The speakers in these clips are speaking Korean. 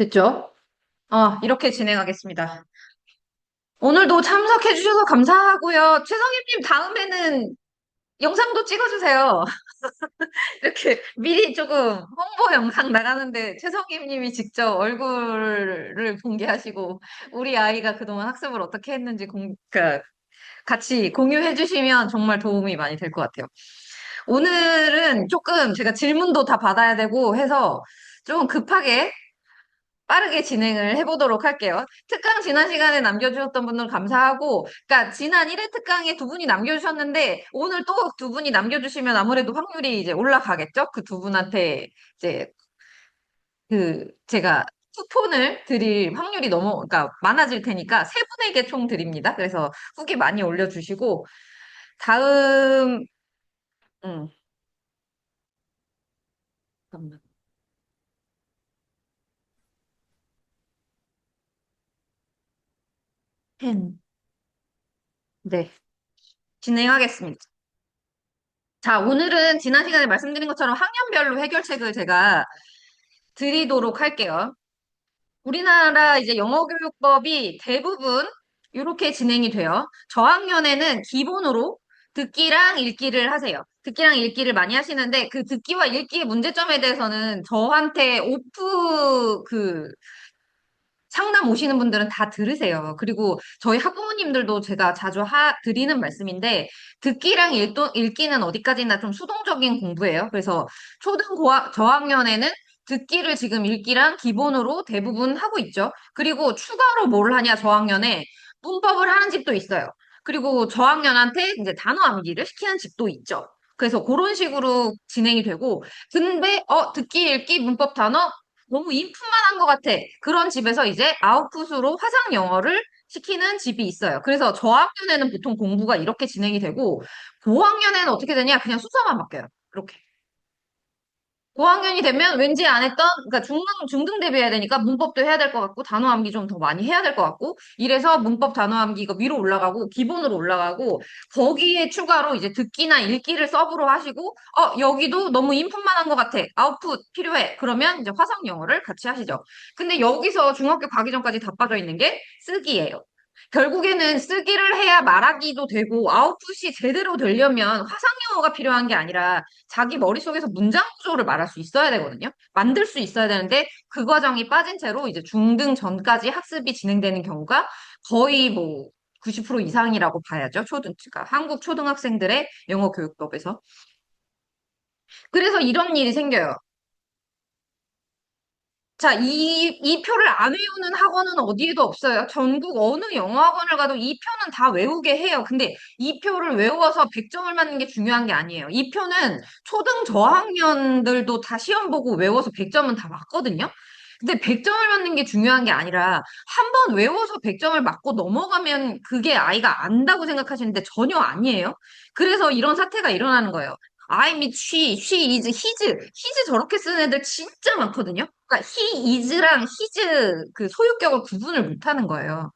됐죠? 이렇게 진행하겠습니다. 오늘도 참석해 주셔서 감사하고요. 최성희님 다음에는 영상도 찍어주세요. 이렇게 미리 조금 홍보 영상 나가는데 최성희님이 직접 얼굴을 공개하시고 우리 아이가 그동안 학습을 어떻게 했는지 그러니까 같이 공유해 주시면 정말 도움이 많이 될 것 같아요. 오늘은 조금 제가 질문도 다 받아야 되고 해서 좀 급하게 빠르게 진행을 해보도록 할게요. 특강 지난 시간에 남겨주셨던 분들 감사하고, 그러니까 지난 1회 특강에 두 분이 남겨주셨는데, 오늘 또 두 분이 남겨주시면 아무래도 확률이 이제 올라가겠죠? 그 두 분한테 이제 제가 쿠폰을 드릴 확률이 그러니까 많아질 테니까 세 분에게 총 드립니다. 그래서 후기 많이 올려주시고, 다음, 음, 잠깐만. 펜. 네, 진행하겠습니다. 자, 오늘은 지난 시간에 말씀드린 것처럼 학년별로 해결책을 제가 드리도록 할게요. 우리나라 이제 영어교육법이 대부분 이렇게 진행이 돼요. 저학년에는 기본으로 듣기랑 읽기를 하세요. 듣기랑 읽기를 많이 하시는데 그 듣기와 읽기의 문제점에 대해서는 저한테 상담 오시는 분들은 다 들으세요. 그리고 저희 학부모님들도 제가 자주 드리는 말씀인데, 듣기랑 읽기는 어디까지나 좀 수동적인 공부예요. 그래서 저학년에는 듣기를 지금 읽기랑 기본으로 대부분 하고 있죠. 그리고 추가로 뭘 하냐, 저학년에 문법을 하는 집도 있어요. 그리고 저학년한테 이제 단어 암기를 시키는 집도 있죠. 그래서 그런 식으로 진행이 되고, 근데, 듣기, 읽기, 문법 단어, 너무 인풋만 한 것 같아. 그런 집에서 이제 아웃풋으로 화상 영어를 시키는 집이 있어요. 그래서 저학년에는 보통 공부가 이렇게 진행이 되고, 고학년에는 어떻게 되냐? 그냥 순서만 바뀌어요. 이렇게. 고학년이 되면 왠지 안 했던, 그러니까 중등 대비해야 되니까 문법도 해야 될 것 같고, 단어 암기 좀 더 많이 해야 될 것 같고, 이래서 문법 단어 암기 이거 위로 올라가고, 기본으로 올라가고, 거기에 추가로 이제 듣기나 읽기를 서브로 하시고, 여기도 너무 인풋만 한 것 같아. 아웃풋 필요해. 그러면 이제 화상 영어를 같이 하시죠. 근데 여기서 중학교 가기 전까지 다 빠져 있는 게 쓰기예요. 결국에는 쓰기를 해야 말하기도 되고 아웃풋이 제대로 되려면 화상 영어가 필요한 게 아니라 자기 머릿속에서 문장 구조를 말할 수 있어야 되거든요. 만들 수 있어야 되는데 그 과정이 빠진 채로 이제 중등 전까지 학습이 진행되는 경우가 거의 뭐 90% 이상이라고 봐야죠. 그러니까 한국 초등학생들의 영어 교육법에서. 그래서 이런 일이 생겨요. 자, 이 표를 안 외우는 학원은 어디에도 없어요. 전국 어느 영어 학원을 가도 이 표는 다 외우게 해요. 근데 이 표를 외워서 100점을 맞는 게 중요한 게 아니에요. 이 표는 초등 저학년들도 다 시험 보고 외워서 100점은 다 맞거든요. 근데 100점을 맞는 게 중요한 게 아니라 한 번 외워서 100점을 맞고 넘어가면 그게 아이가 안다고 생각하시는데 전혀 아니에요. 그래서 이런 사태가 일어나는 거예요. I meet she is, his 저렇게 쓰는 애들 진짜 많거든요. 그러니까 he is랑 his 그 소유격을 구분을 못 하는 거예요.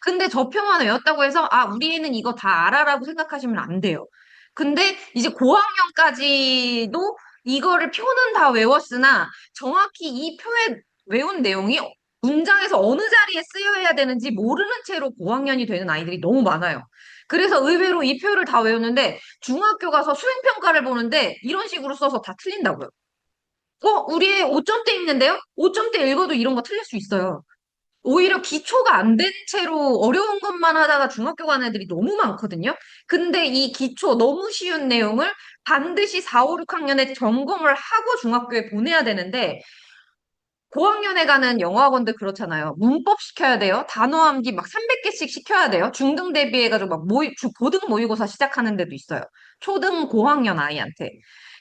근데 저 표만 외웠다고 해서 우리 애는 이거 다 알아라고 생각하시면 안 돼요. 근데 이제 고학년까지도 이거를 표는 다 외웠으나 정확히 이 표에 외운 내용이 문장에서 어느 자리에 쓰여야 되는지 모르는 채로 고학년이 되는 아이들이 너무 많아요. 그래서 의외로 이 표를 다 외웠는데 중학교 가서 수행평가를 보는데 이런 식으로 써서 다 틀린다고요. 우리 애 5점대 있는데요? 5점대 읽어도 이런 거 틀릴 수 있어요. 오히려 기초가 안 된 채로 어려운 것만 하다가 중학교 간 애들이 너무 많거든요. 근데 이 기초 너무 쉬운 내용을 반드시 4, 5, 6학년에 점검을 하고 중학교에 보내야 되는데 고학년에 가는 영어학원들 그렇잖아요. 문법 시켜야 돼요. 단어 암기 막 300개씩 시켜야 돼요. 중등 대비해가지고 막 고등 모의고사 시작하는 데도 있어요. 초등 고학년 아이한테.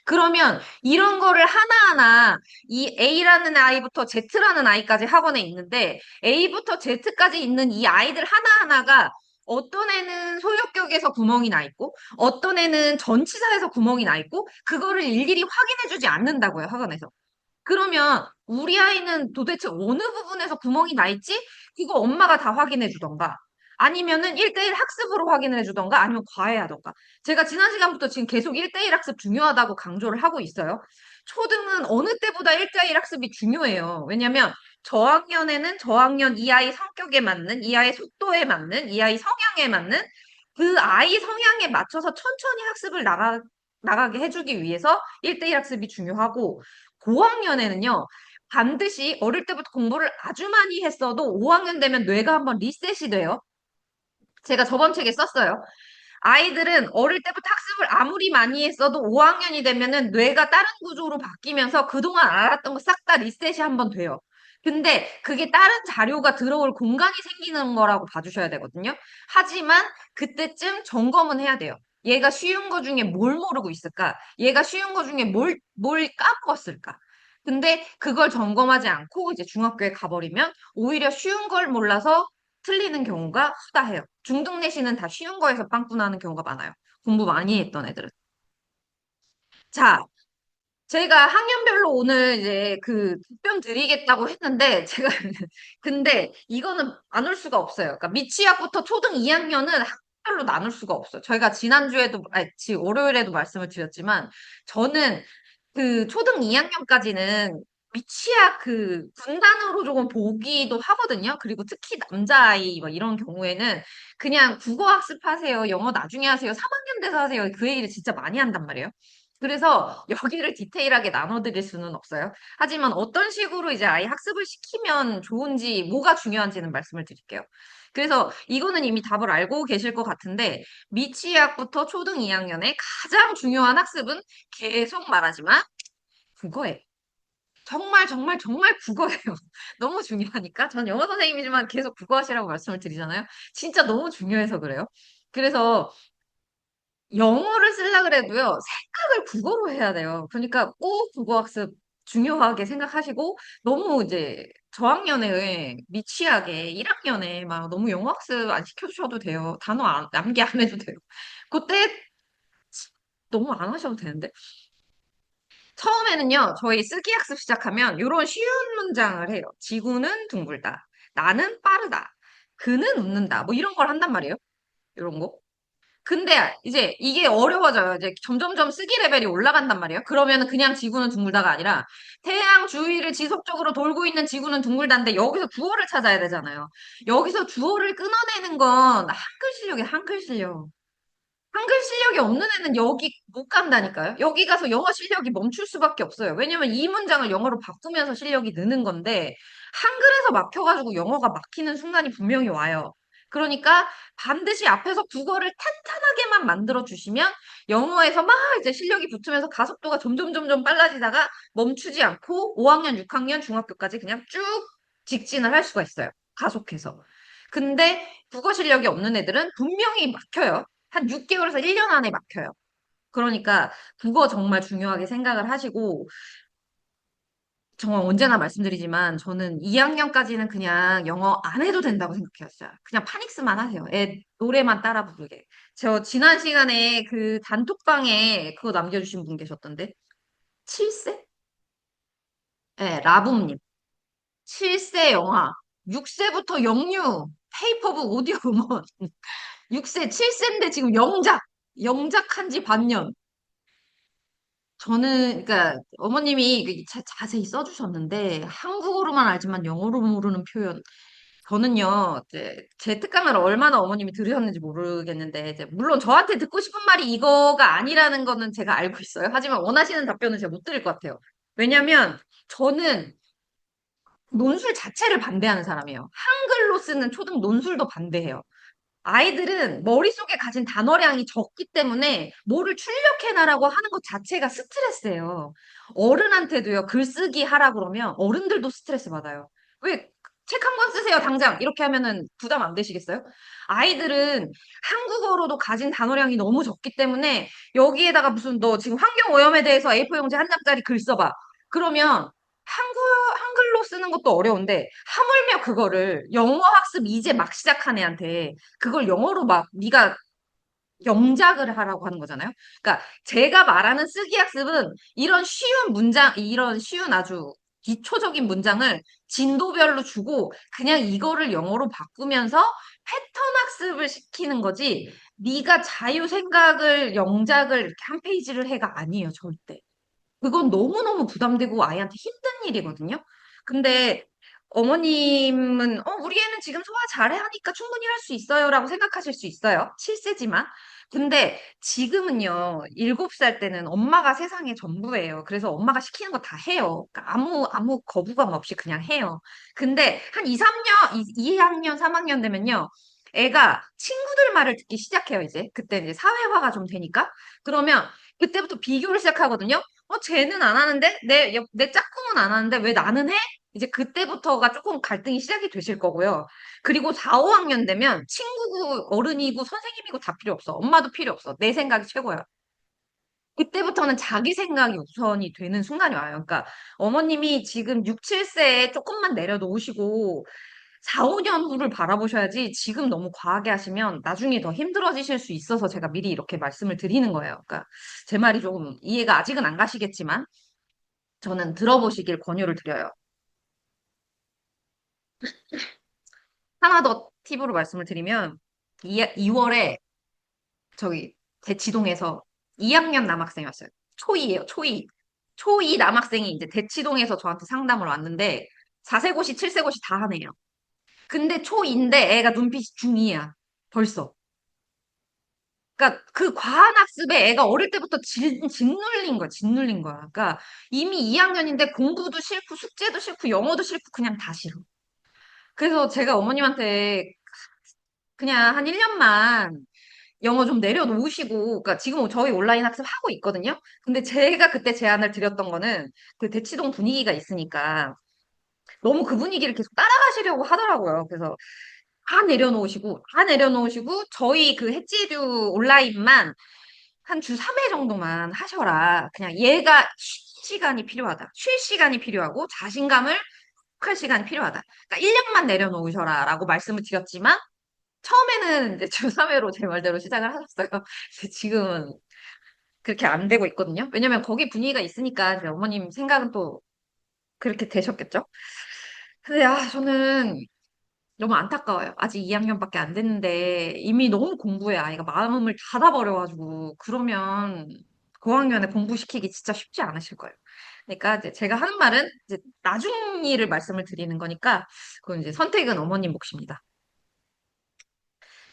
그러면 이런 거를 하나하나 이 A라는 아이부터 Z라는 아이까지 학원에 있는데 A부터 Z까지 있는 이 아이들 하나하나가 어떤 애는 소유격에서 구멍이 나 있고 어떤 애는 전치사에서 구멍이 나 있고 그거를 일일이 확인해주지 않는다고요, 학원에서. 그러면 우리 아이는 도대체 어느 부분에서 구멍이 나 있지? 이거 엄마가 다 확인해 주던가. 아니면은 1대1 학습으로 확인을 해주던가 아니면 과외하던가. 제가 지난 시간부터 지금 계속 1대1 학습 중요하다고 강조를 하고 있어요. 초등은 어느 때보다 1대1 학습이 중요해요. 왜냐면 저학년에는 저학년 이 아이 성격에 맞는, 이 아이 속도에 맞는, 이 아이 성향에 맞는 그 아이 성향에 맞춰서 천천히 학습을 나가게 해주기 위해서 1대1 학습이 중요하고 고학년에는요. 반드시 어릴 때부터 공부를 아주 많이 했어도 5학년 되면 뇌가 한번 리셋이 돼요. 제가 저번 책에 썼어요. 아이들은 어릴 때부터 학습을 아무리 많이 했어도 5학년이 되면은 뇌가 다른 구조로 바뀌면서 그동안 알았던 거 싹 다 리셋이 한번 돼요. 근데 그게 다른 자료가 들어올 공간이 생기는 거라고 봐주셔야 되거든요. 하지만 그때쯤 점검은 해야 돼요. 얘가 쉬운 거 중에 뭘 모르고 있을까? 얘가 쉬운 거 중에 뭘 까먹었을까? 근데 그걸 점검하지 않고 이제 중학교에 가버리면 오히려 쉬운 걸 몰라서 틀리는 경우가 후다해요. 중등 내신은 다 쉬운 거에서 빵꾸 나는 경우가 많아요. 공부 많이 했던 애들은. 자, 제가 학년별로 오늘 이제 그 답변 드리겠다고 했는데, 제가, 근데 이거는 나눌 수가 없어요. 그러니까 미취학부터 초등 2학년은 학별로 나눌 수가 없어요. 저희가 지난주에도, 아니, 월요일에도 말씀을 드렸지만, 저는 그 초등 2학년까지는 미취학 그 군단으로 조금 보기도 하거든요. 그리고 특히 남자아이 막 이런 경우에는 그냥 국어 학습하세요. 영어 나중에 하세요. 3학년 돼서 하세요. 그 얘기를 진짜 많이 한단 말이에요. 그래서 여기를 디테일하게 나눠드릴 수는 없어요. 하지만 어떤 식으로 이제 아이 학습을 시키면 좋은지, 뭐가 중요한지는 말씀을 드릴게요. 그래서 이거는 이미 답을 알고 계실 것 같은데, 미취학부터 초등 2학년의 가장 중요한 학습은 계속 말하지만 국어예요. 정말 정말 정말 국어예요. 너무 중요하니까. 전 영어 선생님이지만 계속 국어 하시라고 말씀을 드리잖아요. 진짜 너무 중요해서 그래요. 그래서 영어를 쓰려 그래도요, 생각을 국어로 해야 돼요. 그러니까 꼭 국어 학습 중요하게 생각하시고, 너무 이제 저학년에 미취하게 1학년에 막 너무 영어 학습 안 시켜주셔도 돼요. 단어 암기 안 해도 돼요. 그때 너무 안 하셔도 되는데. 처음에는요, 저희 쓰기 학습 시작하면 이런 쉬운 문장을 해요. 지구는 둥글다. 나는 빠르다. 그는 웃는다. 뭐 이런 걸 한단 말이에요. 이런 거. 근데 이제 이게 어려워져요. 이제 점점점 쓰기 레벨이 올라간단 말이에요. 그러면 그냥 지구는 둥글다가 아니라 태양 주위를 지속적으로 돌고 있는 지구는 둥글다인데 여기서 주어를 찾아야 되잖아요. 여기서 주어를 끊어내는 건 한글 실력이 한글 실력. 한글 실력이 없는 애는 여기 못 간다니까요. 여기 가서 영어 실력이 멈출 수밖에 없어요. 왜냐면 이 문장을 영어로 바꾸면서 실력이 느는 건데 한글에서 막혀가지고 영어가 막히는 순간이 분명히 와요. 그러니까 반드시 앞에서 국어를 탄탄하게만 만들어 주시면 영어에서 막 이제 실력이 붙으면서 가속도가 점점 점점 빨라지다가 멈추지 않고 5학년, 6학년, 중학교까지 그냥 쭉 직진을 할 수가 있어요. 가속해서. 근데 국어 실력이 없는 애들은 분명히 막혀요. 한 6개월에서 1년 안에 막혀요. 그러니까 국어 정말 중요하게 생각을 하시고 정말 언제나 말씀드리지만 저는 2학년까지는 그냥 영어 안 해도 된다고 생각해요. 그냥 파닉스만 하세요. 애 노래만 따라 부르게. 저 지난 시간에 그 단톡방에 그거 남겨주신 분 계셨던데 7세? 네, 라붐님. 7세 영화. 6세부터 영유. 페이퍼북 오디오 음원. 6세, 7세인데 지금 영작한 지 반년. 저는, 그러니까, 어머님이 자세히 써주셨는데, 한국어로만 알지만 영어로 모르는 표현. 저는요, 이제, 제 특강을 얼마나 어머님이 들으셨는지 모르겠는데, 이제 물론 저한테 듣고 싶은 말이 이거가 아니라는 거는 제가 알고 있어요. 하지만 원하시는 답변은 제가 못 드릴 것 같아요. 왜냐면, 저는 논술 자체를 반대하는 사람이에요. 한글로 쓰는 초등 논술도 반대해요. 아이들은 머릿속에 가진 단어량이 적기 때문에 뭐를 출력해내라고 하는 것 자체가 스트레스예요. 어른한테도요, 글쓰기 하라 그러면 어른들도 스트레스 받아요. 왜, 책 한 권 쓰세요, 당장. 이렇게 하면은 부담 안 되시겠어요? 아이들은 한국어로도 가진 단어량이 너무 적기 때문에 여기에다가 무슨 너 지금 환경오염에 대해서 A4 용지 한 장짜리 글 써봐. 그러면 한글, 한글로 쓰는 것도 어려운데 하물며 그거를 영어 학습 이제 막 시작한 애한테 그걸 영어로 막 네가 영작을 하라고 하는 거잖아요. 그러니까 제가 말하는 쓰기 학습은 이런 쉬운 문장, 이런 쉬운 아주 기초적인 문장을 진도별로 주고 그냥 이거를 영어로 바꾸면서 패턴 학습을 시키는 거지. 네가 자유 생각을 영작을 이렇게 한 페이지를 해가 아니에요, 절대. 그건 너무너무 부담되고 아이한테 힘든 일이거든요. 근데 어머님은 우리 애는 지금 소화 잘해 하니까 충분히 할 수 있어요라고 생각하실 수 있어요. 7세지만. 근데 지금은요, 7살 때는 엄마가 세상의 전부예요. 그래서 엄마가 시키는 거 다 해요. 그러니까 아무 거부감 없이 그냥 해요. 근데 한 2, 3년, 2학년, 3학년 되면요, 애가 친구들 말을 듣기 시작해요, 이제. 그때 이제 사회화가 좀 되니까. 그러면 그때부터 비교를 시작하거든요. 쟤는 안 하는데? 내 짝꿍은 안 하는데 왜 나는 해? 이제 그때부터가 조금 갈등이 시작이 되실 거고요. 그리고 4, 5학년 되면 친구고 어른이고 선생님이고 다 필요 없어. 엄마도 필요 없어. 내 생각이 최고야. 그때부터는 자기 생각이 우선이 되는 순간이 와요. 그러니까 어머님이 지금 6, 7세에 조금만 내려놓으시고 4, 5년 후를 바라보셔야지 지금 너무 과하게 하시면 나중에 더 힘들어지실 수 있어서 제가 미리 이렇게 말씀을 드리는 거예요. 그러니까 제 말이 조금 이해가 아직은 안 가시겠지만 저는 들어보시길 권유를 드려요. 하나 더 팁으로 말씀을 드리면 2월에 저기 대치동에서 2학년 남학생이 왔어요. 초2예요, 초2. 초2 남학생이 이제 대치동에서 저한테 상담을 왔는데 4세고시, 7세고시 다 하네요. 근데 초2인데 애가 눈빛이 중2야. 벌써. 그러니까 그 과한 학습에 애가 어릴 때부터 짓눌린 거야, 짓눌린 거야. 그러니까 이미 2학년인데 공부도 싫고 숙제도 싫고 영어도 싫고 그냥 다 싫어. 그래서 제가 어머님한테 그냥 한 1년만 영어 좀 내려놓으시고, 그러니까 지금 저희 온라인 학습하고 있거든요. 근데 제가 그때 제안을 드렸던 거는 그 대치동 분위기가 있으니까 너무 그 분위기를 계속 따라가시려고 하더라고요. 그래서 다 내려놓으시고 저희 그 햇지듀 온라인만 한 주 3회 정도만 하셔라. 그냥 얘가 쉴 시간이 필요하다. 쉴 시간이 필요하고 자신감을 회복할 시간이 필요하다. 그러니까 1년만 내려놓으셔라라고 말씀을 드렸지만 처음에는 이제 주 3회로 제 말대로 시작을 하셨어요. 근데 지금은 그렇게 안 되고 있거든요. 왜냐면 거기 분위기가 있으니까 이제 어머님 생각은 또 그렇게 되셨겠죠. 근데 저는 너무 안타까워요. 아직 2학년밖에 안 됐는데 이미 너무 공부에 아이가 마음을 닫아버려가지고 그러면 고학년에 공부시키기 진짜 쉽지 않으실 거예요. 그러니까 이제 제가 하는 말은 이제 나중 일을 말씀을 드리는 거니까 그건 이제 선택은 어머님 몫입니다.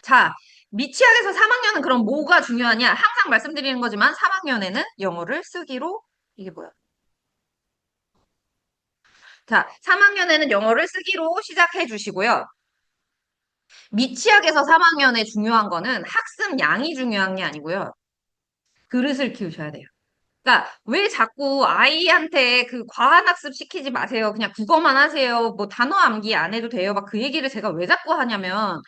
자, 미취학에서 3학년은 그럼 뭐가 중요하냐? 항상 말씀드리는 거지만 3학년에는 영어를 쓰기로 이게 뭐야? 자, 3학년에는 영어를 쓰기로 시작해 주시고요. 미취학에서 3학년에 중요한 거는 학습 양이 중요한 게 아니고요. 그릇을 키우셔야 돼요. 그러니까 왜 자꾸 아이한테 그 과한 학습 시키지 마세요. 그냥 국어만 하세요. 뭐 단어 암기 안 해도 돼요. 막 그 얘기를 제가 왜 자꾸 하냐면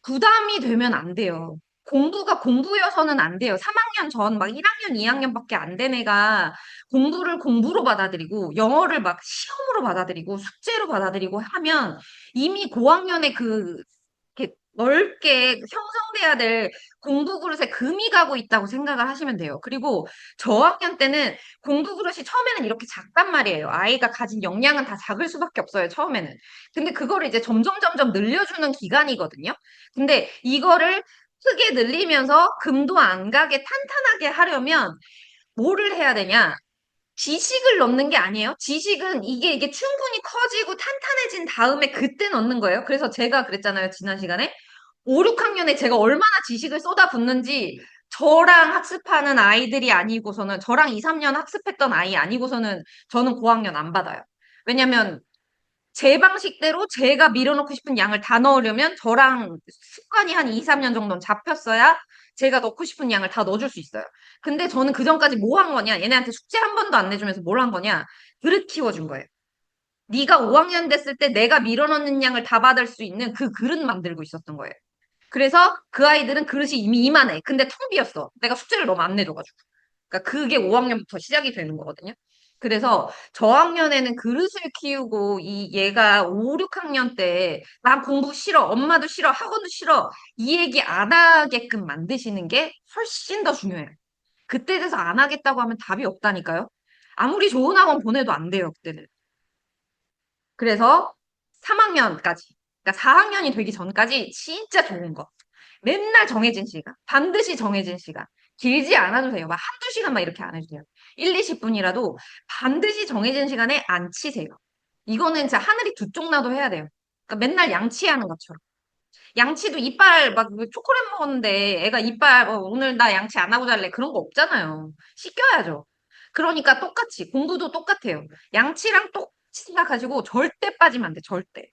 부담이 되면 안 돼요. 공부가 공부여서는 안 돼요. 3학년 전, 막 1학년, 2학년밖에 안 된 애가 공부를 공부로 받아들이고, 영어를 막 시험으로 받아들이고, 숙제로 받아들이고 하면 이미 고학년에 이렇게 넓게 형성돼야 될 공부 그릇에 금이 가고 있다고 생각을 하시면 돼요. 그리고 저학년 때는 공부 그릇이 처음에는 이렇게 작단 말이에요. 아이가 가진 역량은 다 작을 수밖에 없어요, 처음에는. 근데 그거를 이제 점점 늘려주는 기간이거든요. 근데 이거를 크게 늘리면서 금도 안 가게 탄탄하게 하려면 뭐를 해야 되냐? 지식을 넣는 게 아니에요. 지식은 이게 충분히 커지고 탄탄해진 다음에 그때 넣는 거예요. 그래서 제가 그랬잖아요, 지난 시간에. 5, 6학년에 제가 얼마나 지식을 쏟아붓는지 저랑 학습하는 아이들이 아니고서는 저랑 2, 3년 학습했던 아이 아니고서는 저는 고학년 안 받아요. 왜냐면 제 방식대로 제가 밀어넣고 싶은 양을 다 넣으려면 저랑 습관이 한 2, 3년 정도는 잡혔어야 제가 넣고 싶은 양을 다 넣어줄 수 있어요. 근데 저는 그 전까지 뭐 한 거냐? 얘네한테 숙제 한 번도 안 내주면서 뭘 한 거냐? 그릇 키워준 거예요. 네가 5학년 됐을 때 내가 밀어넣는 양을 다 받을 수 있는 그 그릇 만들고 있었던 거예요. 그래서 그 아이들은 그릇이 이미 이만해. 근데 텅 비었어. 내가 숙제를 너무 안 내줘가지고. 그러니까 그게 5학년부터 시작이 되는 거거든요. 그래서 저학년에는 그릇을 키우고 이 얘가 5, 6학년 때 나 공부 싫어, 엄마도 싫어, 학원도 싫어 이 얘기 안 하게끔 만드시는 게 훨씬 더 중요해요. 그때 돼서 안 하겠다고 하면 답이 없다니까요. 아무리 좋은 학원 보내도 안 돼요, 그때는. 그래서 3학년까지, 그러니까 4학년이 되기 전까지 진짜 좋은 거. 맨날 정해진 시간, 반드시 정해진 시간. 길지 않아도 돼요. 막 한두 시간 막 이렇게 안 해도 돼요. 1, 20분이라도 반드시 정해진 시간에 안 치세요. 이거는 진짜 하늘이 두 쪽 나도 해야 돼요. 그러니까 맨날 양치하는 것처럼. 양치도 이빨 막 초콜릿 먹었는데 애가 이빨 오늘 나 양치 안 하고 잘래 그런 거 없잖아요. 씻겨야죠. 그러니까 똑같이 공부도 똑같아요. 양치랑 똑같이 생각하시고 절대 빠지면 안 돼. 절대.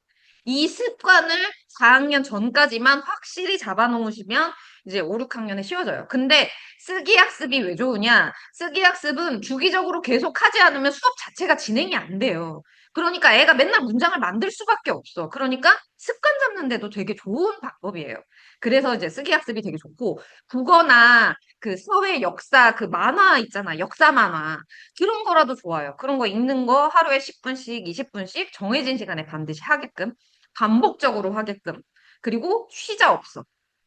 이 습관을 4학년 전까지만 확실히 잡아놓으시면 이제 5, 6학년에 쉬워져요. 근데 쓰기 학습이 왜 좋으냐? 쓰기 학습은 주기적으로 계속 하지 않으면 수업 자체가 진행이 안 돼요. 그러니까 애가 맨날 문장을 만들 수밖에 없어. 그러니까 습관 잡는데도 되게 좋은 방법이에요. 그래서 이제 쓰기 학습이 되게 좋고, 국어나 그 사회 역사 그 만화 있잖아. 역사 만화. 그런 거라도 좋아요. 그런 거 읽는 거 하루에 10분씩, 20분씩 정해진 시간에 반드시 하게끔, 반복적으로 하게끔. 그리고 쉬자 없어.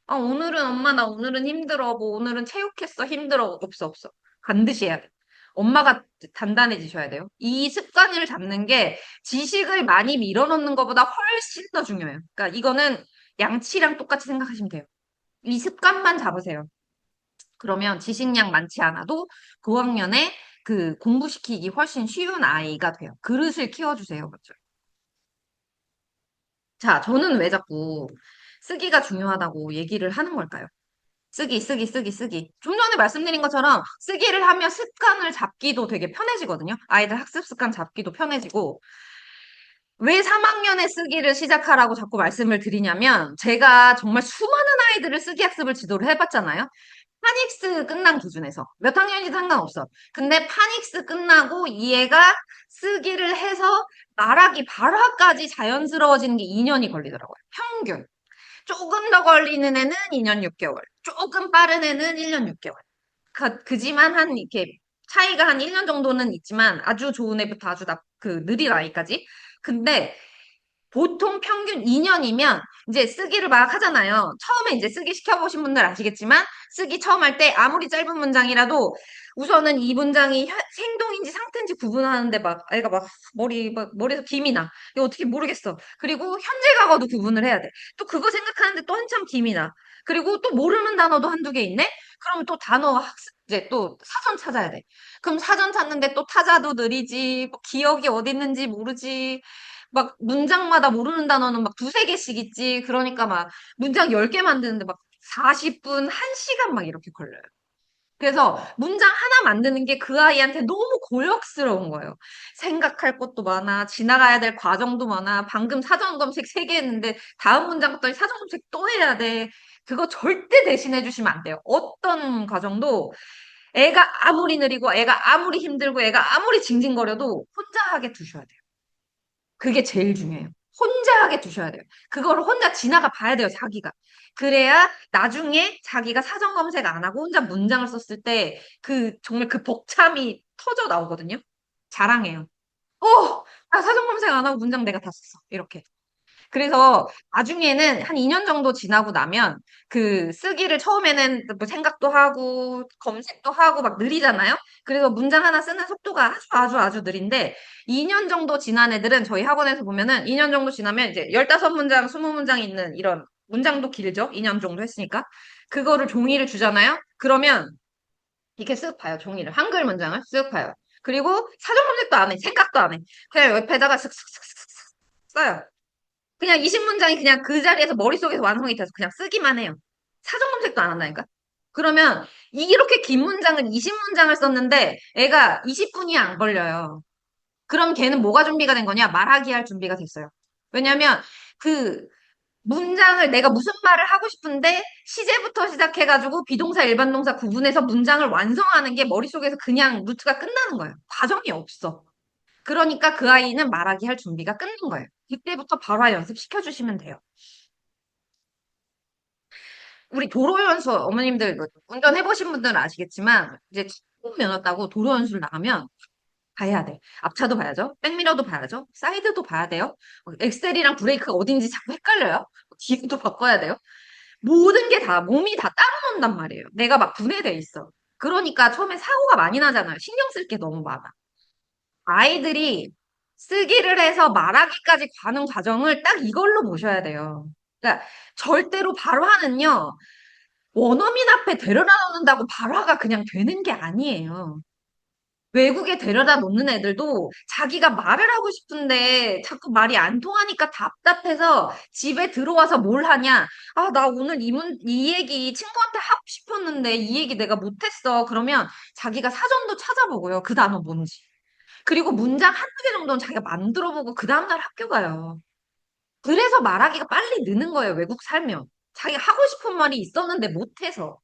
아, 오늘은 엄마 나 오늘은 힘들어. 뭐 오늘은 체육했어. 힘들어. 없어, 없어. 반드시 해야 돼. 엄마가 단단해지셔야 돼요. 이 습관을 잡는 게 지식을 많이 밀어넣는 것보다 훨씬 더 중요해요. 그러니까 이거는 양치랑 똑같이 생각하시면 돼요. 이 습관만 잡으세요. 그러면 지식량 많지 않아도 고학년에 그 공부시키기 훨씬 쉬운 아이가 돼요. 그릇을 키워주세요. 맞죠? 자, 저는 왜 자꾸 쓰기가 중요하다고 얘기를 하는 걸까요? 쓰기, 쓰기, 쓰기, 쓰기. 좀 전에 말씀드린 것처럼 쓰기를 하면 습관을 잡기도 되게 편해지거든요. 아이들 학습 습관 잡기도 편해지고. 왜 3학년에 쓰기를 시작하라고 자꾸 말씀을 드리냐면, 제가 정말 수많은 아이들을 쓰기 학습을 지도를 해봤잖아요. 파닉스 끝난 기준에서. 몇 학년이든 상관없어. 근데 파닉스 끝나고 이 애가 쓰기를 해서 말하기 발화까지 자연스러워지는 게 2년이 걸리더라고요. 평균. 조금 더 걸리는 애는 2년 6개월, 조금 빠른 애는 1년 6개월. 그지만 한 이렇게 차이가 한 1년 정도는 있지만 아주 좋은 애부터 아주 그 느린 아이까지. 근데 보통 평균 2년이면 이제 쓰기를 막 하잖아요. 처음에 이제 쓰기 시켜보신 분들 아시겠지만 쓰기 처음 할 때 아무리 짧은 문장이라도 우선은 이 문장이 생동인지 상태인지 구분하는데 막 애가 막 머리에서 김이 나. 이거 어떻게 모르겠어. 그리고 현재 과거도 구분을 해야 돼. 또 그거 생각하는데 또 한참 김이 나. 그리고 또 모르는 단어도 한두 개 있네? 그럼 또 단어 학습, 이제 또 사전 찾아야 돼. 그럼 사전 찾는데 또 타자도 느리지, 뭐 기억이 어디 있는지 모르지, 막 문장마다 모르는 단어는 막 두세 개씩 있지. 그러니까 막 문장 10개 만드는데 막 40분, 1시간 막 이렇게 걸려요. 그래서 문장 하나 만드는 게 그 아이한테 너무 고역스러운 거예요. 생각할 것도 많아, 지나가야 될 과정도 많아, 방금 사전 검색 3개 했는데 다음 문장부터 사전 검색 또 해야 돼. 그거 절대 대신해 주시면 안 돼요. 어떤 과정도 애가 아무리 느리고 애가 아무리 힘들고 애가 아무리 징징거려도 혼자 하게 두셔야 돼요. 그게 제일 중요해요. 혼자 하게 두셔야 돼요. 그거를 혼자 지나가 봐야 돼요, 자기가. 그래야 나중에 자기가 사전 검색 안 하고 혼자 문장을 썼을 때 정말 그 벅참이 터져 나오거든요. 자랑해요. 나 사전 검색 안 하고 문장 내가 다 썼어. 이렇게. 그래서 나중에는 한 2년 정도 지나고 나면 그 쓰기를 처음에는 뭐 생각도 하고 검색도 하고 막 느리잖아요. 그래서 문장 하나 쓰는 속도가 아주 아주 아주 느린데 2년 정도 지난 애들은 저희 학원에서 보면은 2년 정도 지나면 이제 15문장, 20문장 있는 이런 문장도 길죠. 2년 정도 했으니까. 그거를 종이를 주잖아요. 그러면 이렇게 쓱 봐요. 종이를. 한글 문장을 쓱 봐요. 그리고 사전 검색도 안 해. 생각도 안 해. 그냥 옆에다가 쓱쓱쓱쓱 써요. 그냥 20문장이 그냥 그 자리에서 머릿속에서 완성이 돼서 그냥 쓰기만 해요. 사전 검색도 안 한다니까? 그러면 이렇게 긴 문장을 20문장을 썼는데 애가 20분이 안 걸려요. 그럼 걔는 뭐가 준비가 된 거냐? 말하기 할 준비가 됐어요. 왜냐면 그 문장을 내가 무슨 말을 하고 싶은데 시제부터 시작해가지고 비동사 일반동사 구분해서 문장을 완성하는 게 머릿속에서 그냥 루트가 끝나는 거예요. 과정이 없어. 그러니까 그 아이는 말하기 할 준비가 끝난 거예요. 그때부터 발화 연습 시켜주시면 돼요. 우리 도로 연수 어머님들 운전해보신 분들은 아시겠지만 이제 처음 면허 따고 도로 연수를 나가면 봐야 돼. 앞차도 봐야죠. 백미러도 봐야죠. 사이드도 봐야 돼요. 엑셀이랑 브레이크가 어딘지 자꾸 헷갈려요. 뒤도 바꿔야 돼요. 모든 게 다 몸이 다 따로 논단 말이에요. 내가 막 분해돼 있어. 그러니까 처음에 사고가 많이 나잖아요. 신경 쓸 게 너무 많아. 아이들이 쓰기를 해서 말하기까지 가는 과정을 딱 이걸로 보셔야 돼요. 그러니까 절대로 발화는요, 원어민 앞에 데려다 놓는다고 발화가 그냥 되는 게 아니에요. 외국에 데려다 놓는 애들도 자기가 말을 하고 싶은데 자꾸 말이 안 통하니까 답답해서 집에 들어와서 뭘 하냐? 아, 나 오늘 이 얘기 친구한테 하고 싶었는데 이 얘기 내가 못했어. 그러면 자기가 사전도 찾아보고요. 그 단어 뭔지. 그리고 문장 한두 개 정도는 자기가 만들어보고 그 다음날 학교 가요. 그래서 말하기가 빨리 느는 거예요, 외국 살면. 자기가 하고 싶은 말이 있었는데 못해서.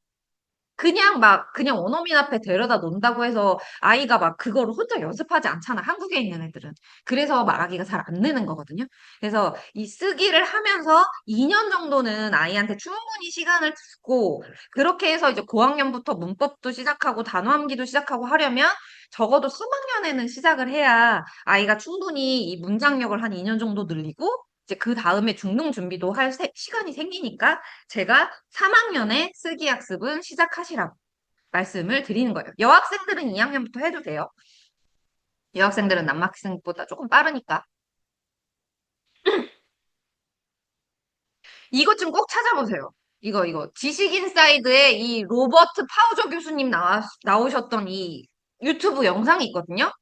그냥 막, 그냥 원어민 앞에 데려다 놓는다고 해서 아이가 막 그거를 혼자 연습하지 않잖아, 한국에 있는 애들은. 그래서 말하기가 잘 안 느는 거거든요. 그래서 이 쓰기를 하면서 2년 정도는 아이한테 충분히 시간을 두고, 그렇게 해서 이제 고학년부터 문법도 시작하고 단어암기도 시작하고 하려면 적어도 3학년에는 시작을 해야 아이가 충분히 이 문장력을 한 2년 정도 늘리고, 이제 그 다음에 중등 준비도 할 시간이 생기니까 제가 3학년에 쓰기 학습은 시작하시라고 말씀을 드리는 거예요. 여학생들은 2학년부터 해도 돼요. 여학생들은 남학생보다 조금 빠르니까. 이것 좀 꼭 찾아보세요. 이거. 지식인사이드에 이 로버트 파우저 교수님 나오셨던 이 유튜브 영상이 있거든요.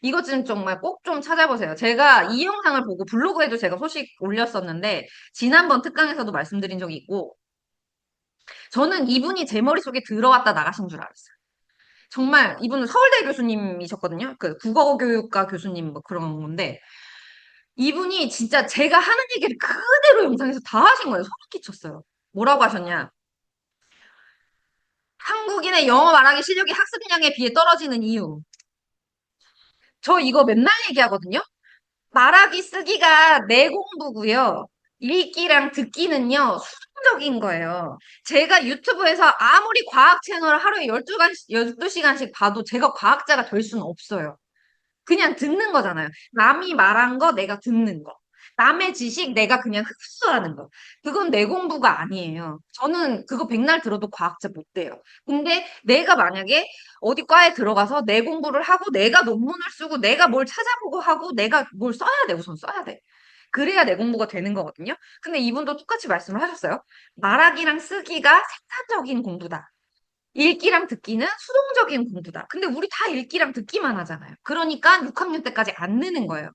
이것 좀 정말 꼭 좀 찾아보세요. 제가 이 영상을 보고 블로그에도 제가 소식 올렸었는데, 지난번 특강에서도 말씀드린 적이 있고, 저는 이분이 제 머릿속에 들어왔다 나가신 줄 알았어요. 정말 이분은 서울대 교수님이셨거든요. 그 국어교육과 교수님 뭐 그런 건데 이분이 진짜 제가 하는 얘기를 그대로 영상에서 다 하신 거예요. 소름 끼쳤어요. 뭐라고 하셨냐? 한국인의 영어 말하기 실력이 학습량에 비해 떨어지는 이유. 저 이거 맨날 얘기하거든요. 말하기 쓰기가 내 공부고요. 읽기랑 듣기는요, 수동적인 거예요. 제가 유튜브에서 아무리 과학 채널을 하루에 12시간씩 봐도 제가 과학자가 될 수는 없어요. 그냥 듣는 거잖아요. 남이 말한 거 내가 듣는 거. 남의 지식 내가 그냥 흡수하는 거. 그건 내 공부가 아니에요. 저는 그거 백날 들어도 과학자 못 돼요. 근데 내가 만약에 어디 과에 들어가서 내 공부를 하고 내가 논문을 쓰고 내가 뭘 찾아보고 하고 내가 뭘 써야 돼. 우선 써야 돼. 그래야 내 공부가 되는 거거든요. 근데 이분도 똑같이 말씀을 하셨어요. 말하기랑 쓰기가 생산적인 공부다. 읽기랑 듣기는 수동적인 공부다. 근데 우리 다 읽기랑 듣기만 하잖아요. 그러니까 6학년 때까지 안 느는 거예요.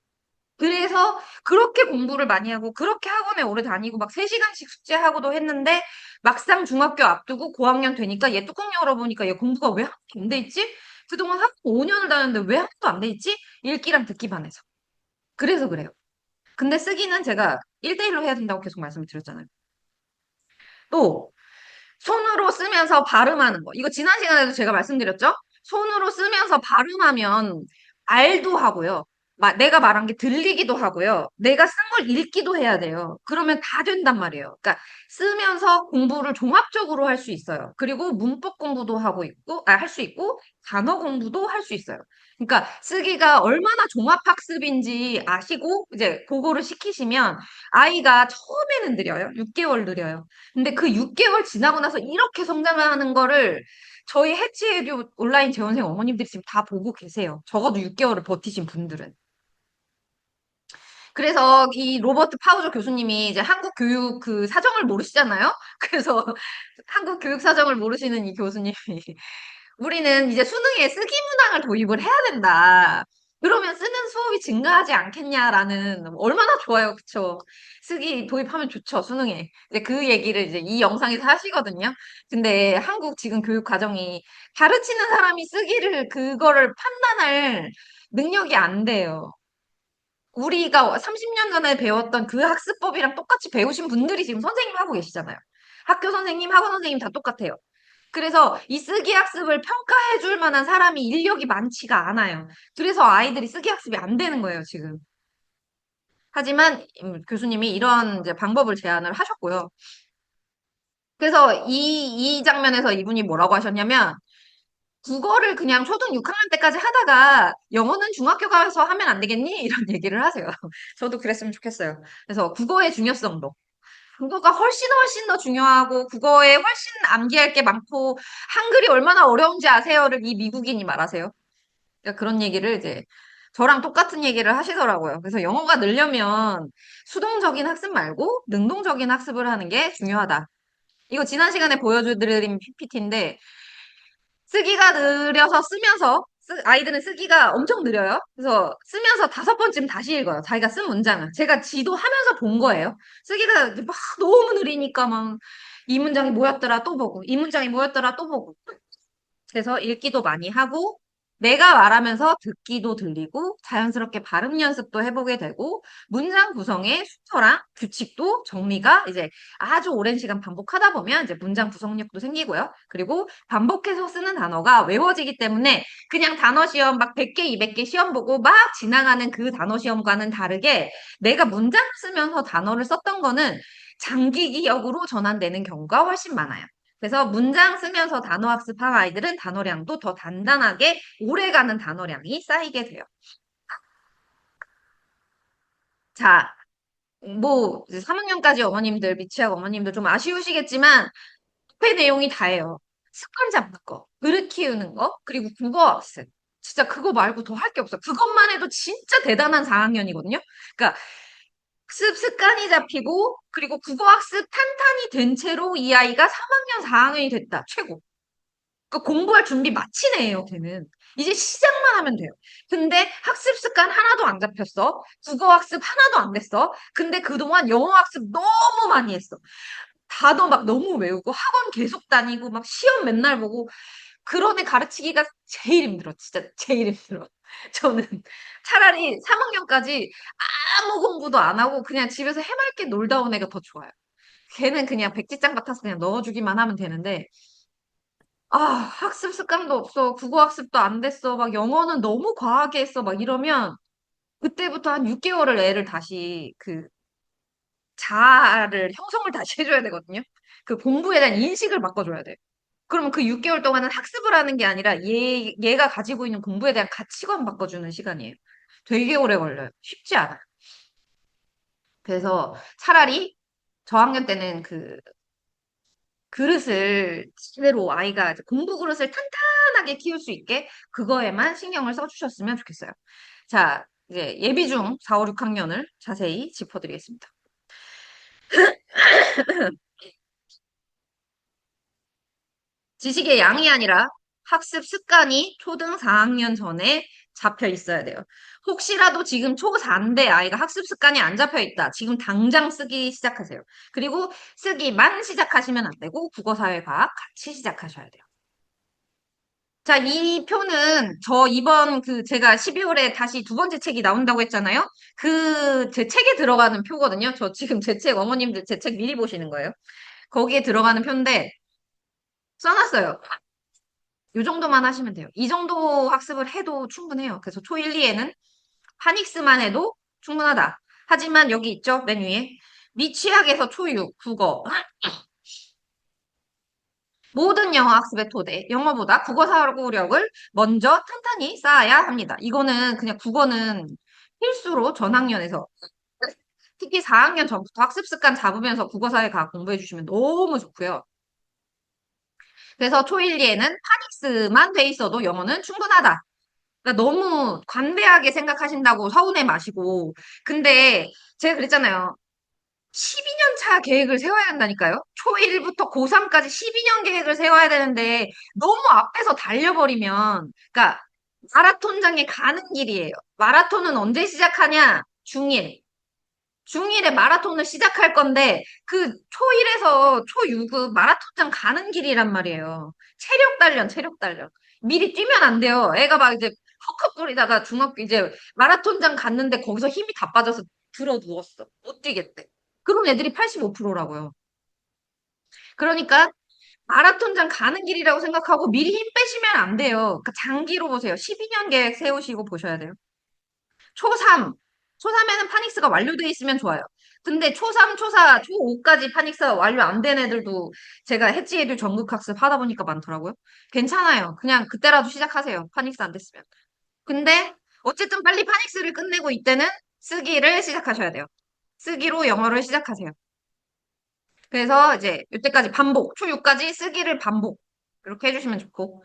그래서 그렇게 공부를 많이 하고 그렇게 학원에 오래 다니고 막 3시간씩 숙제하고도 했는데 막상 중학교 앞두고 고학년 되니까 얘 뚜껑 열어보니까 얘 공부가 왜 하나도 안 돼 있지? 그동안 학교 5년을 다녔는데 왜 하나도 안 돼 있지? 읽기랑 듣기만 해서. 그래서 그래요. 근데 쓰기는 제가 1대1로 해야 된다고 계속 말씀을 드렸잖아요. 또 손으로 쓰면서 발음하는 거. 이거 지난 시간에도 제가 말씀드렸죠? 손으로 쓰면서 발음하면 알도 하고요. 내가 말한 게 들리기도 하고요. 내가 쓴 걸 읽기도 해야 돼요. 그러면 다 된단 말이에요. 그러니까 쓰면서 공부를 종합적으로 할 수 있어요. 그리고 문법 공부도 하고 있고, 할 수 있고, 단어 공부도 할 수 있어요. 그러니까 쓰기가 얼마나 종합학습인지 아시고 이제 그거를 시키시면 아이가 처음에는 느려요. 6개월 느려요. 근데 그 6개월 지나고 나서 이렇게 성장을 하는 거를 저희 해치에듀 온라인 재원생 어머님들이 지금 다 보고 계세요. 적어도 6개월을 버티신 분들은. 그래서 이 로버트 파우저 교수님이 이제 한국 교육 그 사정을 모르시잖아요. 그래서 한국 교육 사정을 모르시는 이 교수님이 우리는 이제 수능에 쓰기 문항을 도입을 해야 된다. 그러면 쓰는 수업이 증가하지 않겠냐라는 얼마나 좋아요, 그쵸? 쓰기 도입하면 좋죠, 수능에. 이제 그 얘기를 이제 이 영상에서 하시거든요. 근데 한국 지금 교육 과정이 가르치는 사람이 쓰기를 그거를 판단할 능력이 안 돼요. 우리가 30년 전에 배웠던 그 학습법이랑 똑같이 배우신 분들이 지금 선생님 하고 계시잖아요. 학교 선생님, 학원 선생님 다 똑같아요. 그래서 이 쓰기 학습을 평가해 줄 만한 사람이 인력이 많지가 않아요. 그래서 아이들이 쓰기 학습이 안 되는 거예요, 지금. 하지만 교수님이 이런 이제 방법을 제안을 하셨고요. 그래서 이 장면에서 이분이 뭐라고 하셨냐면, 국어를 그냥 초등 6학년 때까지 하다가 영어는 중학교 가서 하면 안 되겠니? 이런 얘기를 하세요. 저도 그랬으면 좋겠어요. 그래서 국어의 중요성도. 국어가 훨씬 더 중요하고 국어에 훨씬 암기할 게 많고 한글이 얼마나 어려운지 아세요를 이 미국인이 말하세요. 그러니까 그런 얘기를 이제 저랑 똑같은 얘기를 하시더라고요. 그래서 영어가 늘려면 수동적인 학습 말고 능동적인 학습을 하는 게 중요하다. 이거 지난 시간에 보여드린 PPT인데 쓰기가 느려서 쓰면서 아이들은 쓰기가 엄청 느려요. 그래서 쓰면서 5번쯤 다시 읽어요. 자기가 쓴 문장을. 제가 지도하면서 본 거예요. 쓰기가 이제 막 너무 느리니까 막 이 문장이 뭐였더라 또 보고 이 문장이 뭐였더라 또 보고 그래서 읽기도 많이 하고 내가 말하면서 듣기도 들리고 자연스럽게 발음 연습도 해보게 되고 문장 구성의 순서랑 규칙도 정리가 이제 아주 오랜 시간 반복하다 보면 이제 문장 구성력도 생기고요. 그리고 반복해서 쓰는 단어가 외워지기 때문에 그냥 단어 시험 막 100개, 200개 시험 보고 막 지나가는 그 단어 시험과는 다르게 내가 문장 쓰면서 단어를 썼던 거는 장기 기억으로 전환되는 경우가 훨씬 많아요. 그래서 문장 쓰면서 단어 학습한 아이들은 단어량도 더 단단하게 오래가는 단어량이 쌓이게 돼요. 자, 뭐, 3학년까지 어머님들, 미취학 어머님들 좀 아쉬우시겠지만, 앞에 내용이 다예요. 습관 잡는 거, 그릇 키우는 거, 그리고 국어 학습. 진짜 그거 말고 더 할 게 없어. 그것만 해도 진짜 대단한 4학년이거든요. 그러니까 학습 습관이 잡히고, 그리고 국어 학습 탄탄히 된 채로 이 아이가 3학년, 4학년이 됐다. 최고. 그 공부할 준비 마친 애예요, 걔는. 이제 시작만 하면 돼요. 근데 학습 습관 하나도 안 잡혔어. 국어 학습 하나도 안 됐어. 근데 그동안 영어 학습 너무 많이 했어. 단어 막 너무 외우고 학원 계속 다니고 막 시험 맨날 보고 그런 애 가르치기가 제일 힘들어. 진짜 제일 힘들어. 저는 차라리 3학년까지 아무 공부도 안 하고 그냥 집에서 해맑게 놀다 온 애가 더 좋아요. 걔는 그냥 백지장 같아서 그냥 넣어주기만 하면 되는데 학습 습관도 없어. 국어 학습도 안 됐어. 막 영어는 너무 과하게 했어. 막 이러면 그때부터 한 6개월을 애를 다시 그 자아를 형성을 다시 해줘야 되거든요. 그 공부에 대한 인식을 바꿔줘야 돼. 그러면 그 6개월 동안은 학습을 하는 게 아니라 얘가 가지고 있는 공부에 대한 가치관 바꿔주는 시간이에요. 되게 오래 걸려요. 쉽지 않아요. 그래서 차라리 저학년 때는 그 그릇을 제대로 아이가 이제 공부 그릇을 탄탄하게 키울 수 있게 그거에만 신경을 써주셨으면 좋겠어요. 자, 이제 예비 중 4, 5, 6학년을 자세히 짚어드리겠습니다. 지식의 양이 아니라 학습 습관이 초등 4학년 전에 잡혀 있어야 돼요. 혹시라도 지금 초4인데 아이가 학습 습관이 안 잡혀 있다. 지금 당장 쓰기 시작하세요. 그리고 쓰기만 시작하시면 안 되고 국어, 사회, 과학 같이 시작하셔야 돼요. 자, 이 표는 저 이번 그 제가 12월에 다시 두 번째 책이 나온다고 했잖아요. 그 제 책에 들어가는 표거든요. 저 지금 제 책, 어머님들 제 책 미리 보시는 거예요. 거기에 들어가는 표인데 써놨어요. 이 정도만 하시면 돼요. 이 정도 학습을 해도 충분해요. 그래서 초 1, 2에는 파닉스만 해도 충분하다. 하지만 여기 있죠? 맨 위에. 미취학에서 초 6, 국어. 모든 영어 학습의 토대, 영어보다 국어 사고력을 먼저 탄탄히 쌓아야 합니다. 이거는 그냥 국어는 필수로 전학년에서 특히 4학년 전부터 학습 습관 잡으면서 국어 사회 과학 공부해 주시면 너무 좋고요. 그래서 초1, 2에는 파닉스만 돼 있어도 영어는 충분하다. 그러니까 너무 관대하게 생각하신다고 서운해 마시고. 근데 제가 그랬잖아요. 12년 차 계획을 세워야 한다니까요. 초1부터 고3까지 12년 계획을 세워야 되는데 너무 앞에서 달려버리면 그러니까 마라톤장에 가는 길이에요. 마라톤은 언제 시작하냐? 중1. 중1에 마라톤을 시작할 건데 그 초1에서 초6은 마라톤장 가는 길이란 말이에요. 체력 단련, 체력 단련. 미리 뛰면 안 돼요. 애가 막 이제 헉헉거리다가 중학교 이제 마라톤장 갔는데 거기서 힘이 다 빠져서 들어 누웠어. 못 뛰겠대. 그런 애들이 85%라고요. 그러니까 마라톤장 가는 길이라고 생각하고 미리 힘 빼시면 안 돼요. 그러니까 장기로 보세요. 12년 계획 세우시고 보셔야 돼요. 초3. 초3에는 파닉스가 완료돼 있으면 좋아요. 근데 초3, 초4, 초5까지 파닉스가 완료 안 된 애들도 제가 햇지 애들 전국 학습 하다 보니까 많더라고요. 괜찮아요. 그냥 그때라도 시작하세요. 파닉스 안 됐으면. 근데 어쨌든 빨리 파닉스를 끝내고 이때는 쓰기를 시작하셔야 돼요. 쓰기로 영어를 시작하세요. 그래서 이제 이때까지 반복, 초6까지 쓰기를 반복. 이렇게 해주시면 좋고.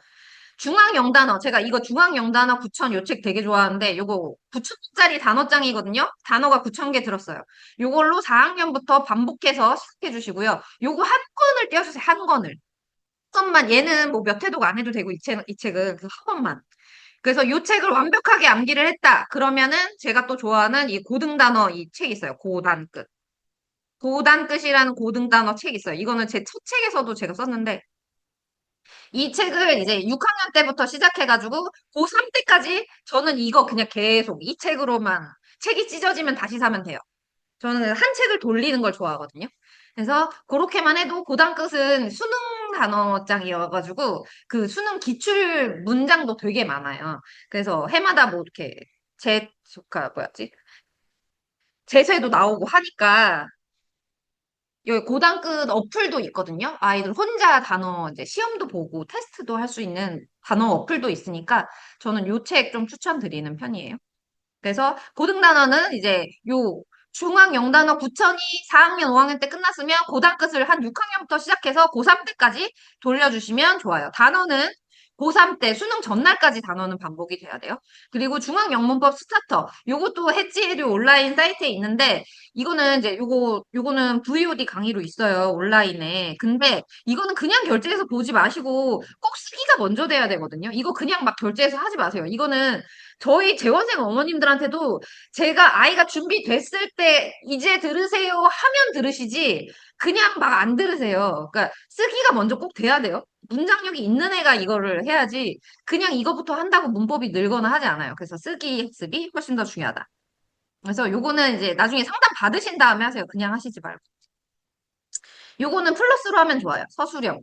중앙영단어. 제가 이거 중앙영단어 9천 요 책 되게 좋아하는데 요거 9천짜리 단어장이거든요. 단어가 9천 개 들었어요. 요걸로 4학년부터 반복해서 시작해 주시고요. 요거 한 권을 떼어주세요. 한 권을. 한 권만 얘는 뭐 몇 회독 안 해도 되고 이 책은 그 한 권만. 그래서 요 책을 완벽하게 암기를 했다. 그러면은 제가 또 좋아하는 이 고등단어 이 책 있어요. 고단끝. 고단끝이라는 고등단어 책 있어요. 이거는 제 첫 책에서도 제가 썼는데 이 책을 이제 6학년 때부터 시작해가지고 고3 때까지 저는 이거 그냥 계속 이 책으로만 책이 찢어지면 다시 사면 돼요. 저는 한 책을 돌리는 걸 좋아하거든요. 그래서 그렇게만 해도 고단 끝은 수능 단어장이어가지고 그 수능 기출 문장도 되게 많아요. 그래서 해마다 뭐 이렇게 뭐였지? 제세도 나오고 하니까 여기 고단끝 어플도 있거든요. 아이들 혼자 단어 이제 시험도 보고 테스트도 할 수 있는 단어 어플도 있으니까 저는 요 책 좀 추천드리는 편이에요. 그래서 고등 단어는 이제 요 중앙 영단어 9천이 4학년, 5학년 때 끝났으면 고단끝을 한 6학년부터 시작해서 고3 때까지 돌려주시면 좋아요. 단어는 고3 때 수능 전날까지 단어는 반복이 돼야 돼요. 그리고 중앙영문법 스타터 요것도 햇지에듀 온라인 사이트에 있는데 이거는 이제 요거는 VOD 강의로 있어요. 온라인에. 근데 이거는 그냥 결제해서 보지 마시고 꼭 쓰기가 먼저 돼야 되거든요. 이거 그냥 막 결제해서 하지 마세요. 이거는 저희 재원생 어머님들한테도 제가 아이가 준비됐을 때 이제 들으세요 하면 들으시지 그냥 막 안 들으세요. 그러니까 쓰기가 먼저 꼭 돼야 돼요. 문장력이 있는 애가 이거를 해야지 그냥 이거부터 한다고 문법이 늘거나 하지 않아요. 그래서 쓰기 학습이 훨씬 더 중요하다. 그래서 요거는 이제 나중에 상담 받으신 다음에 하세요. 그냥 하시지 말고. 요거는 플러스로 하면 좋아요. 서술형.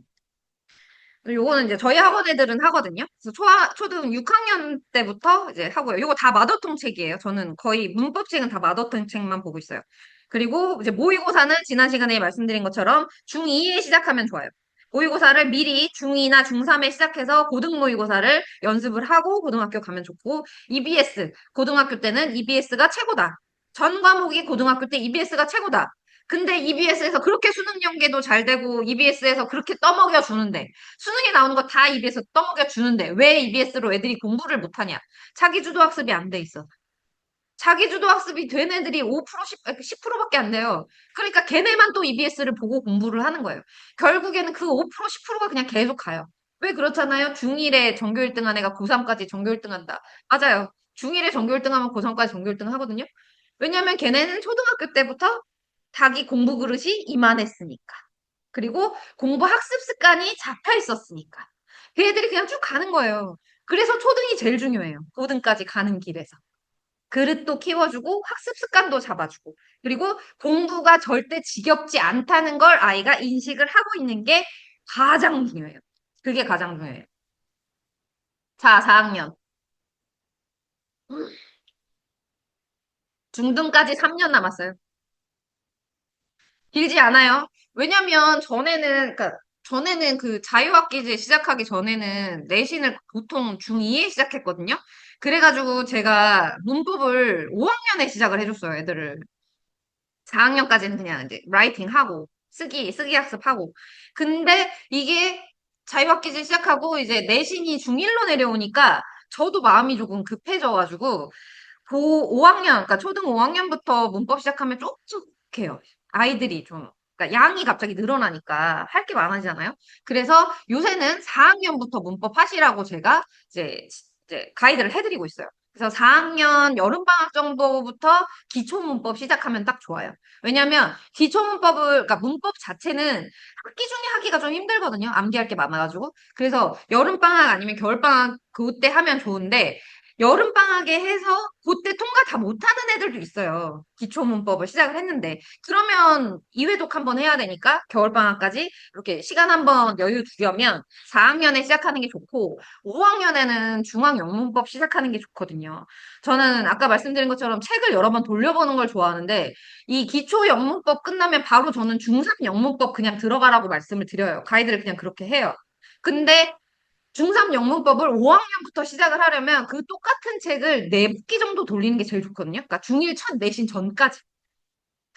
요거는 이제 저희 학원 애들은 하거든요. 그래서 초등 6학년 때부터 이제 하고요. 요거 다 마더통 책이에요. 저는 거의 문법책은 다 마더통 책만 보고 있어요. 그리고 이제 모의고사는 지난 시간에 말씀드린 것처럼 중2에 시작하면 좋아요. 모의고사를 미리 중2나 중3에 시작해서 고등 모의고사를 연습을 하고 고등학교 가면 좋고 EBS, 고등학교 때는 EBS가 최고다. 전 과목이 고등학교 때 EBS가 최고다. 근데 EBS에서 그렇게 수능 연계도 잘 되고 EBS에서 그렇게 떠먹여 주는데 수능에 나오는 거 다 EBS 떠먹여 주는데 왜 EBS로 애들이 공부를 못하냐? 자기주도 학습이 안 돼 있어. 자기주도 학습이 된 애들이 5%, 10%밖에 안 돼요. 그러니까 걔네만 또 EBS를 보고 공부를 하는 거예요. 결국에는 그 5%, 10%가 그냥 계속 가요. 왜 그렇잖아요? 중1에 전교 1등 한 애가 고3까지 전교 1등 한다. 맞아요. 중1에 전교 1등 하면 고3까지 전교 1등 하거든요. 왜냐면 걔네는 초등학교 때부터 자기 공부 그릇이 이만했으니까. 그리고 공부 학습 습관이 잡혀 있었으니까. 그 애들이 그냥 쭉 가는 거예요. 그래서 초등이 제일 중요해요. 고등까지 가는 길에서. 그릇도 키워주고 학습 습관도 잡아주고 그리고 공부가 절대 지겹지 않다는 걸 아이가 인식을 하고 있는 게 가장 중요해요. 그게 가장 중요해요. 자, 4학년. 중등까지 3년 남았어요. 길지 않아요. 왜냐면 전에는 그 자유학기제 시작하기 전에는 내신을 보통 중2에 시작했거든요. 그래가지고 제가 문법을 5학년에 시작을 해줬어요, 애들을. 4학년까지는 그냥 이제 라이팅 하고, 쓰기 학습하고. 근데 이게 자유학기제 시작하고 이제 내신이 중1로 내려오니까 저도 마음이 조금 급해져가지고, 고 5학년, 그러니까 초등 5학년부터 문법 시작하면 쪽쪽해요. 아이들이 좀, 그러니까 양이 갑자기 늘어나니까 할 게 많아지잖아요. 그래서 요새는 4학년부터 문법 하시라고 제가 이제 가이드를 해드리고 있어요. 그래서 4학년 여름방학 정도부터 기초문법 시작하면 딱 좋아요. 왜냐면 그러니까 문법 자체는 학기 중에 하기가 좀 힘들거든요. 암기할 게 많아가지고. 그래서 여름방학 아니면 겨울방학 그때 하면 좋은데 여름방학에 해서 그때 통과 다 못하는 애들도 있어요. 기초문법을 시작을 했는데. 그러면 2회독 한번 해야 되니까 겨울방학까지 이렇게 시간 한번 여유 두려면 4학년에 시작하는 게 좋고 5학년에는 중앙영문법 시작하는 게 좋거든요. 저는 아까 말씀드린 것처럼 책을 여러 번 돌려보는 걸 좋아하는데 이 기초영문법 끝나면 바로 저는 중3영문법 그냥 들어가라고 말씀을 드려요. 가이드를 그냥 그렇게 해요. 근데 중3 영문법을 5학년부터 시작을 하려면 그 똑같은 책을 4바퀴 정도 돌리는 게 제일 좋거든요. 그러니까 중1 첫 내신 전까지.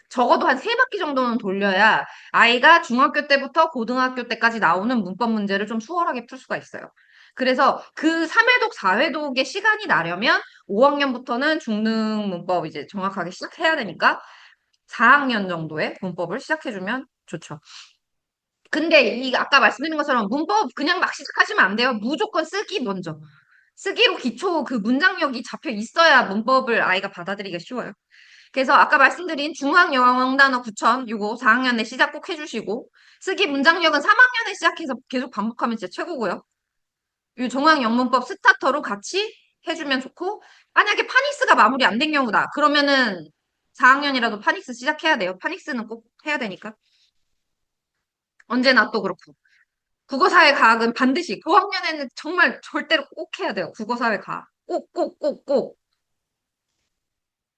적어도 한 3바퀴 정도는 돌려야 아이가 중학교 때부터 고등학교 때까지 나오는 문법 문제를 좀 수월하게 풀 수가 있어요. 그래서 그 3회독, 4회독의 시간이 나려면 5학년부터는 중등 문법 이제 정확하게 시작해야 되니까 4학년 정도의 문법을 시작해주면 좋죠. 근데 이 아까 말씀드린 것처럼 문법 그냥 막 시작하시면 안 돼요. 무조건 쓰기 먼저. 쓰기로 기초 그 문장력이 잡혀 있어야 문법을 아이가 받아들이기가 쉬워요. 그래서 아까 말씀드린 중학 영어단어 9천 요거 4학년에 시작 꼭 해주시고 쓰기 문장력은 3학년에 시작해서 계속 반복하면 진짜 최고고요. 이 종합 영문법 스타터로 같이 해주면 좋고 만약에 파닉스가 마무리 안 된 경우다. 그러면은 4학년이라도 파닉스 시작해야 돼요. 파닉스는 꼭 해야 되니까. 언제나 또 그렇고. 국어사회 과학은 반드시 고학년에는 정말 절대로 꼭 해야 돼요. 국어사회 과학. 꼭, 꼭, 꼭, 꼭.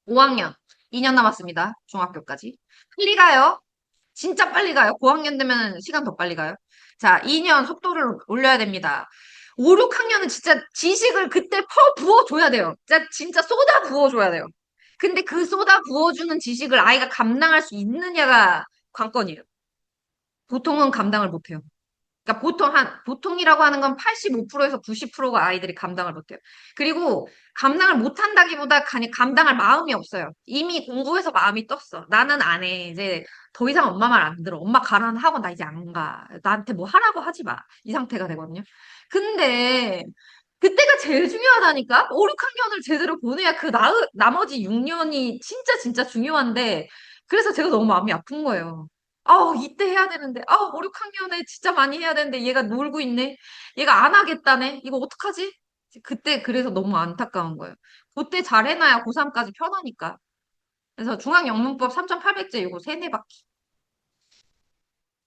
5학년. 2년 남았습니다. 중학교까지. 빨리 가요. 진짜 빨리 가요. 고학년 되면 시간 더 빨리 가요. 자, 2년 속도를 올려야 됩니다. 5, 6학년은 진짜 지식을 그때 부어줘야 돼요. 진짜 쏟아 부어줘야 돼요. 근데 그 쏟아 부어주는 지식을 아이가 감당할 수 있느냐가 관건이에요. 보통은 감당을 못해요. 그러니까 보통이라고 하는 건 85%에서 90%가 아이들이 감당을 못해요. 그리고 감당을 못한다기보다 그냥 감당할 마음이 없어요. 이미 공부해서 마음이 떴어. 나는 안 해. 이제 더 이상 엄마 말 안 들어. 엄마 가라는 학원 나 이제 안 가. 나한테 뭐 하라고 하지 마. 이 상태가 되거든요. 근데 그때가 제일 중요하다니까? 5, 6학년을 제대로 보내야 나머지 6년이 진짜 진짜 중요한데 그래서 제가 너무 마음이 아픈 거예요. 아우, 이때 해야 되는데. 아우, 5, 6학년에 진짜 많이 해야 되는데 얘가 놀고 있네. 얘가 안 하겠다네. 이거 어떡하지? 그때 그래서 너무 안타까운 거예요. 그때 잘 해놔야 고3까지 편하니까. 그래서 중앙영문법 3,800제 이거 세네 바퀴.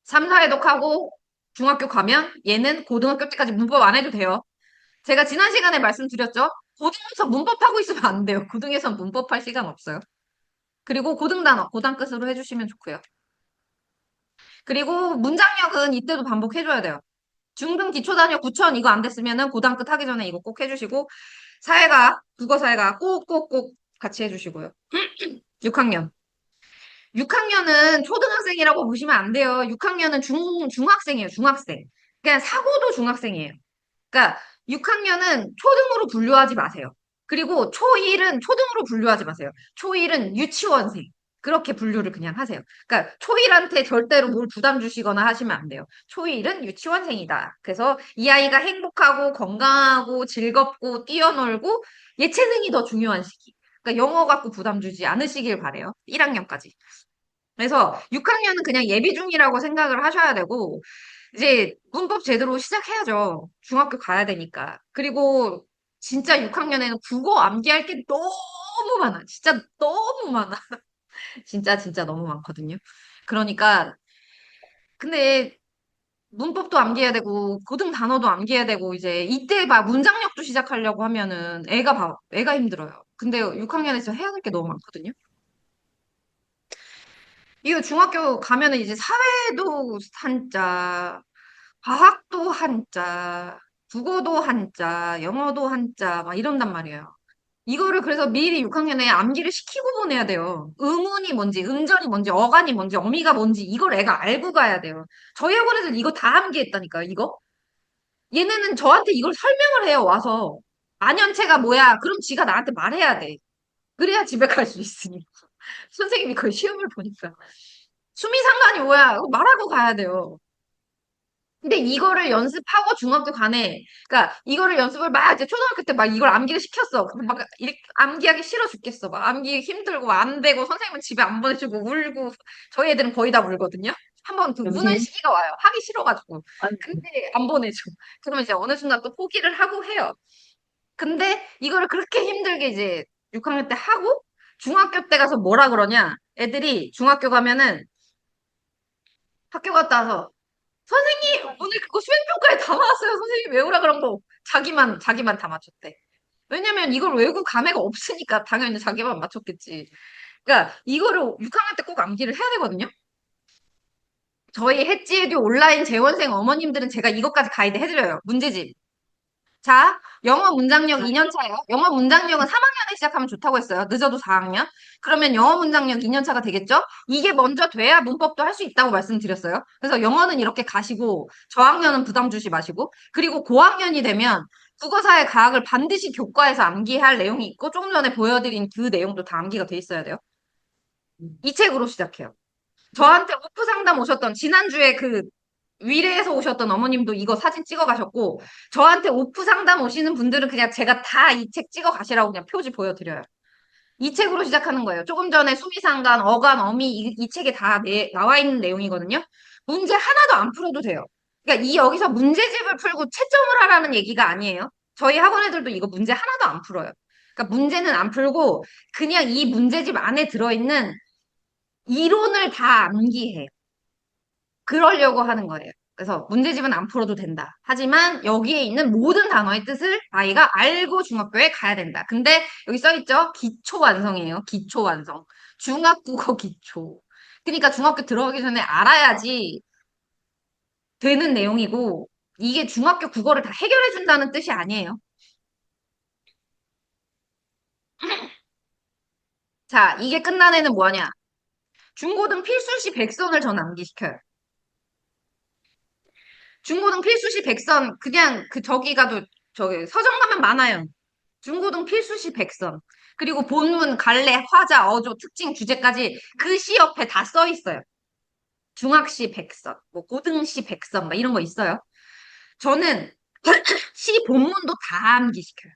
3, 4회독하고 중학교 가면 얘는 고등학교 때까지 문법 안 해도 돼요. 제가 지난 시간에 말씀드렸죠? 고등에서 문법하고 있으면 안 돼요. 고등에선 문법할 시간 없어요. 그리고 고등단어, 고단 끝으로 해주시면 좋고요. 그리고 문장력은 이때도 반복해줘야 돼요. 중등 기초단위 9천 이거 안 됐으면은 고단 끝 하기 전에 이거 꼭 해주시고 사회가 국어사회가 꼭꼭꼭 같이 해주시고요. 6학년. 6학년은 초등학생이라고 보시면 안 돼요. 6학년은 중학생이에요. 중학생. 그냥 사고도 중학생이에요. 그러니까 6학년은 초등으로 분류하지 마세요. 그리고 초1은 초등으로 분류하지 마세요. 초1은 유치원생. 그렇게 분류를 그냥 하세요. 그러니까 초1한테 절대로 뭘 부담 주시거나 하시면 안 돼요. 초1은 유치원생이다. 그래서 이 아이가 행복하고 건강하고 즐겁고 뛰어놀고 예체능이 더 중요한 시기. 그러니까 영어 갖고 부담 주지 않으시길 바래요. 1학년까지. 그래서 6학년은 그냥 예비 중이라고 생각을 하셔야 되고 이제 문법 제대로 시작해야죠. 중학교 가야 되니까. 그리고 진짜 6학년에는 국어 암기할 게 너무 많아. 진짜 너무 많아. 진짜 진짜 너무 많거든요. 그러니까 근데 문법도 암기해야 되고 고등 단어도 암기해야 되고 이제 이때 막 문장력도 시작하려고 하면은 애가 힘들어요. 근데 6학년에서 해야 될 게 너무 많거든요. 이거 중학교 가면은 이제 사회도 한자, 과학도 한자, 국어도 한자, 영어도 한자, 막 이런단 말이에요. 이거를 그래서 미리 6학년에 암기를 시키고 보내야 돼요. 의문이 뭔지, 음절이 뭔지, 어간이 뭔지, 어미가 뭔지, 이걸 애가 알고 가야 돼요. 저희 학원에서 이거 다 암기했다니까요, 이거? 얘네는 저한테 이걸 설명을 해요, 와서. 안연체가 뭐야? 그럼 지가 나한테 말해야 돼. 그래야 집에 갈 수 있으니까. 선생님이 그 시험을 보니까. 수미상관이 뭐야? 그거 말하고 가야 돼요. 근데 이거를 연습하고 중학교 가네. 그러니까 이거를 연습을 막 이제 초등학교 때 막 이걸 암기를 시켰어. 그럼 막 이렇게 암기하기 싫어 죽겠어. 막 암기 힘들고 안 되고 선생님은 집에 안 보내주고 울고 저희 애들은 거의 다 울거든요. 한번 우는 시기가 와요. 하기 싫어가지고. 근데 안 보내줘. 그러면 이제 어느 순간 또 포기를 하고 해요. 근데 이거를 그렇게 힘들게 이제 6학년 때 하고 중학교 때 가서 뭐라 그러냐? 애들이 중학교 가면은 학교 갔다 와서 선생님, 오늘 그거 수행평가에 다 나왔어요. 선생님 외우라 그런 거. 자기만 다 맞췄대. 왜냐면 이걸 외우고 감회가 없으니까 당연히 자기만 맞췄겠지. 그러니까 이거를 6학년 때 꼭 암기를 해야 되거든요. 저희 햇지에듀 온라인 재원생 어머님들은 제가 이것까지 가이드 해드려요. 문제집. 자, 영어 문장력 2년 차예요. 영어 문장력은 3학년에 시작하면 좋다고 했어요. 늦어도 4학년. 그러면 영어 문장력 2년 차가 되겠죠? 이게 먼저 돼야 문법도 할 수 있다고 말씀드렸어요. 그래서 영어는 이렇게 가시고 저학년은 부담 주지 마시고 그리고 고학년이 되면 국어사의 과학을 반드시 교과에서 암기할 내용이 있고 조금 전에 보여드린 그 내용도 다 암기가 돼 있어야 돼요. 이 책으로 시작해요. 저한테 오프 상담 오셨던 지난주에 그 위례에서 오셨던 어머님도 이거 사진 찍어 가셨고 저한테 오프 상담 오시는 분들은 그냥 제가 다 이 책 찍어 가시라고 그냥 표지 보여드려요. 이 책으로 시작하는 거예요. 조금 전에 수미상관, 어간, 어미 이 책에 다 나와 있는 내용이거든요. 문제 하나도 안 풀어도 돼요. 그러니까 이 여기서 문제집을 풀고 채점을 하라는 얘기가 아니에요. 저희 학원 애들도 이거 문제 하나도 안 풀어요. 그러니까 문제는 안 풀고 그냥 이 문제집 안에 들어있는 이론을 다 암기해요. 그러려고 하는 거예요. 그래서 문제집은 안 풀어도 된다. 하지만 여기에 있는 모든 단어의 뜻을 아이가 알고 중학교에 가야 된다. 근데 여기 써 있죠? 기초 완성이에요. 기초 완성. 중학국어 기초. 그러니까 중학교 들어가기 전에 알아야지 되는 내용이고 이게 중학교 국어를 다 해결해 준다는 뜻이 아니에요. 자, 이게 끝난 애는 뭐하냐? 중고등 필수시 백선을 전 암기시켜요. 중고등 필수시 백선 그냥 그 저기 가도 저기 서점 가면 많아요. 중고등 필수시 백선. 그리고 본문, 갈래, 화자, 어조, 특징, 주제까지 그 시 옆에 다 써 있어요. 중학시 백선, 뭐 고등시 백선, 막 이런 거 있어요. 저는 시 본문도 다 암기시켜요.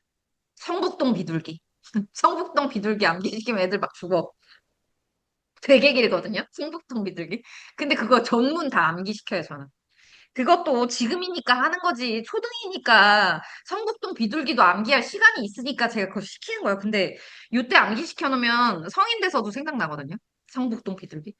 성북동 비둘기. 성북동 비둘기 암기시키면 애들 막 죽어. 되게 길거든요. 성북동 비둘기. 근데 그거 전문 다 암기시켜요, 저는. 그것도 지금이니까 하는 거지. 초등이니까 성북동 비둘기도 암기할 시간이 있으니까 제가 그거 시키는 거예요. 근데 요때 암기시켜 놓으면 성인 돼서도 생각나거든요. 성북동 비둘기.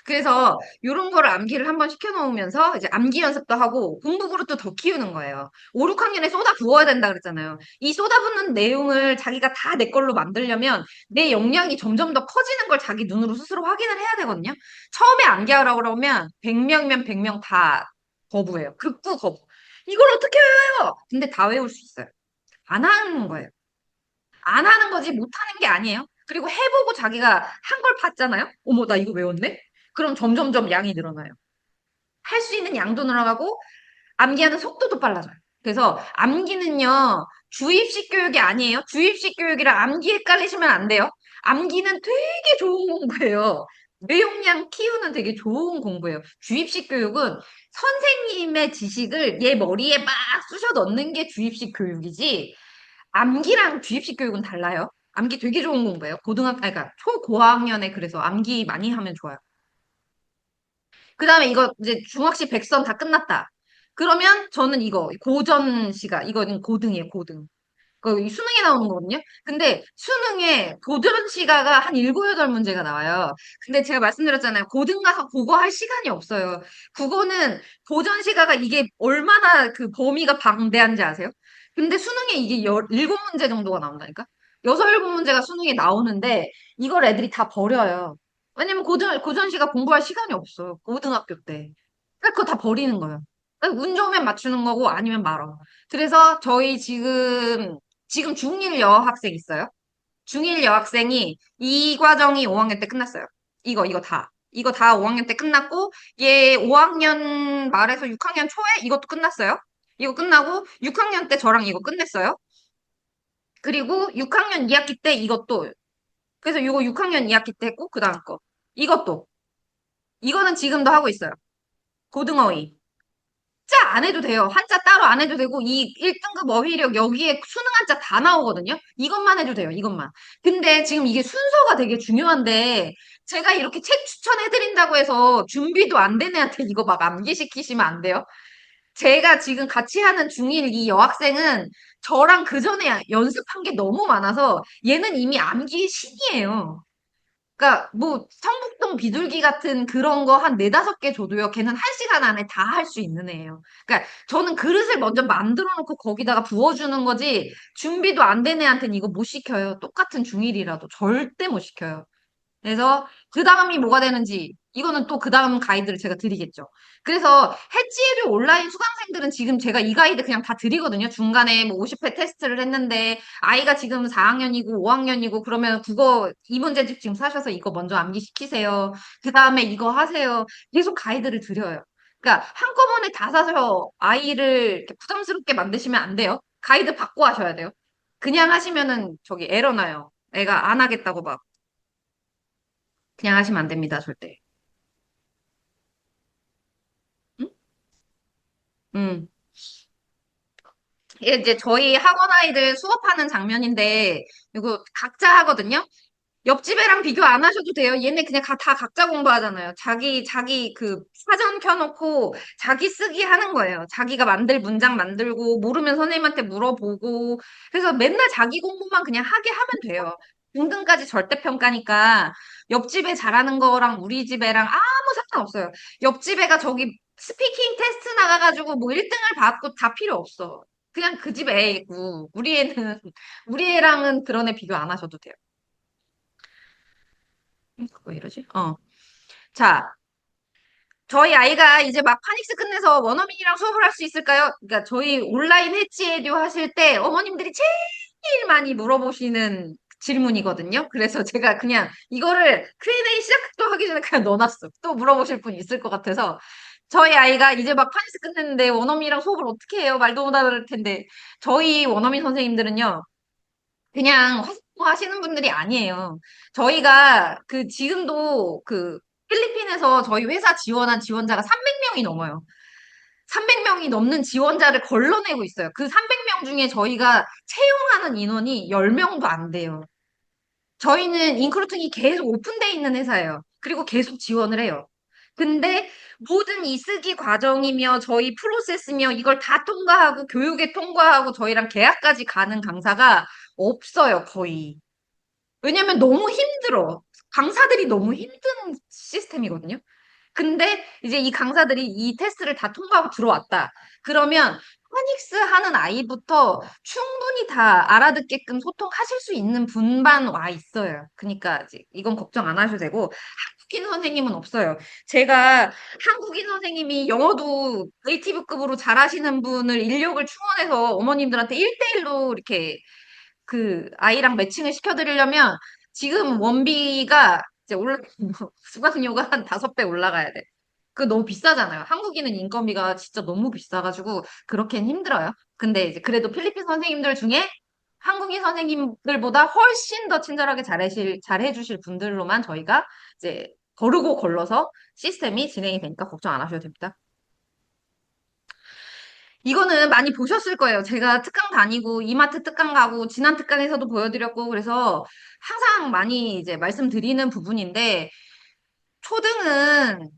그래서 요런 거를 암기를 한번 시켜 놓으면서 이제 암기 연습도 하고 공부 그릇도 더 키우는 거예요. 5, 6학년에 쏟아 부어야 된다 그랬잖아요. 이 쏟아붓는 내용을 자기가 다 내 걸로 만들려면 내 역량이 점점 더 커지는 걸 자기 눈으로 스스로 확인을 해야 되거든요. 처음에 암기하라고 그러면 100명이면 100명 다 거부해요. 극구 거부. 이걸 어떻게 외워요? 근데 다 외울 수 있어요. 안 하는 거예요. 안 하는 거지 못하는 게 아니에요. 그리고 해보고 자기가 한 걸 봤잖아요. 어머, 나 이거 외웠네? 그럼 점점점 양이 늘어나요. 할 수 있는 양도 늘어나고 암기하는 속도도 빨라져요. 그래서 암기는요, 주입식 교육이 아니에요. 주입식 교육이랑 암기 헷갈리시면 안 돼요. 암기는 되게 좋은 공부예요. 뇌용량 키우는 되게 좋은 공부예요. 주입식 교육은 선생님의 지식을 얘 머리에 막 쑤셔 넣는 게 주입식 교육이지, 암기랑 주입식 교육은 달라요. 암기 되게 좋은 공부예요. 그러니까 초고학년에 그래서 암기 많이 하면 좋아요. 그 다음에 이거 이제 중학시 백선 다 끝났다. 그러면 저는 이거 고전시가 이거는 고등이에요, 고등. 그 수능에 나오는 거거든요. 근데 수능에 고전시가가 한 일곱 여덟 문제가 나와요. 근데 제가 말씀드렸잖아요. 고등 가서 국어 할 시간이 없어요. 국어는 고전시가가 이게 얼마나 그 범위가 방대한지 아세요? 근데 수능에 이게 일곱 문제 정도가 나온다니까? 여섯 일곱 문제가 수능에 나오는데 이걸 애들이 다 버려요. 왜냐면 고전시가 공부할 시간이 없어요. 고등학교 때. 그러니까 그거 다 버리는 거예요. 그러니까 운 좋으면 맞추는 거고 아니면 말아. 그래서 저희 지금 중1 여학생 있어요. 중1 여학생이 이 과정이 5학년 때 끝났어요. 이거 다. 이거 다 5학년 때 끝났고, 얘 5학년 말에서 6학년 초에 이것도 끝났어요. 이거 끝나고 6학년 때 저랑 이거 끝냈어요. 그리고 6학년 2학기 때 이것도. 그래서 이거 6학년 2학기 때 했고, 그 다음 거. 이것도. 이거는 지금도 하고 있어요. 고등어휘. 한자 안 해도 돼요. 한자 따로 안 해도 되고 이 1등급 어휘력 여기에 수능 한자 다 나오거든요. 이것만 해도 돼요. 이것만. 근데 지금 이게 순서가 되게 중요한데 제가 이렇게 책 추천해드린다고 해서 준비도 안 된 애한테 이거 막 암기시키시면 안 돼요. 제가 지금 같이 하는 중1 이 여학생은 저랑 그 전에 연습한 게 너무 많아서 얘는 이미 암기 신이에요. 그러니까 뭐 성북동 비둘기 같은 그런 거 한 네다섯 개 줘도요. 걔는 한 시간 안에 다 할 수 있는 애예요. 그러니까 저는 그릇을 먼저 만들어 놓고 거기다가 부어주는 거지 준비도 안 된 애한테는 이거 못 시켜요. 똑같은 중1이라도 절대 못 시켜요. 그래서 그 다음이 뭐가 되는지 이거는 또 그 다음 가이드를 제가 드리겠죠. 그래서 해지류 온라인 수강생들은 지금 제가 이 가이드 그냥 다 드리거든요. 중간에 뭐 50회 테스트를 했는데 아이가 지금 4학년이고 5학년이고 그러면 국어 이 문제집 지금 사셔서 이거 먼저 암기시키세요. 그 다음에 이거 하세요. 계속 가이드를 드려요. 그러니까 한꺼번에 다 사서 아이를 이렇게 부담스럽게 만드시면 안 돼요. 가이드 받고 하셔야 돼요. 그냥 하시면은 저기 에러 나요. 애가 안 하겠다고 막 그냥 하시면 안 됩니다, 절대. 응? 음. 이게 이제 저희 학원 아이들 수업하는 장면인데, 이거 각자 하거든요? 옆집 애랑 비교 안 하셔도 돼요. 얘네 그냥 다 각자 공부하잖아요. 자기 그 사전 켜놓고 자기 쓰기 하는 거예요. 자기가 만들 문장 만들고, 모르면 선생님한테 물어보고. 그래서 맨날 자기 공부만 그냥 하게 하면 돼요. 중등까지 절대평가니까 옆집 애 잘하는 거랑 우리 집 애랑 아무 상관없어요. 옆집 애가 저기 스피킹 테스트 나가가지고 뭐 1등을 받고 다 필요 없어. 그냥 그 집 애고, 우리 애는, 우리 애랑은 그런 애 비교 안 하셔도 돼요. 왜 이러지? 자, 저희 아이가 이제 막 파닉스 끝내서 원어민이랑 수업을 할 수 있을까요? 그러니까 저희 온라인 해치에듀 하실 때 어머님들이 제일 많이 물어보시는 질문이거든요. 그래서 제가 그냥 이거를 Q&A 시작도 하기 전에 그냥 넣어놨어. 또 물어보실 분 있을 것 같아서. 저희 아이가 이제 막 파닉스 끝냈는데 원어민이랑 수업을 어떻게 해요? 말도 못 알아들 텐데. 저희 원어민 선생님들은요. 그냥 하시는 분들이 아니에요. 저희가 그 지금도 그 필리핀에서 저희 회사 지원한 지원자가 300명이 넘어요. 300명이 넘는 지원자를 걸러내고 있어요. 그 300명 중에 저희가 채용하는 인원이 10명도 안 돼요. 저희는 인크루팅이 계속 오픈돼 있는 회사예요. 그리고 계속 지원을 해요. 근데 모든 이쓰기 과정이며 저희 프로세스며 이걸 다 통과하고 교육에 통과하고 저희랑 계약까지 가는 강사가 없어요, 거의. 왜냐면 너무 힘들어. 강사들이 너무 힘든 시스템이거든요. 근데 이제 이 강사들이 이 테스트를 다 통과하고 들어왔다. 그러면 파닉스 하는 아이부터 충분히 다 알아듣게끔 소통하실 수 있는 분반 와 있어요. 그러니까 이제 이건 걱정 안 하셔도 되고 한국인 선생님은 없어요. 제가 한국인 선생님이 영어도 네이티브급으로 잘하시는 분을 인력을 충원해서 어머님들한테 1대1로 이렇게 그 아이랑 매칭을 시켜드리려면 지금 원비가 이제 수강료가 한 5배 올라가야 돼. 그 너무 비싸잖아요. 한국인은 인건비가 진짜 너무 비싸가지고 그렇게는 힘들어요. 근데 이제 그래도 필리핀 선생님들 중에 한국인 선생님들보다 훨씬 더 친절하게 잘해주실 분들로만 저희가 이제 거르고 걸러서 시스템이 진행이 되니까 걱정 안 하셔도 됩니다. 이거는 많이 보셨을 거예요. 제가 특강 다니고 이마트 특강 가고 지난 특강에서도 보여드렸고 그래서 항상 많이 이제 말씀드리는 부분인데 초등은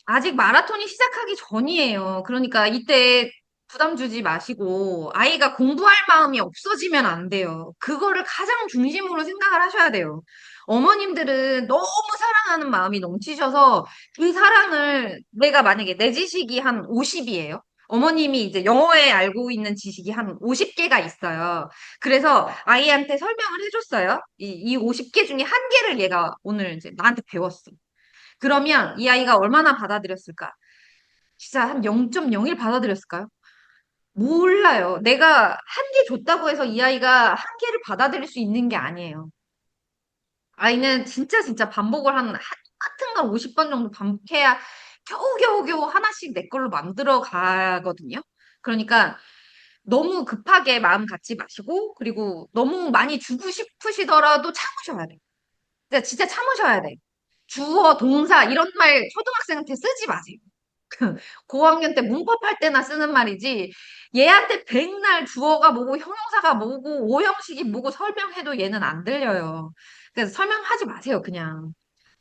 아직 마라톤이 시작하기 전이에요. 그러니까 이때 부담 주지 마시고 아이가 공부할 마음이 없어지면 안 돼요. 그거를 가장 중심으로 생각을 하셔야 돼요. 어머님들은 너무 사랑하는 마음이 넘치셔서 그 사랑을 내가 만약에 내 지식이 한 50이에요. 어머님이 이제 영어에 알고 있는 지식이 한 50개가 있어요. 그래서 아이한테 설명을 해줬어요. 이 50개 중에 한 개를 얘가 오늘 이제 나한테 배웠어. 그러면 이 아이가 얼마나 받아들였을까? 진짜 한 0.01 받아들였을까요? 몰라요. 내가 한 개 줬다고 해서 이 아이가 한 개를 받아들일 수 있는 게 아니에요. 아이는 진짜 반복을 하는 똑같은 걸 50번 정도 반복해야 겨우겨우 하나씩 내 걸로 만들어 가거든요. 그러니까 너무 급하게 마음 갖지 마시고 그리고 너무 많이 주고 싶으시더라도 참으셔야 돼요. 진짜 참으셔야 돼. 주어, 동사 이런 말 초등학생한테 쓰지 마세요. 고학년 때 문법할 때나 쓰는 말이지 얘한테 백날 주어가 뭐고 형용사가 뭐고 오형식이 뭐고 설명해도 얘는 안 들려요. 그래서 설명하지 마세요, 그냥.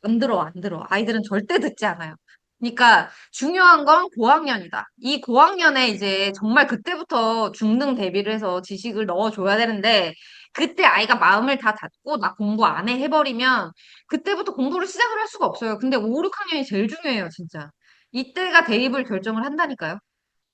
안 들어, 안 들어. 아이들은 절대 듣지 않아요. 그러니까 중요한 건 고학년이다. 이 고학년에 이제 정말 그때부터 중등 대비를 해서 지식을 넣어줘야 되는데 그때 아이가 마음을 다 닫고 나 공부 안 해 해버리면 그때부터 공부를 시작을 할 수가 없어요. 근데 5, 6학년이 제일 중요해요, 진짜. 이때가 대입을 결정을 한다니까요.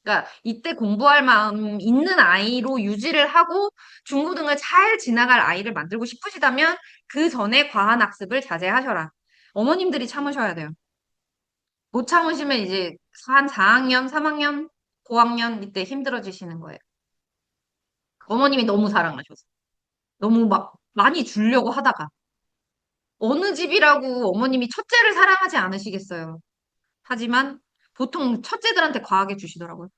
그러니까 이때 공부할 마음 있는 아이로 유지를 하고 중고등을 잘 지나갈 아이를 만들고 싶으시다면 그 전에 과한 학습을 자제하셔라. 어머님들이 참으셔야 돼요. 못 참으시면 이제 한 4학년, 3학년, 고학년 이때 힘들어지시는 거예요. 어머님이 너무 사랑하셔서. 너무 막 많이 주려고 하다가. 어느 집이라고 어머님이 첫째를 사랑하지 않으시겠어요. 하지만 보통 첫째들한테 과하게 주시더라고요.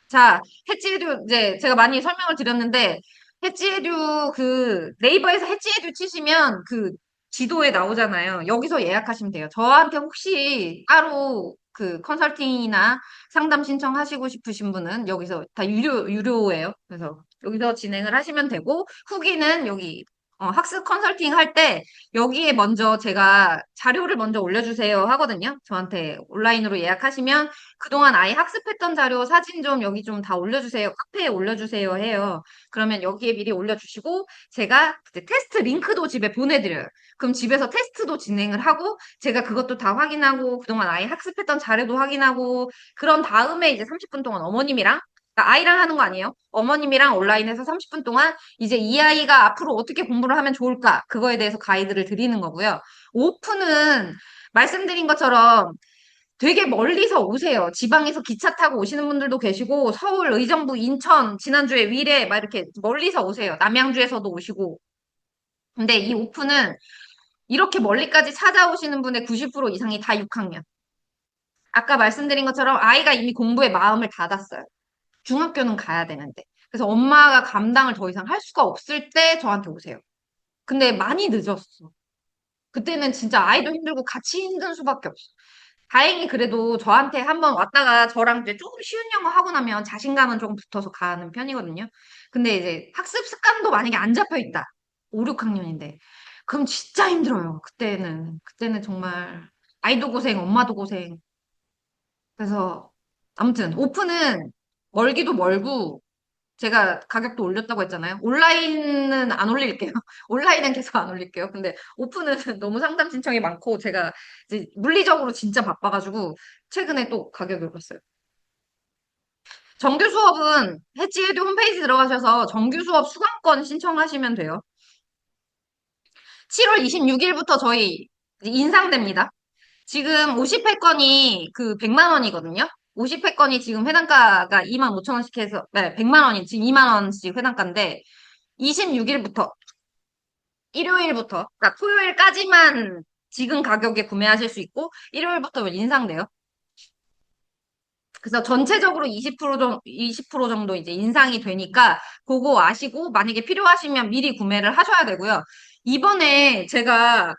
자, 해찌에듀 이제 제가 많이 설명을 드렸는데 해찌에듀 그 네이버에서 해찌에듀 치시면 그 지도에 나오잖아요. 여기서 예약하시면 돼요. 저한테 혹시 따로 그 컨설팅이나 상담 신청하시고 싶으신 분은 여기서 다 유료예요. 그래서 여기서 진행을 하시면 되고 후기는 여기 학습 컨설팅 할 때 여기에 먼저 제가 자료를 먼저 올려주세요 하거든요. 저한테 온라인으로 예약하시면 그동안 아이 학습했던 자료 사진 좀 여기 좀 다 올려주세요. 카페에 올려주세요 해요. 그러면 여기에 미리 올려주시고 제가 이제 테스트 링크도 집에 보내드려요. 그럼 집에서 테스트도 진행을 하고 제가 그것도 다 확인하고 그동안 아이 학습했던 자료도 확인하고 그런 다음에 이제 30분 동안 어머님이랑 그러니까 아이랑 하는 거 아니에요. 어머님이랑 온라인에서 30분 동안 이제 이 아이가 앞으로 어떻게 공부를 하면 좋을까 그거에 대해서 가이드를 드리는 거고요. 오픈은 말씀드린 것처럼 되게 멀리서 오세요. 지방에서 기차 타고 오시는 분들도 계시고, 서울, 의정부, 인천, 지난주에 위례, 막 이렇게 멀리서 오세요. 남양주에서도 오시고. 근데 이 오픈은 이렇게 멀리까지 찾아오시는 분의 90% 이상이 다 6학년. 아까 말씀드린 것처럼 아이가 이미 공부에 마음을 닫았어요. 중학교는 가야 되는데. 그래서 엄마가 감당을 더 이상 할 수가 없을 때 저한테 오세요. 근데 많이 늦었어. 그때는 진짜 아이도 힘들고 같이 힘든 수밖에 없어. 다행히 그래도 저한테 한번 왔다가 저랑 이제 조금 쉬운 영어 하고 나면 자신감은 조금 붙어서 가는 편이거든요. 근데 이제 학습 습관도 만약에 안 잡혀 있다. 5, 6학년인데. 그럼 진짜 힘들어요. 그때는 정말 아이도 고생, 엄마도 고생. 그래서 아무튼 오픈은 멀기도 멀고 제가 가격도 올렸다고 했잖아요. 온라인은 안 올릴게요. 온라인은 계속 안 올릴게요. 근데 오픈은 너무 상담 신청이 많고 제가 이제 물리적으로 진짜 바빠가지고 최근에 또 가격이 올랐어요. 정규 수업은 해지에듀 홈페이지 들어가셔서 정규 수업 수강권 신청하시면 돼요. 7월 26일부터 저희 이제 인상됩니다. 지금 50회권이 그 100만 원이거든요. 50회권이 지금 회당가가 2만 5천 원씩 해서, 네, 100만 원이 지금 2만 원씩 회당가인데, 26일부터, 일요일부터, 그러니까 토요일까지만 지금 가격에 구매하실 수 있고, 일요일부터 인상돼요. 그래서 전체적으로 20% 정도, 20% 정도 이제 인상이 되니까, 그거 아시고, 만약에 필요하시면 미리 구매를 하셔야 되고요. 이번에 제가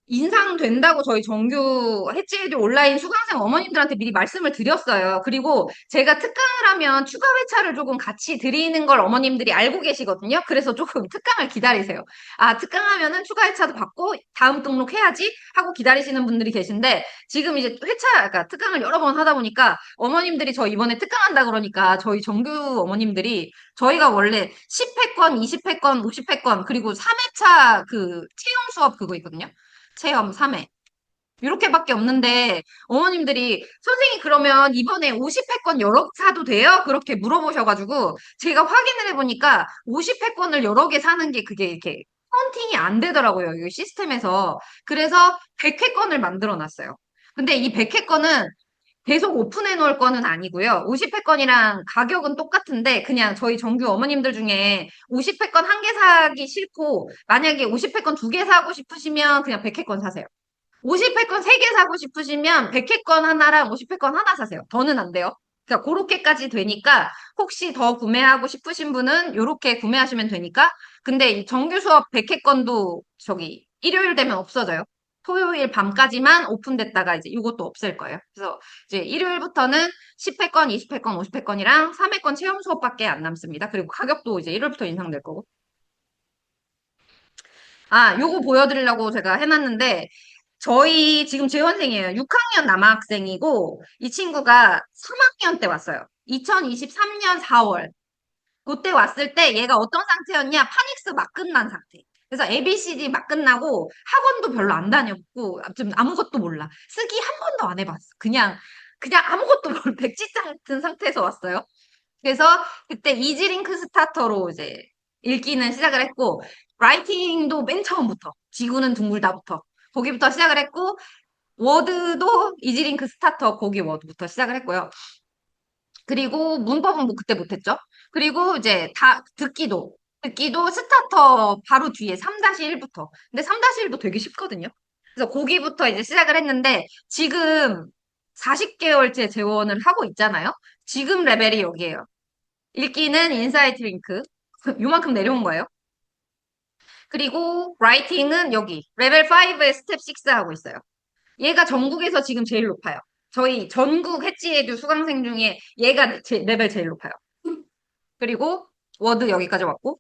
인상된다고 저희 정규 해지에듀 온라인 수강생 어머님들한테 미리 말씀을 드렸어요. 그리고 제가 특강을 하면 추가 회차를 조금 같이 드리는 걸 어머님들이 알고 계시거든요. 그래서 조금 특강을 기다리세요. 아, 특강하면은 추가 회차도 받고 다음 등록해야지 하고 기다리시는 분들이 계신데 지금 이제 그러니까 특강을 여러 번 하다 보니까 어머님들이 저 이번에 특강한다 그러니까 저희 정규 어머님들이 저희가 원래 10회권, 20회권, 50회권 그리고 3회차 그 채용 수업 그거 있거든요. 체험 3회. 이렇게밖에 없는데 어머님들이 선생님 그러면 이번에 50회권 여러 개 사도 돼요? 그렇게 물어보셔가지고 제가 확인을 해보니까 50회권을 여러 개 사는 게 그게 이렇게 카운팅이 안 되더라고요. 이 시스템에서. 그래서 100회권을 만들어 놨어요. 근데 이 100회권은 계속 오픈해 놓을 거는 아니고요. 50회권이랑 가격은 똑같은데 그냥 저희 정규 어머님들 중에 50회권 한 개 사기 싫고 만약에 50회권 두 개 사고 싶으시면 그냥 100회권 사세요. 50회권 세 개 사고 싶으시면 100회권 하나랑 50회권 하나 사세요. 더는 안 돼요. 그러니까 그렇게까지 되니까 혹시 더 구매하고 싶으신 분은 이렇게 구매하시면 되니까 근데 이 정규 수업 100회권도 저기 일요일 되면 없어져요. 토요일 밤까지만 오픈됐다가 이제 이것도 없앨 거예요. 그래서 이제 일요일부터는 10회권, 20회권, 50회권이랑 3회권 체험 수업밖에 안 남습니다. 그리고 가격도 이제 일요일부터 인상될 거고. 아, 요거 보여드리려고 제가 해놨는데 저희 지금 재원생이에요. 6학년 남학생이고 이 친구가 3학년 때 왔어요. 2023년 4월. 그때 왔을 때 얘가 어떤 상태였냐? 파닉스 막 끝난 상태. 그래서 ABCD 막 끝나고 학원도 별로 안 다녔고 좀 아무것도 몰라. 쓰기 한 번도 안 해봤어. 그냥 아무것도 모르 백지장 같은 상태에서 왔어요. 그래서 그때 이지링크 스타터로 이제 읽기는 시작을 했고 라이팅도 맨 처음부터 지구는 둥글다부터 거기부터 시작을 했고, 워드도 이지링크 스타터 거기 워드부터 시작을 했고요. 그리고 문법은 뭐 그때 못했죠. 그리고 이제 다 듣기도 스타터 바로 뒤에 3-1부터. 근데 3-1도 되게 쉽거든요. 그래서 거기부터 이제 시작을 했는데 지금 40개월째 재원을 하고 있잖아요. 지금 레벨이 여기예요. 읽기는 인사이트 링크. 요만큼 내려온 거예요. 그리고 라이팅은 여기 레벨 5에 스텝 6 하고 있어요. 얘가 전국에서 지금 제일 높아요. 저희 전국 해치에듀 수강생 중에 얘가 레벨 제일 높아요. 그리고 워드 여기까지 왔고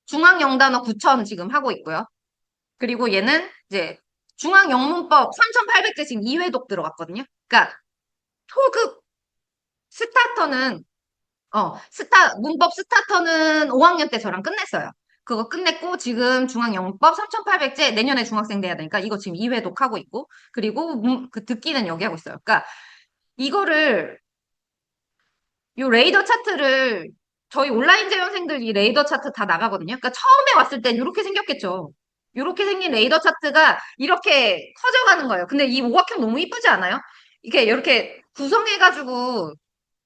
중앙 영단어 9,000 지금 하고 있고요. 그리고 얘는 이제 중앙 영문법 3,800제 지금 2회독 들어갔거든요. 그러니까 초급 스타터는 문법 스타터는 5학년 때 저랑 끝냈어요. 그거 끝냈고 지금 중앙영문법 3,800제 내년에 중학생 돼야 되니까 이거 지금 2회독 하고 있고 그리고 그 듣기는 여기 하고 있어요. 그러니까 이거를 요 레이더 차트를 저희 온라인 재원생들 이 레이더 차트 다 나가거든요. 그러니까 처음에 왔을 땐 이렇게 생겼겠죠. 이렇게 생긴 레이더 차트가 이렇게 커져가는 거예요. 근데 이 오각형 너무 이쁘지 않아요? 이렇게 구성해가지고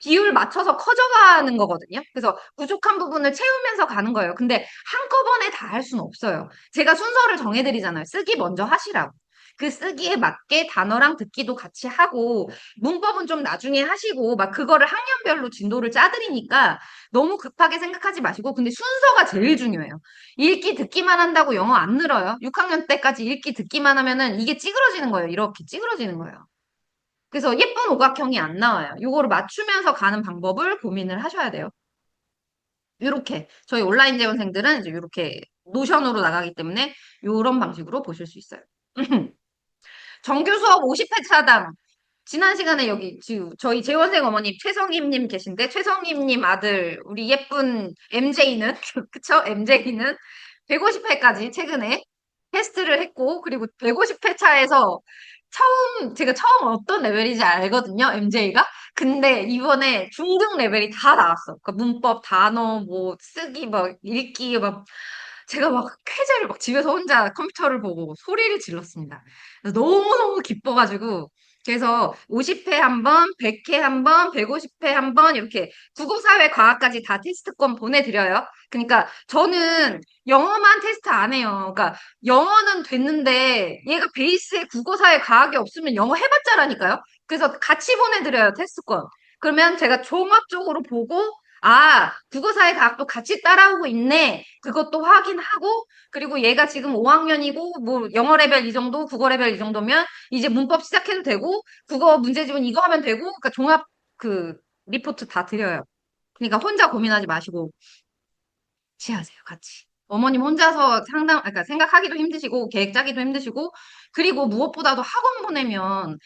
비율 맞춰서 커져가는 거거든요. 그래서 부족한 부분을 채우면서 가는 거예요. 근데 한꺼번에 다 할 수는 없어요. 제가 순서를 정해드리잖아요. 쓰기 먼저 하시라고. 그 쓰기에 맞게 단어랑 듣기도 같이 하고 문법은 좀 나중에 하시고 막 그거를 학년별로 진도를 짜드리니까 너무 급하게 생각하지 마시고 근데 순서가 제일 중요해요. 읽기 듣기만 한다고 영어 안 늘어요. 6학년 때까지 읽기 듣기만 하면은 이게 찌그러지는 거예요. 이렇게 찌그러지는 거예요. 그래서 예쁜 오각형이 안 나와요. 이거를 맞추면서 가는 방법을 고민을 하셔야 돼요. 이렇게 저희 온라인 재원생들은 이제 이렇게 노션으로 나가기 때문에 이런 방식으로 보실 수 있어요. 정규 수업 50회차당 지난 시간에 여기 지금 저희 재원생 어머님 최성임님 계신데 최성임님 아들 우리 예쁜 MJ는 그쵸? MJ는 150회까지 최근에 테스트를 했고 그리고 150회차에서 제가 처음 어떤 레벨인지 알거든요, MJ가. 근데 이번에 중등 레벨이 다 나왔어. 그러니까 문법, 단어, 뭐 쓰기, 막 읽기, 막 제가 막 쾌재를 막 집에서 혼자 컴퓨터를 보고 소리를 질렀습니다. 너무너무 기뻐가지고 그래서 50회 한 번, 100회 한 번, 150회 한 번 이렇게 국어사회 과학까지 다 테스트권 보내드려요. 그러니까 저는 영어만 테스트 안 해요. 그러니까 영어는 됐는데 얘가 베이스에 국어사회 과학이 없으면 영어 해봤자라니까요. 그래서 같이 보내드려요, 테스트권. 그러면 제가 종합적으로 보고 국어사회 과학도 같이 따라오고 있네. 그것도 확인하고 그리고 얘가 지금 5학년이고 뭐 영어 레벨 이 정도, 국어 레벨 이 정도면 이제 문법 시작해도 되고 국어 문제집은 이거 하면 되고 그러니까 종합 그 리포트 다 드려요. 그러니까 혼자 고민하지 마시고 같이 하세요, 같이. 어머님 혼자서 그러니까 생각하기도 힘드시고, 계획 짜기도 힘드시고, 그리고 무엇보다도 학원 보내면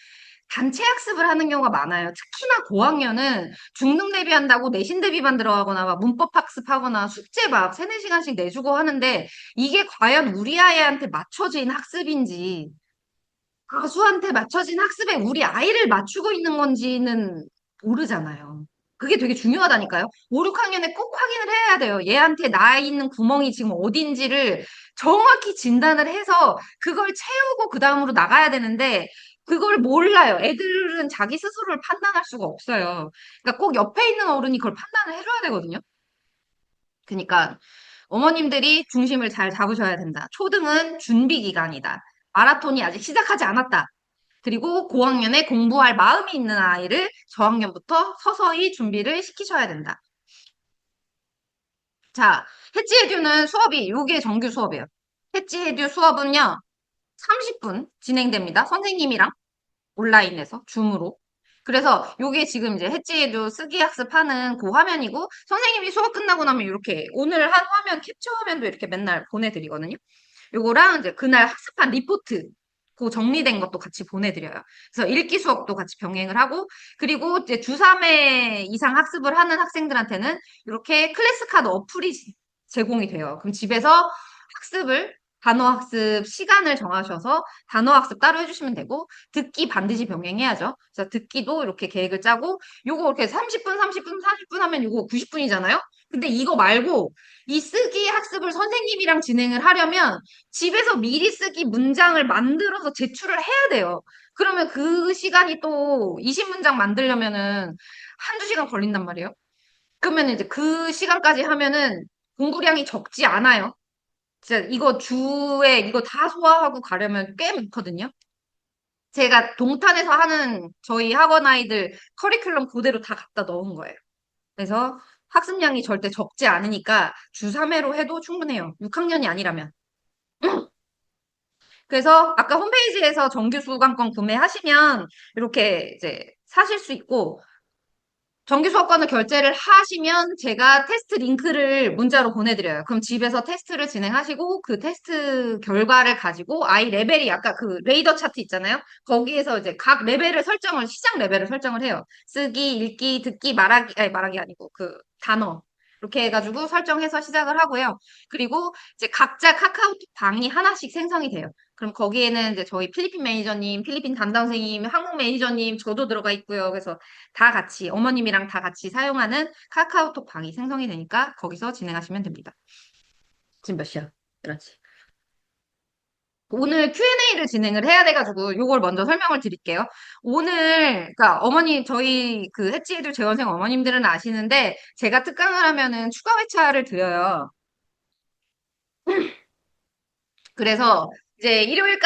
단체 학습을 하는 경우가 많아요. 특히나 고학년은 중등 대비한다고 내신 대비반 들어가거나 막 문법 학습하거나 숙제 막 3-4시간씩 내주고 하는데 이게 과연 우리 아이한테 맞춰진 학습인지 가수한테 맞춰진 학습에 우리 아이를 맞추고 있는 건지는 모르잖아요. 그게 되게 중요하다니까요. 5, 6학년에 꼭 확인을 해야 돼요. 얘한테 나 있는 구멍이 지금 어딘지를 정확히 진단을 해서 그걸 채우고 그 다음으로 나가야 되는데 그걸 몰라요. 애들은 자기 스스로를 판단할 수가 없어요. 그러니까 꼭 옆에 있는 어른이 그걸 판단을 해줘야 되거든요. 그러니까 어머님들이 중심을 잘 잡으셔야 된다. 초등은 준비 기간이다. 마라톤이 아직 시작하지 않았다. 그리고 고학년에 공부할 마음이 있는 아이를 저학년부터 서서히 준비를 시키셔야 된다. 자, 해지에듀는 수업이 요게 정규 수업이에요. 해지에듀 수업은요. 30분 진행됩니다. 선생님이랑 온라인에서 줌으로. 그래서 요게 지금 이제 해지에듀 쓰기 학습하는 그 화면이고 선생님이 수업 끝나고 나면 이렇게 오늘 한 화면 캡처 화면도 이렇게 맨날 보내드리거든요. 요거랑 이제 그날 학습한 리포트 그 정리된 것도 같이 보내드려요. 그래서 읽기 수업도 같이 병행을 하고 그리고 이제 주 3회 이상 학습을 하는 학생들한테는 이렇게 클래스 카드 어플이 제공이 돼요. 그럼 집에서 학습을 단어 학습 시간을 정하셔서 단어 학습 따로 해주시면 되고, 듣기 반드시 병행해야죠. 그래서 듣기도 이렇게 계획을 짜고, 요거 이렇게 30분, 30분, 40분 하면 요거 90분이잖아요? 근데 이거 말고, 이 쓰기 학습을 선생님이랑 진행을 하려면 집에서 미리 쓰기 문장을 만들어서 제출을 해야 돼요. 그러면 그 시간이 또 20문장 만들려면은 한두 시간 걸린단 말이에요. 그러면 이제 그 시간까지 하면은 공부량이 적지 않아요. 진짜 이거 주에 이거 다 소화하고 가려면 꽤 많거든요. 제가 동탄에서 하는 저희 학원 아이들 커리큘럼 그대로 다 갖다 넣은 거예요. 그래서 학습량이 절대 적지 않으니까 주 3회로 해도 충분해요. 6학년이 아니라면. 그래서 아까 홈페이지에서 정규 수강권 구매하시면 이렇게 이제 사실 수 있고, 정기 수업권을 결제를 하시면 제가 테스트 링크를 문자로 보내드려요. 그럼 집에서 테스트를 진행하시고 그 테스트 결과를 가지고 아이 레벨이 아까 그 레이더 차트 있잖아요. 거기에서 이제 각 레벨을 설정을, 시작 레벨을 설정을 해요. 쓰기, 읽기, 듣기, 말하기, 아니 말하기 아니고 그 단어. 이렇게 해가지고 설정해서 시작을 하고요. 그리고 이제 각자 카카오톡 방이 하나씩 생성이 돼요. 그럼 거기에는 이제 저희 필리핀 매니저님, 필리핀 담당 선생님, 한국 매니저님, 저도 들어가 있고요. 그래서 다 같이, 어머님이랑 다 같이 사용하는 카카오톡 방이 생성이 되니까 거기서 진행하시면 됩니다. 지금 몇 시야? 그렇지. 오늘 Q&A를 진행을 해야 돼가지고 요걸 먼저 설명을 드릴게요. 오늘 그러니까 어머니 저희 그 해치에듀 재원생 어머님들은 아시는데 제가 특강을 하면은 추가 회차를 드려요. 그래서 이제 일요일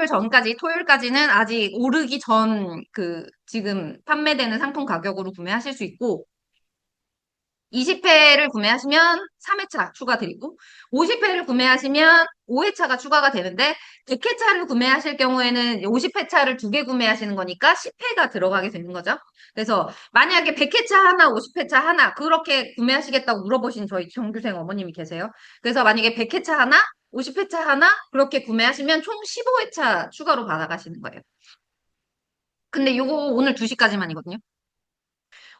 전까지, 토요일까지는 아직 오르기 전 그 지금 판매되는 상품 가격으로 구매하실 수 있고 20회를 구매하시면 3회차 추가드리고 50회를 구매하시면 5회차가 추가가 되는데 100회차를 구매하실 경우에는 50회차를 두 개 구매하시는 거니까 10회가 들어가게 되는 거죠. 그래서 만약에 100회차 하나, 50회차 하나 그렇게 구매하시겠다고 물어보신 저희 정규생 어머님이 계세요. 그래서 만약에 100회차 하나, 50회차 하나 그렇게 구매하시면 총 15회차 추가로 받아가시는 거예요. 근데 요거 오늘 2시까지만이거든요.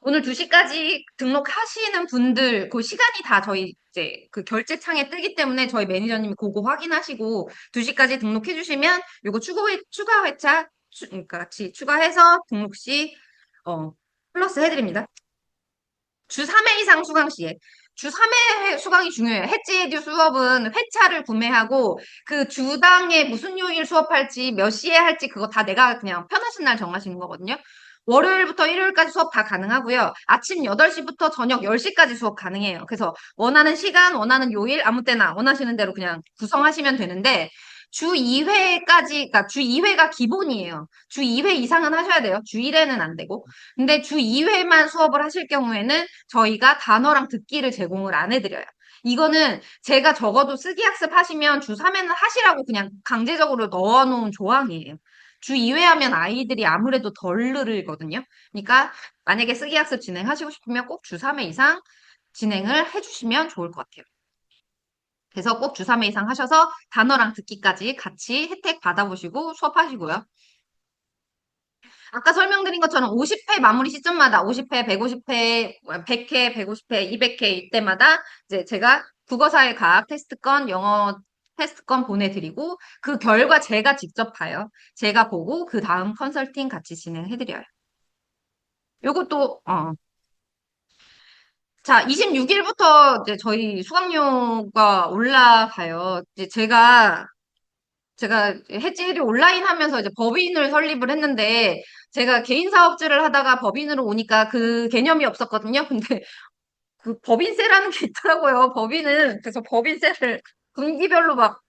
오늘 2시까지 등록하시는 분들, 그 시간이 다 저희 이제 그 결제창에 뜨기 때문에 저희 매니저님이 그거 확인하시고 2시까지 등록해 주시면 요거 추가 회차, 그러니까 같이 추가해서 등록 시, 플러스 해드립니다. 주 3회 이상 수강 시에. 주 3회 수강이 중요해요. 해지에듀 수업은 회차를 구매하고 그 주당에 무슨 요일 수업할지 몇 시에 할지 그거 다 내가 그냥 편하신 날 정하시는 거거든요. 월요일부터 일요일까지 수업 다 가능하고요. 아침 8시부터 저녁 10시까지 수업 가능해요. 그래서 원하는 시간, 원하는 요일 아무 때나 원하시는 대로 그냥 구성하시면 되는데 주 2회까지, 그러니까 주 2회가 기본이에요. 주 2회 이상은 하셔야 돼요. 주 1회는 안 되고. 근데 주 2회만 수업을 하실 경우에는 저희가 단어랑 듣기를 제공을 안 해드려요. 이거는 제가 적어도 쓰기 학습 하시면 주 3회는 하시라고 그냥 강제적으로 넣어놓은 조항이에요. 주 2회 하면 아이들이 아무래도 덜 늘거든요. 그러니까 만약에 쓰기 학습 진행하시고 싶으면 꼭 주 3회 이상 진행을 해주시면 좋을 것 같아요. 그래서 꼭 주 3회 이상 하셔서 단어랑 듣기까지 같이 혜택 받아보시고 수업하시고요. 아까 설명드린 것처럼 50회 마무리 시점마다 50회, 150회, 100회, 150회, 200회 이때마다 이제 제가 국어사회 과학 테스트권, 영어 테스트권 보내드리고 그 결과 제가 직접 봐요. 제가 보고 그 다음 컨설팅 같이 진행해드려요. 요것도 자, 26일부터 이제 저희 수강료가 올라가요. 이제 제가 해지를 온라인 하면서 이제 법인을 설립을 했는데 제가 개인 사업주를 하다가 법인으로 오니까 그 개념이 없었거든요. 근데 그 법인세라는 게 있더라고요. 법인은. 그래서 법인세를 분기별로 막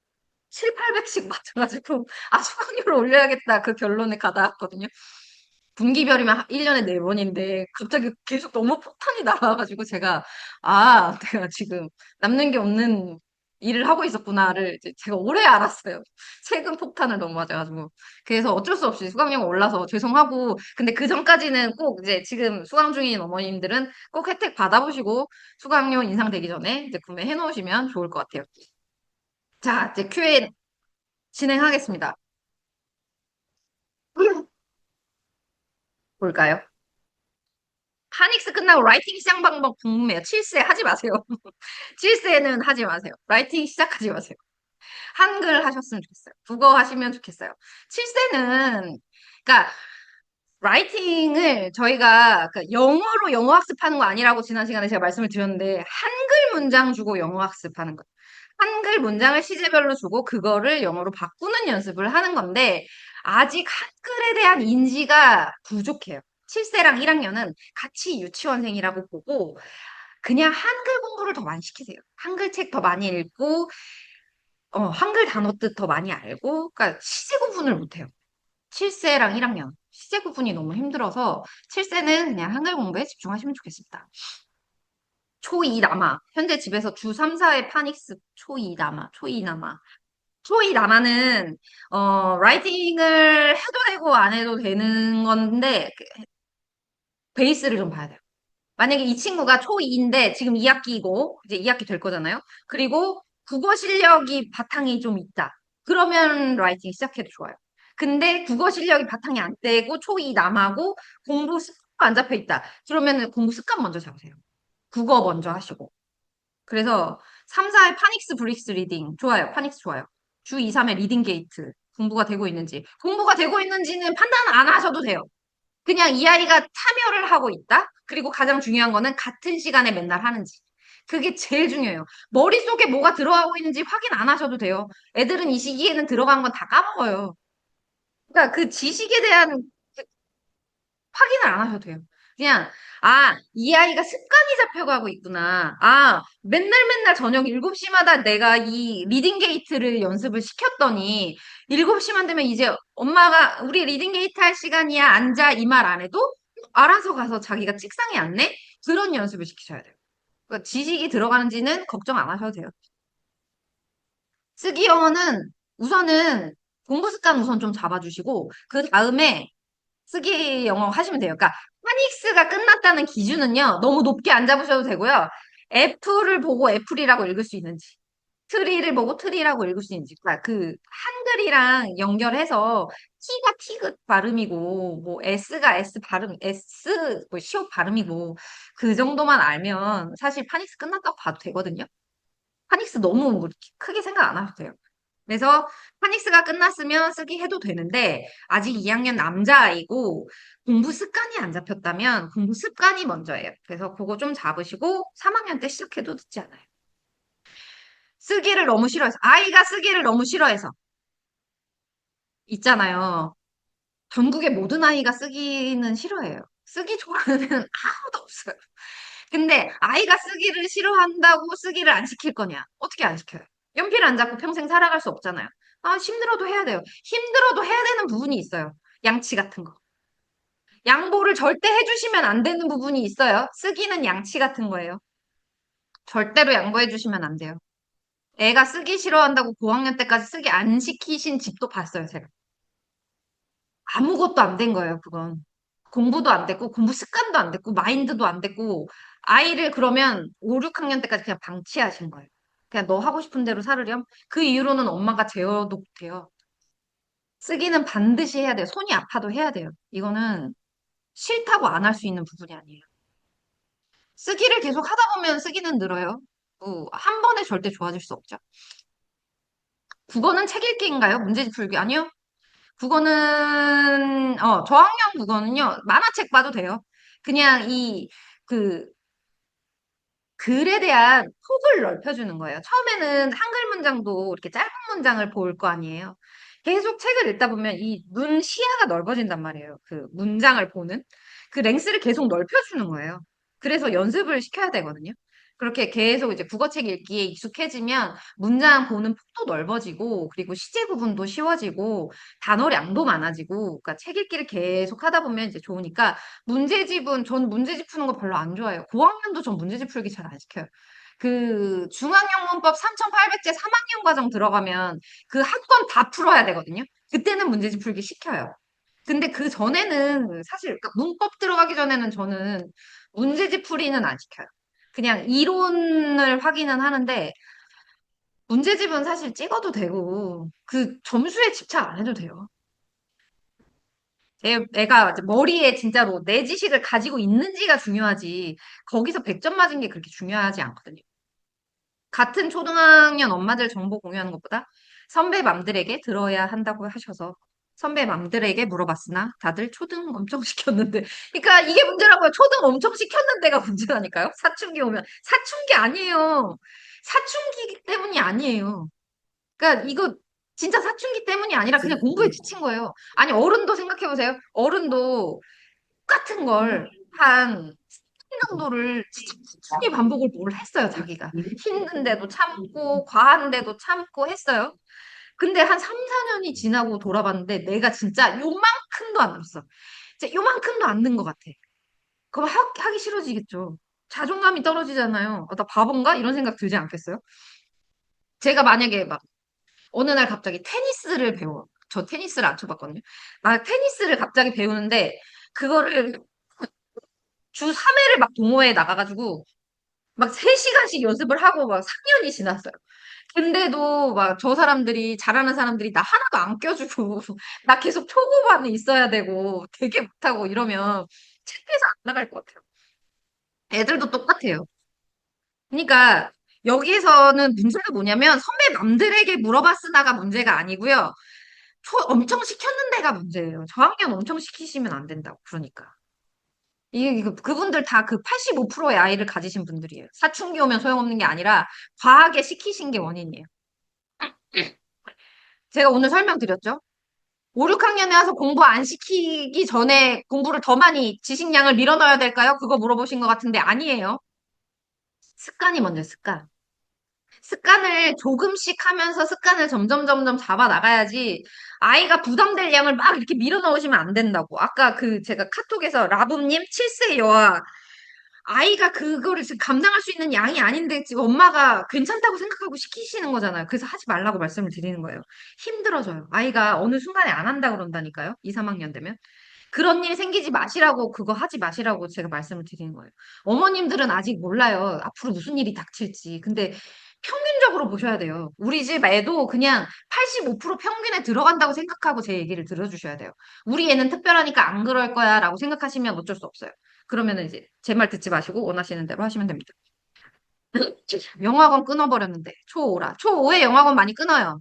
7, 800씩 맞춰가지고 아, 수강료를 올려야겠다. 그 결론에 가닿았거든요. 분기별이면 1년에 4번인데 갑자기 계속 너무 폭탄이 날아와가지고 제가 아, 내가 지금 남는 게 없는 일을 하고 있었구나를 이제 제가 오래 알았어요. 세금 폭탄을 너무 맞아가지고. 그래서 어쩔 수 없이 수강료가 올라서 죄송하고 근데 그 전까지는 꼭 이제 지금 수강 중인 어머님들은 꼭 혜택 받아보시고 수강료 인상되기 전에 이제 구매해 놓으시면 좋을 것 같아요. 자, 이제 Q&A 진행하겠습니다. 볼까요? 파닉스 끝나고 라이팅 시작 방법 궁금해요. 7세 하지 마세요. 7세는 하지 마세요. 라이팅 시작하지 마세요. 한글 하셨으면 좋겠어요. 국어 하시면 좋겠어요. 7세는, 그러니까, 라이팅을 저희가 그 영어로 영어 학습하는 거 아니라고 지난 시간에 제가 말씀을 드렸는데, 한글 문장 주고 영어 학습하는 거예요. 한글 문장을 시제별로 주고 그거를 영어로 바꾸는 연습을 하는 건데 아직 한글에 대한 인지가 부족해요. 7세랑 1학년은 같이 유치원생이라고 보고 그냥 한글 공부를 더 많이 시키세요. 한글 책 더 많이 읽고 한글 단어 뜻 더 많이 알고 그러니까 시제 구분을 못해요. 7세랑 1학년 시제 구분이 너무 힘들어서 7세는 그냥 한글 공부에 집중하시면 좋겠습니다. 초2 남아. 현재 집에서 주 3, 4회 파닉스 초2 남아. 초2 남아. 초이 남아는 라이팅을 해도 되고 안 해도 되는 건데 그 베이스를 좀 봐야 돼요. 만약에 이 친구가 초2인데 지금 2학기이고 이제 2학기 될 거잖아요. 그리고 국어 실력이 바탕이 좀 있다. 그러면 라이팅 시작해도 좋아요. 근데 국어 실력이 바탕이 안 되고 초2 남하고 공부 습관 안 잡혀 있다. 그러면 공부 습관 먼저 잡으세요. 국어 먼저 하시고. 그래서 3, 4의 파닉스 브릭스 리딩. 좋아요. 파닉스 좋아요. 주 2, 3의 리딩 게이트. 공부가 되고 있는지. 공부가 되고 있는지는 판단 안 하셔도 돼요. 그냥 이 아이가 참여를 하고 있다? 그리고 가장 중요한 거는 같은 시간에 맨날 하는지. 그게 제일 중요해요. 머릿속에 뭐가 들어가고 있는지 확인 안 하셔도 돼요. 애들은 이 시기에는 들어간 건 다 까먹어요. 그러니까 그 지식에 대한 확인을 안 하셔도 돼요. 그냥, 이 아이가 습관이 잡혀가고 있구나. 맨날 맨날 저녁 7시마다 내가 이 리딩 게이트를 연습을 시켰더니 7시만 되면 이제 엄마가 우리 리딩 게이트 할 시간이야. 앉아. 이 말 안 해도 알아서 가서 자기가 책상에 앉네? 그런 연습을 시키셔야 돼요. 그러니까 지식이 들어가는지는 걱정 안 하셔도 돼요. 쓰기 영어는 우선은 공부 습관 우선 좀 잡아주시고 그 다음에 쓰기 영어 하시면 돼요. 그러니까 파닉스가 끝났다는 기준은요. 너무 높게 안 잡으셔도 되고요. F를 보고 애플이라고 읽을 수 있는지, 트리를 보고 트리라고 읽을 수 있는지. 그러니까 그 한글이랑 연결해서 T가 T 발음이고 뭐 S가 S 발음, S 뭐 시옷 발음이고 그 정도만 알면 사실 파닉스 끝났다고 봐도 되거든요. 파닉스 너무 뭐 크게 생각 안 하셔도 돼요. 그래서 파닉스가 끝났으면 쓰기 해도 되는데 아직 2학년 남자아이고 공부 습관이 안 잡혔다면 공부 습관이 먼저예요. 그래서 그거 좀 잡으시고 3학년 때 시작해도 늦지 않아요. 쓰기를 너무 싫어해서 아이가 쓰기를 너무 싫어해서 있잖아요. 전국의 모든 아이가 쓰기는 싫어해요. 쓰기 좋아하는 애는 아무도 없어요. 근데 아이가 쓰기를 싫어한다고 쓰기를 안 시킬 거냐? 어떻게 안 시켜요? 연필 안 잡고 평생 살아갈 수 없잖아요. 힘들어도 해야 돼요. 힘들어도 해야 되는 부분이 있어요. 양치 같은 거. 양보를 절대 해주시면 안 되는 부분이 있어요. 쓰기는 양치 같은 거예요. 절대로 양보해 주시면 안 돼요. 애가 쓰기 싫어한다고 고학년 때까지 쓰기 안 시키신 집도 봤어요, 제가. 아무것도 안 된 거예요, 그건. 공부도 안 됐고, 공부 습관도 안 됐고, 마인드도 안 됐고, 아이를 그러면 5, 6학년 때까지 그냥 방치하신 거예요. 그냥 너 하고 싶은 대로 살으렴? 그 이후로는 엄마가 제어도 못해요. 쓰기는 반드시 해야 돼요. 손이 아파도 해야 돼요. 이거는 싫다고 안 할 수 있는 부분이 아니에요. 쓰기를 계속 하다 보면 쓰기는 늘어요. 한 번에 절대 좋아질 수 없죠. 국어는 책 읽기인가요? 문제집 풀기? 아니요. 국어는, 저학년 국어는요, 만화책 봐도 돼요. 그냥 그, 글에 대한 폭을 넓혀주는 거예요. 처음에는 한글 문장도 이렇게 짧은 문장을 볼 거 아니에요. 계속 책을 읽다 보면 이 눈 시야가 넓어진단 말이에요. 그 문장을 보는. 그 랭스를 계속 넓혀주는 거예요. 그래서 연습을 시켜야 되거든요. 그렇게 계속 이제 국어책 읽기에 익숙해지면 문장 보는 폭도 넓어지고, 그리고 시제 구분도 쉬워지고, 단어량도 많아지고, 그러니까 책 읽기를 계속 하다 보면 이제 좋으니까 전 문제집 푸는 거 별로 안 좋아해요. 고학년도 전 문제집 풀기 잘 안 시켜요. 그 중앙영문법 3,800제 3학년 과정 들어가면 그 한 권 다 풀어야 되거든요. 그때는 문제집 풀기 시켜요. 근데 그 전에는 사실 그러니까 문법 들어가기 전에는 저는 문제집 풀이는 안 시켜요. 그냥 이론을 확인은 하는데 문제집은 사실 찍어도 되고 그 점수에 집착 안 해도 돼요. 애가 이제 머리에 진짜로 내 지식을 가지고 있는지가 중요하지 거기서 100점 맞은 게 그렇게 중요하지 않거든요. 같은 초등학년 엄마들 정보 공유하는 것보다 선배 맘들에게 들어야 한다고 하셔서 선배 맘들에게 물어봤으나 다들 초등 엄청 시켰는데. 그러니까 이게 문제라고요. 초등 엄청 시켰는데가 문제라니까요. 사춘기 오면. 사춘기 아니에요. 사춘기 때문이 아니에요. 그러니까 이거 진짜 사춘기 때문이 아니라 그냥 공부에 지친 거예요. 아니, 어른도 생각해 보세요. 어른도 똑같은 걸 한 정도를 진짜 꾸준히 반복을 뭘 했어요, 자기가. 힘든데도 참고, 과한데도 참고 했어요. 근데 한 3, 4년이 지나고 돌아봤는데 내가 진짜 요만큼도 안 늘었어. 진짜 요만큼도 안 는 것 같아. 그럼 하기 싫어지겠죠. 자존감이 떨어지잖아요. 나 바본가? 이런 생각 들지 않겠어요? 제가 만약에 막 어느 날 갑자기 테니스를 배워. 저 테니스를 안 쳐봤거든요. 막 테니스를 갑자기 배우는데 그거를 주 3회를 막 동호회에 나가가지고 막 3시간씩 연습을 하고 막 3년이 지났어요. 근데도 막 저 사람들이, 잘하는 사람들이 나 하나도 안 껴주고, 나 계속 초급반에 있어야 되고, 되게 못하고 이러면 창피해서 안 나갈 것 같아요. 애들도 똑같아요. 그러니까 여기서는 문제가 뭐냐면 선배 남들에게 물어봤으나가 문제가 아니고요. 엄청 시켰는 데가 문제예요. 저학년 엄청 시키시면 안 된다고. 그러니까. 그분들 다 그 85%의 아이를 가지신 분들이에요. 사춘기 오면 소용없는 게 아니라 과하게 시키신 게 원인이에요. 제가 오늘 설명드렸죠? 5, 6학년에 와서 공부 안 시키기 전에 공부를 더 많이 지식량을 밀어넣어야 될까요? 그거 물어보신 것 같은데 아니에요. 습관이 먼저 습관. 습관을 조금씩 하면서 습관을 점점 점점 잡아 나가야지 아이가 부담될 양을 막 이렇게 밀어넣으시면 안 된다고. 아까 그 제가 카톡에서 라붐님 7세 여아 아이가 그거를 지금 감당할 수 있는 양이 아닌데 지금 엄마가 괜찮다고 생각하고 시키시는 거잖아요. 그래서 하지 말라고 말씀을 드리는 거예요. 힘들어져요. 아이가 어느 순간에 안 한다 그런다니까요. 2, 3학년 되면. 그런 일 생기지 마시라고 그거 하지 마시라고 제가 말씀을 드리는 거예요. 어머님들은 아직 몰라요. 앞으로 무슨 일이 닥칠지. 근데 평균적으로 보셔야 돼요. 우리 집 애도 그냥 85% 평균에 들어간다고 생각하고 제 얘기를 들어주셔야 돼요. 우리 애는 특별하니까 안 그럴 거야 라고 생각하시면 어쩔 수 없어요. 그러면은 이제 제 말 듣지 마시고 원하시는 대로 하시면 됩니다. 영어학원 끊어버렸는데 초5라. 초5에 영어학원 많이 끊어요.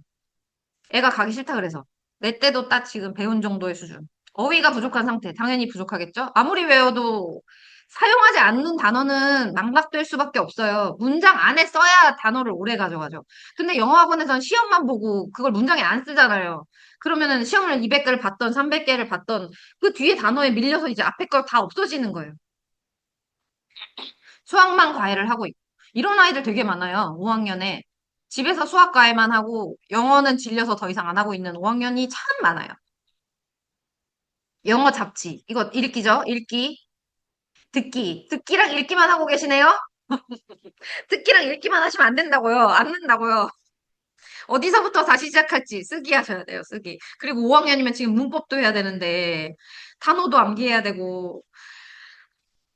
애가 가기 싫다 그래서. 내 때도 딱 지금 배운 정도의 수준. 어휘가 부족한 상태. 당연히 부족하겠죠? 아무리 외워도 사용하지 않는 단어는 망각될 수밖에 없어요. 문장 안에 써야 단어를 오래 가져가죠. 근데 영어학원에서는 시험만 보고 그걸 문장에 안 쓰잖아요. 그러면은 시험을 200개를 받던 300개를 받던 그 뒤에 단어에 밀려서 이제 앞에 거 다 없어지는 거예요. 수학만 과외를 하고 있고. 이런 아이들 되게 많아요. 5학년에. 집에서 수학 과외만 하고 영어는 질려서 더 이상 안 하고 있는 5학년이 참 많아요. 영어 잡지. 이거 읽기죠? 읽기. 듣기. 듣기랑 읽기만 하고 계시네요? 듣기랑 읽기만 하시면 안 된다고요. 안 된다고요. 어디서부터 다시 시작할지 쓰기 하셔야 돼요. 쓰기. 그리고 5학년이면 지금 문법도 해야 되는데 단어도 암기해야 되고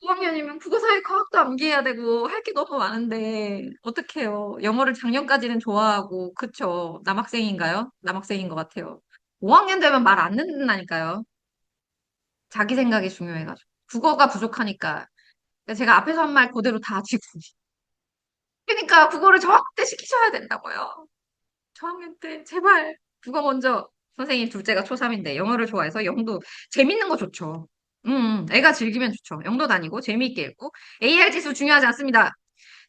5학년이면 국어사회 과학도 암기해야 되고 할 게 너무 많은데 어떡해요. 영어를 작년까지는 좋아하고 그쵸. 남학생인가요? 남학생인 것 같아요. 5학년 되면 말 안 듣는다니까요. 자기 생각이 중요해가지고. 국어가 부족하니까. 제가 앞에서 한 말 그대로 다 지고. 그러니까 국어를 저학년 때 시키셔야 된다고요. 저학년 때 제발 국어 먼저. 선생님 둘째가 초3인데 영어를 좋아해서 영도 재밌는 거 좋죠. 애가 즐기면 좋죠. 영도 다니고 재미있게 읽고 AR 지수 중요하지 않습니다.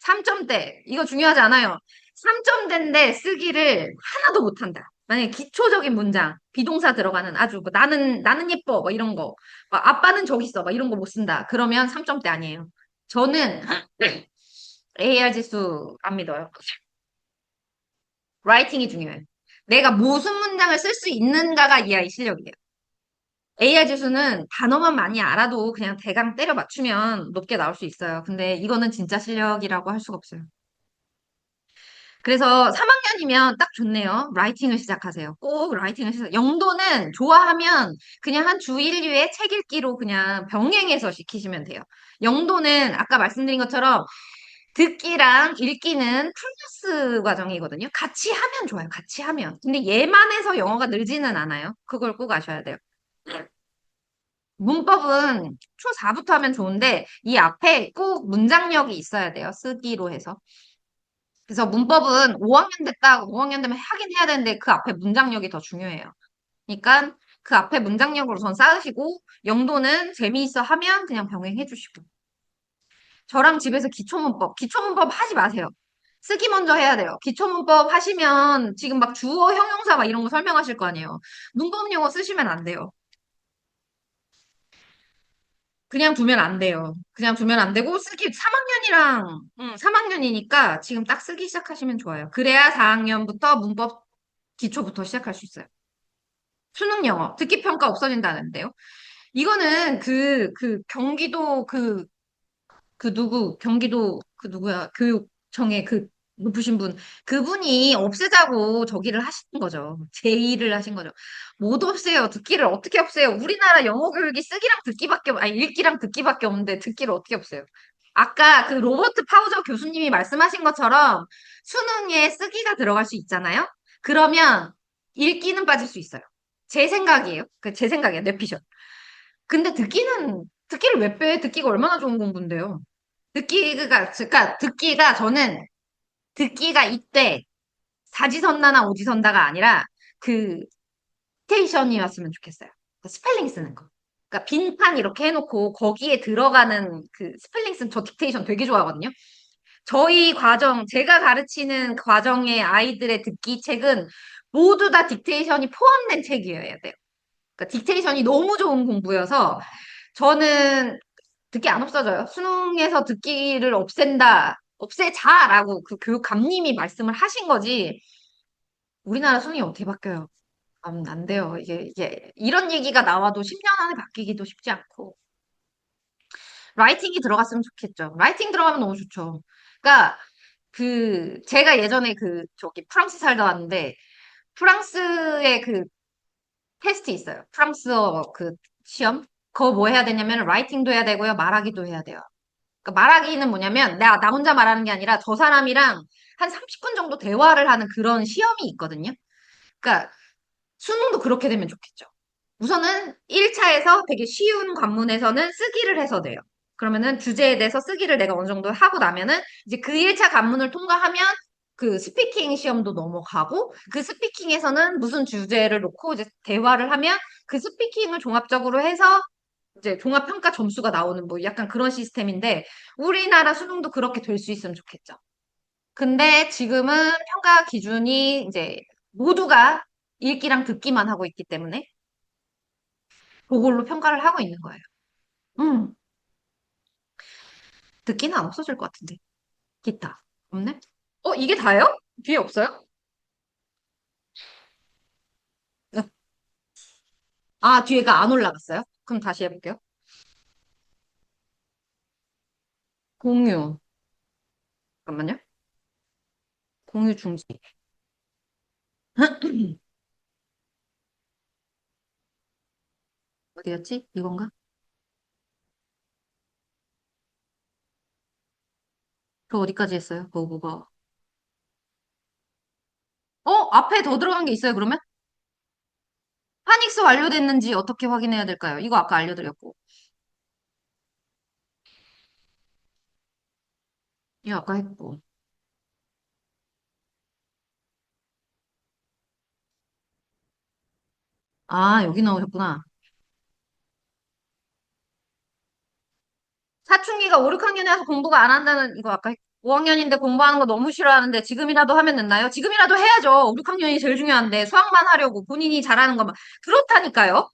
3점대 이거 중요하지 않아요. 3점대인데 쓰기를 하나도 못한다. 만약에 기초적인 문장, 비동사 들어가는 아주 뭐 나는 예뻐 뭐 이런 거, 막 아빠는 저기 있어 막 이런 거 못 쓴다. 그러면 3점대 아니에요. 저는 AR 지수 안 믿어요. 라이팅이 중요해요. 내가 무슨 문장을 쓸 수 있는가가 이 아이 실력이에요. AR 지수는 단어만 많이 알아도 그냥 대강 때려 맞추면 높게 나올 수 있어요. 근데 이거는 진짜 실력이라고 할 수가 없어요. 그래서 3학년이면 딱 좋네요. 라이팅을 시작하세요. 꼭 라이팅을 시작. 영도는 좋아하면 그냥 한 주 1류에 책 읽기로 그냥 병행해서 시키시면 돼요. 영도는 아까 말씀드린 것처럼 듣기랑 읽기는 플러스 과정이거든요. 같이 하면 좋아요. 같이 하면. 근데 얘만 해서 영어가 늘지는 않아요. 그걸 꼭 아셔야 돼요. 문법은 초4부터 하면 좋은데 이 앞에 꼭 문장력이 있어야 돼요. 쓰기로 해서. 그래서 문법은 5학년 됐다, 5학년 되면 하긴 해야 되는데 그 앞에 문장력이 더 중요해요. 그러니까 그 앞에 문장력을 우선 쌓으시고 영도는 재미있어 하면 그냥 병행해 주시고 저랑 집에서 기초문법 하지 마세요. 쓰기 먼저 해야 돼요. 기초문법 하시면 지금 막 주어, 형용사 막 이런 거 설명하실 거 아니에요. 문법 용어 쓰시면 안 돼요. 그냥 두면 안 돼요. 그냥 두면 안 되고 쓰기 3학년이니까 지금 딱 쓰기 시작하시면 좋아요. 그래야 4학년부터 문법 기초부터 시작할 수 있어요. 수능 영어, 듣기 평가 없어진다는데요. 이거는 경기도 경기도 그 누구야, 교육청의 그 높으신 분, 그분이 없애자고 저기를 하신 거죠. 제의를 하신 거죠. 못 없애요. 듣기를 어떻게 없애요? 우리나라 영어 교육이 쓰기랑 듣기밖에, 아니, 읽기랑 듣기밖에 없는데 듣기를 어떻게 없애요? 아까 그 로버트 파우저 교수님이 말씀하신 것처럼 수능에 쓰기가 들어갈 수 있잖아요? 그러면 읽기는 빠질 수 있어요. 제 생각이에요. 제 생각이에요. 뇌피셜. 근데 듣기를 왜 빼? 듣기가 얼마나 좋은 공부인데요. 저는 듣기가 이때 사지선다나 오지선다가 아니라 그 디테이션이었으면 좋겠어요. 그 스펠링 쓰는 거. 그러니까 빈칸 이렇게 해놓고 거기에 들어가는 그 스펠링 쓰는 저 디테이션 되게 좋아하거든요. 제가 가르치는 과정의 아이들의 듣기 책은 모두 다 디테이션이 포함된 책이어야 돼요. 그러니까 디테이션이 너무 좋은 공부여서 저는 듣기 안 없어져요. 수능에서 듣기를 없애자라고 그 교육 감님이 말씀을 하신 거지. 우리나라 수능이 어떻게 바뀌어요? 안 돼요. 이게 이런 얘기가 나와도 10년 안에 바뀌기도 쉽지 않고. 라이팅이 들어갔으면 좋겠죠. 라이팅 들어가면 너무 좋죠. 그러니까 제가 예전에 저기 프랑스 살다 왔는데 프랑스의 그 테스트 있어요. 프랑스어 그 시험. 그거 뭐 해야 되냐면 라이팅도 해야 되고요. 말하기도 해야 돼요. 그러니까 말하기는 뭐냐면 나 혼자 말하는 게 아니라 저 사람이랑 한 30분 정도 대화를 하는 그런 시험이 있거든요. 그러니까 수능도 그렇게 되면 좋겠죠. 우선은 1차에서 되게 쉬운 관문에서는 쓰기를 해서 돼요. 그러면은 주제에 대해서 쓰기를 내가 어느 정도 하고 나면은 이제 그 1차 관문을 통과하면 그 스피킹 시험도 넘어가고 그 스피킹에서는 무슨 주제를 놓고 이제 대화를 하면 그 스피킹을 종합적으로 해서 이제 종합평가 점수가 나오는 뭐 약간 그런 시스템인데 우리나라 수능도 그렇게 될 수 있으면 좋겠죠. 근데 지금은 평가 기준이 이제 모두가 읽기랑 듣기만 하고 있기 때문에 그걸로 평가를 하고 있는 거예요. 음, 듣기는 안 없어질 것 같은데. 기타. 없네? 이게 다예요? 뒤에 없어요? 네. 아, 뒤에가 안 올라갔어요? 그럼 다시 해볼게요. 공유. 잠깐만요. 공유 중지. 어디였지? 이건가? 그거 어디까지 했어요? 그거. 앞에 더 들어간 게 있어요, 그러면? 파닉스 완료됐는지 어떻게 확인해야 될까요? 이거 아까 알려드렸고. 이거 아까 했고. 아, 여기 나오셨구나. 사춘기가 5, 6학년에 와서 공부가 안 한다는, 이거 아까 5학년인데 공부하는 거 너무 싫어하는데 지금이라도 하면 됐나요? 지금이라도 해야죠. 5, 6학년이 제일 중요한데 수학만 하려고 본인이 잘하는 것만. 그렇다니까요.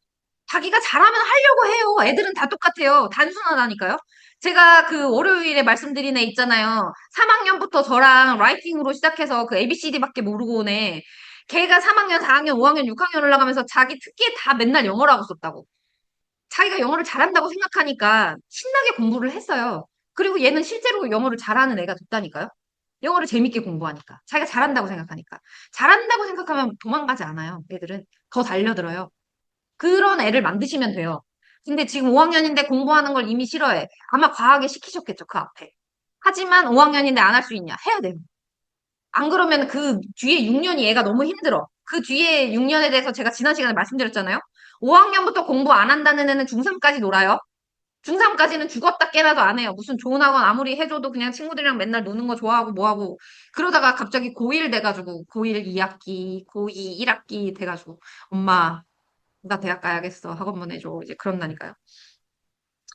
자기가 잘하면 하려고 해요. 애들은 다 똑같아요. 단순하다니까요. 제가 그 월요일에 말씀드린 애 있잖아요. 3학년부터 저랑 라이팅으로 시작해서 그 ABCD밖에 모르고 오네. 걔가 3학년, 4학년, 5학년, 6학년 올라가면서 자기 특기에 다 맨날 영어라고 썼다고. 자기가 영어를 잘한다고 생각하니까 신나게 공부를 했어요. 그리고 얘는 실제로 영어를 잘하는 애가 됐다니까요. 영어를 재밌게 공부하니까. 자기가 잘한다고 생각하니까. 잘한다고 생각하면 도망가지 않아요. 애들은 더 달려들어요. 그런 애를 만드시면 돼요. 근데 지금 5학년인데 공부하는 걸 이미 싫어해. 아마 과하게 시키셨겠죠, 그 앞에. 하지만 5학년인데 안 할 수 있냐? 해야 돼요. 안 그러면 그 뒤에 6년이 얘가 너무 힘들어. 그 뒤에 6년에 대해서 제가 지난 시간에 말씀드렸잖아요. 5학년부터 공부 안 한다는 애는 중3까지 놀아요. 중3까지는 죽었다 깨나도 안 해요. 무슨 좋은 학원 아무리 해줘도 그냥 친구들이랑 맨날 노는 거 좋아하고 뭐하고. 그러다가 갑자기 고1 돼가지고, 고1 2학기, 고2 1학기 돼가지고, 엄마, 나 대학 가야겠어. 학원 보내줘. 이제 그런다니까요.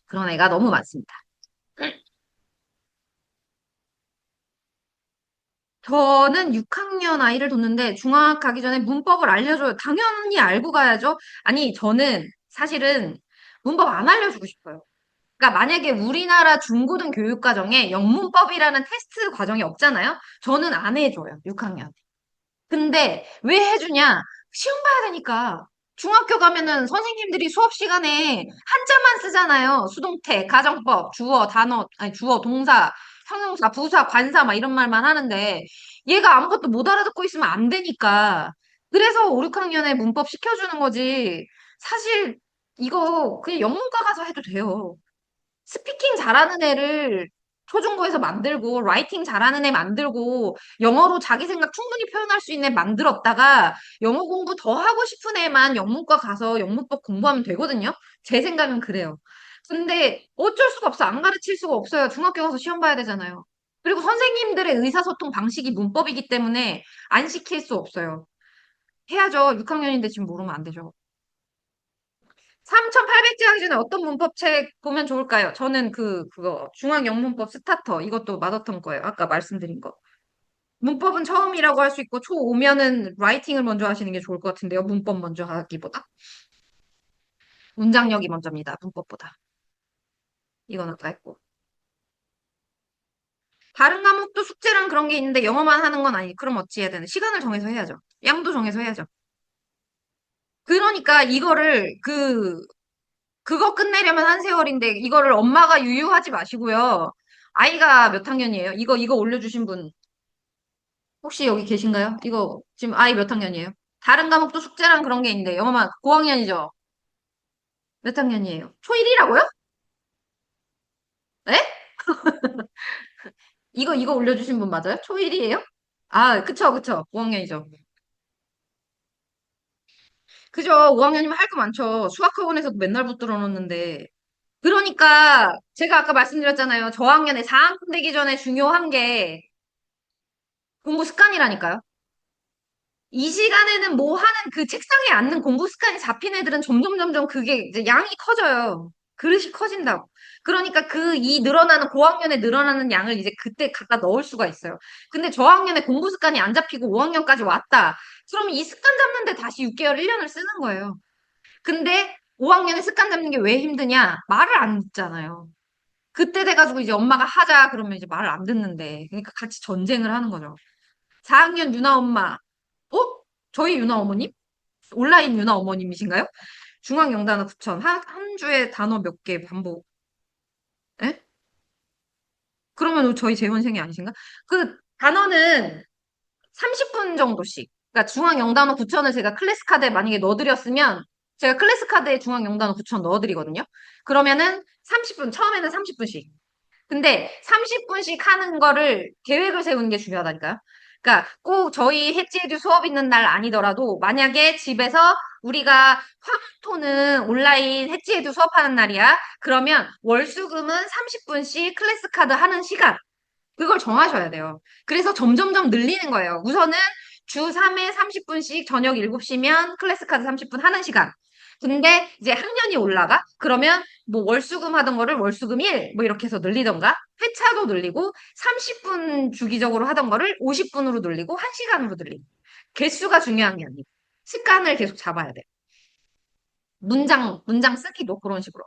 그런 애가 너무 많습니다. 저는 6학년 아이를 뒀는데 중학 가기 전에 문법을 알려줘요. 당연히 알고 가야죠. 아니, 저는 사실은 문법 안 알려주고 싶어요. 그러니까 만약에 우리나라 중고등 교육과정에 영문법이라는 테스트 과정이 없잖아요. 저는 안 해줘요. 6학년. 근데 왜 해주냐? 시험 봐야 되니까. 중학교 가면은 선생님들이 수업 시간에 한자만 쓰잖아요. 수동태, 가정법, 주어, 단어, 아니 주어, 동사, 형용사, 부사, 관사 막 이런 말만 하는데 얘가 아무것도 못 알아듣고 있으면 안 되니까. 그래서 5, 6학년에 문법 시켜주는 거지. 사실 이거 그냥 영문과 가서 해도 돼요. 스피킹 잘하는 애를 초중고에서 만들고, 라이팅 잘하는 애 만들고, 영어로 자기 생각 충분히 표현할 수 있는 애 만들었다가, 영어 공부 더 하고 싶은 애만 영문과 가서 영문법 공부하면 되거든요? 제 생각은 그래요. 근데 어쩔 수가 없어. 안 가르칠 수가 없어요. 중학교 가서 시험 봐야 되잖아요. 그리고 선생님들의 의사소통 방식이 문법이기 때문에 안 시킬 수 없어요. 해야죠. 6학년인데 지금 모르면 안 되죠. 3,800제 하기 전에 어떤 문법책 보면 좋을까요? 저는 그거, 중앙영문법 스타터, 이것도 마더턴 거예요. 아까 말씀드린 거. 문법은 처음이라고 할 수 있고, 초 오면은 라이팅을 먼저 하시는 게 좋을 것 같은데요. 문법 먼저 하기보다. 문장력이 먼저입니다. 문법보다. 이건 아까 했고. 다른 과목도 숙제랑 그런 게 있는데 영어만 하는 건 아니. 그럼 어찌 해야 되나? 시간을 정해서 해야죠. 양도 정해서 해야죠. 그러니까 이거를 그거 끝내려면 한 세월인데 이거를 엄마가 유유하지 마시고요. 아이가 몇 학년이에요? 이거 올려주신 분 혹시 여기 계신가요? 이거 지금 아이 몇 학년이에요? 다른 과목도 숙제랑 그런 게 있는데 영어만 고학년이죠? 몇 학년이에요? 초1이라고요? 네? 이거 올려주신 분 맞아요? 초1이에요? 아, 그쵸, 그쵸. 5학년이죠. 그죠. 5학년이면 할 거 많죠. 수학학원에서도 맨날 붙들어 놓는데. 그러니까 제가 아까 말씀드렸잖아요. 저학년에 4학년 되기 전에 중요한 게 공부 습관이라니까요. 이 시간에는 뭐 하는 그 책상에 앉는 공부 습관이 잡힌 애들은 점점 점점 그게 이제 양이 커져요. 그릇이 커진다고. 그러니까 이 늘어나는 고학년에 늘어나는 양을 이제 그때 갖다 넣을 수가 있어요. 근데 저학년에 공부 습관이 안 잡히고 5학년까지 왔다. 그러면 이 습관 잡는데 다시 6개월, 1년을 쓰는 거예요. 근데 5학년에 습관 잡는 게 왜 힘드냐? 말을 안 듣잖아요. 그때 돼가지고 이제 엄마가 하자 그러면 이제 말을 안 듣는데. 그러니까 같이 전쟁을 하는 거죠. 4학년 유나 엄마. 어? 저희 유나 어머님? 온라인 유나 어머님이신가요? 중앙영단어 9천. 한 주에 단어 몇 개 반복. 에? 그러면 저희 재원생이 아니신가? 그 단어는 30분 정도씩. 그러니까 중앙영단어 9천을 제가 클래스 카드에 만약에 넣어드렸으면 제가 클래스 카드에 중앙영단어 9천 넣어드리거든요. 그러면은 30분, 처음에는 30분씩. 근데 30분씩 하는 거를 계획을 세우는 게 중요하다니까요. 그러니까 꼭 저희 해지에듀 수업 있는 날 아니더라도 만약에 집에서 우리가 화목토는 온라인 해지에듀 수업하는 날이야. 그러면 월수금은 30분씩 클래스 카드 하는 시간. 그걸 정하셔야 돼요. 그래서 점점점 늘리는 거예요. 우선은 주 3회 30분씩 저녁 7시면 클래스 카드 30분 하는 시간. 근데 이제 학년이 올라가? 그러면 뭐 월수금 하던 거를 월수금 1, 뭐 이렇게 해서 늘리던가, 회차도 늘리고, 30분 주기적으로 하던 거를 50분으로 늘리고, 1시간으로 늘리고. 개수가 중요한 게 아니고, 습관을 계속 잡아야 돼. 문장 쓰기도 그런 식으로,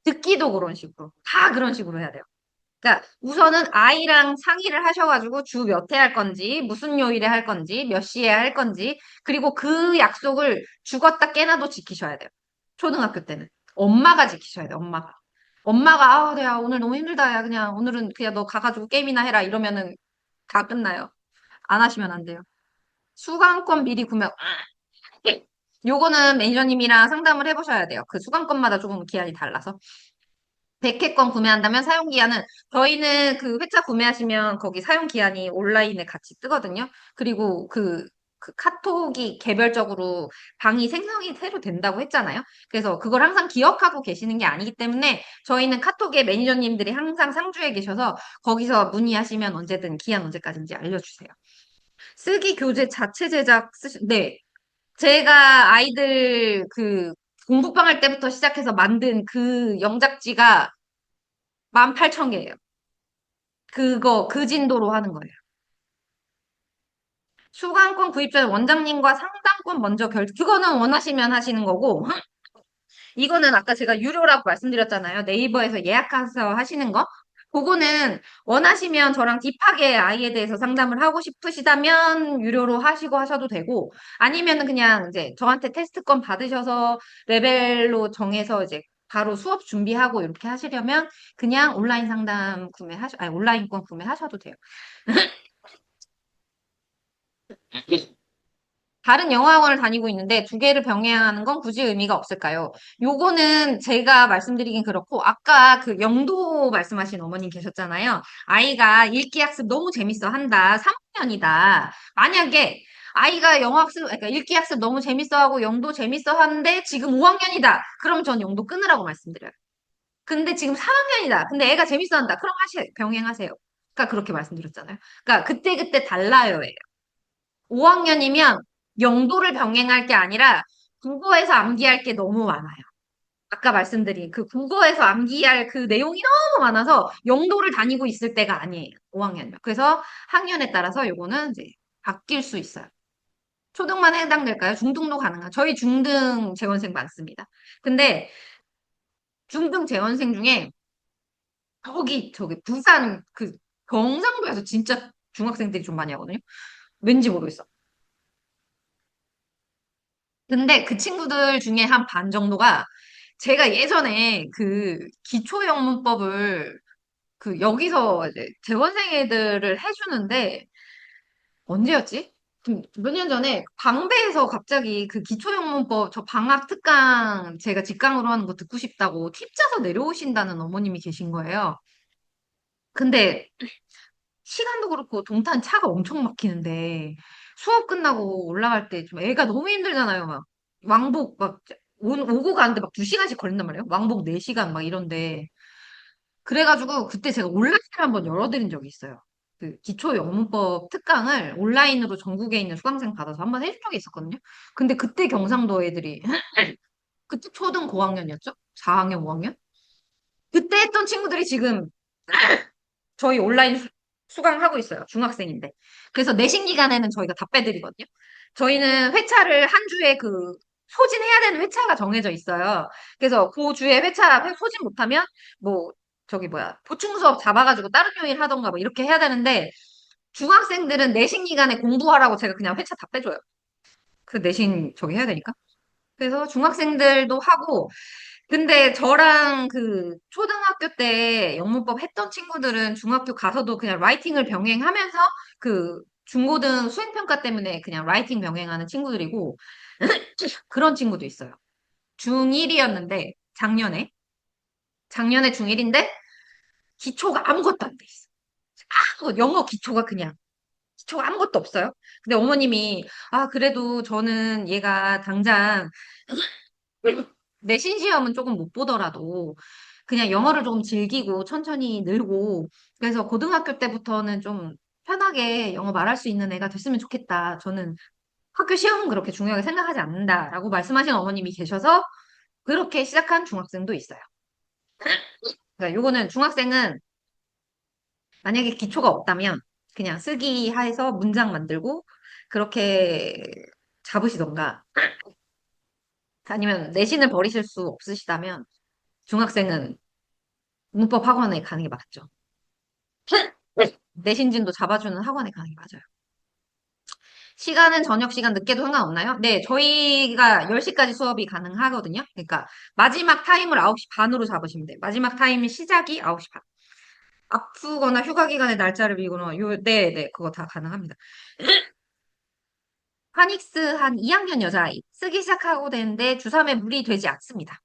듣기도 그런 식으로, 다 그런 식으로 해야 돼요. 그러니까 우선은 아이랑 상의를 하셔가지고 주 몇 회 할 건지, 무슨 요일에 할 건지, 몇 시에 할 건지, 그리고 그 약속을 죽었다 깨나도 지키셔야 돼요. 초등학교 때는. 엄마가 지키셔야 돼요, 엄마가. 엄마가, 야, 오늘 너무 힘들다. 야, 그냥 오늘은 그냥 너 가가지고 게임이나 해라. 이러면은 다 끝나요. 안 하시면 안 돼요. 수강권 미리 구매. 요거는 매니저님이랑 상담을 해보셔야 돼요. 그 수강권마다 조금 기한이 달라서. 100회권 구매한다면 사용기한은 저희는 그 회차 구매하시면 거기 사용기한이 온라인에 같이 뜨거든요. 그리고 그 카톡이 개별적으로 방이 생성이 새로 된다고 했잖아요. 그래서 그걸 항상 기억하고 계시는 게 아니기 때문에 저희는 카톡에 매니저님들이 항상 상주해 계셔서 거기서 문의하시면 언제든 기한 언제까지인지 알려주세요. 쓰기 교재 자체 제작 네. 제가 아이들 그 공부방 할 때부터 시작해서 만든 그 영작지가 18,000개예요. 그거 그 진도로 하는 거예요. 수강권 구입 전에 원장님과 상담권 먼저 그거는 원하시면 하시는 거고, 이거는 아까 제가 유료라고 말씀드렸잖아요. 네이버에서 예약해서 하시는 거. 그거는 원하시면 저랑 딥하게 아이에 대해서 상담을 하고 싶으시다면 유료로 하시고 하셔도 되고, 아니면은 그냥 이제 저한테 테스트권 받으셔서 레벨로 정해서 이제 바로 수업 준비하고 이렇게 하시려면 그냥 온라인 상담 아니, 온라인권 구매하셔도 돼요. 다른 영어학원을 다니고 있는데 두 개를 병행하는 건 굳이 의미가 없을까요? 요거는 제가 말씀드리긴 그렇고 아까 그 영도 말씀하신 어머님 계셨잖아요. 아이가 읽기 학습 너무 재밌어 한다. 3학년이다. 만약에 아이가 영어 학습, 그러니까 읽기 학습 너무 재밌어 하고 영도 재밌어 하는데 지금 5학년이다. 그럼 전 영도 끊으라고 말씀드려요. 근데 지금 3학년이다. 근데 애가 재밌어 한다. 그럼 병행하세요. 그러니까 그렇게 말씀드렸잖아요. 그러니까 그때그때 달라요. 5학년이면 영도를 병행할 게 아니라 국어에서 암기할 게 너무 많아요. 아까 말씀드린 그 국어에서 암기할 그 내용이 너무 많아서 영도를 다니고 있을 때가 아니에요. 5학년이면. 그래서 학년에 따라서 요거는 이제 바뀔 수 있어요. 초등만 해당될까요? 중등도 가능한. 저희 중등 재원생 많습니다. 근데 중등 재원생 중에 저기 부산 그 경상도에서 진짜 중학생들이 좀 많이 하거든요. 왠지 모르겠어. 근데 그 친구들 중에 한 반 정도가 제가 예전에 그 기초영문법을 그 여기서 이제 재원생 애들을 해주는데 언제였지? 몇 년 전에 방배에서 갑자기 그 기초영문법 저 방학 특강 제가 직강으로 하는 거 듣고 싶다고 팁 짜서 내려오신다는 어머님이 계신 거예요. 근데 시간도 그렇고 동탄 차가 엄청 막히는데 수업 끝나고 올라갈 때 좀 애가 너무 힘들잖아요. 막 왕복 막 오고 가는데 막 2시간씩 걸린단 말이에요. 왕복 4시간 막 이런데. 그래가지고 그때 제가 온라인을 한번 열어드린 적이 있어요. 그 기초 영문법 특강을 온라인으로 전국에 있는 수강생 받아서 한번 해준 적이 있었거든요. 근데 그때 경상도 애들이 그때 초등 고학년이었죠? 4학년, 5학년? 그때 했던 친구들이 지금 저희 온라인 수강하고 있어요. 중학생인데. 그래서 내신 기간에는 저희가 다 빼드리거든요. 저희는 회차를 한 주에 그 소진해야 되는 회차가 정해져 있어요. 그래서 그 주에 소진 못하면 뭐 저기 뭐야 보충 수업 잡아가지고 다른 요일 하던가 뭐 이렇게 해야 되는데 중학생들은 내신 기간에 공부하라고 제가 그냥 회차 다 빼줘요. 그 내신 저기 해야 되니까. 그래서 중학생들도 하고 근데 저랑 그 초등학교 때 영문법 했던 친구들은 중학교 가서도 그냥 라이팅을 병행하면서 그 중고등 수행평가 때문에 그냥 라이팅 병행하는 친구들이고 그런 친구도 있어요. 중1이었는데 작년에 중1인데 기초가 아무것도 안 돼 있어. 영어 기초가 그냥 기초가 아무것도 없어요. 근데 어머님이 아 그래도 저는 얘가 당장 내신 시험은 조금 못 보더라도 그냥 영어를 조금 즐기고 천천히 늘고 그래서 고등학교 때부터는 좀 편하게 영어 말할 수 있는 애가 됐으면 좋겠다. 저는 학교 시험은 그렇게 중요하게 생각하지 않는다라고 말씀하신 어머님이 계셔서 그렇게 시작한 중학생도 있어요. 그러니까 요거는 중학생은 만약에 기초가 없다면 그냥 쓰기 해서 문장 만들고 그렇게 잡으시던가 아니면 내신을 버리실 수 없으시다면 중학생은 문법 학원에 가는 게 맞죠. 내신진도 잡아주는 학원에 가는 게 맞아요. 시간은 저녁 시간 늦게도 상관없나요? 네, 저희가 10시까지 수업이 가능하거든요. 그러니까 마지막 타임을 9시 반으로 잡으시면 돼요. 마지막 타임이 시작이 9시 반. 아프거나 휴가 기간에 날짜를 비거나 네, 네, 그거 다 가능합니다. 파닉스 한 2학년 여자아이 쓰기 시작하고 되는데 주3에 무리 되지 않습니다.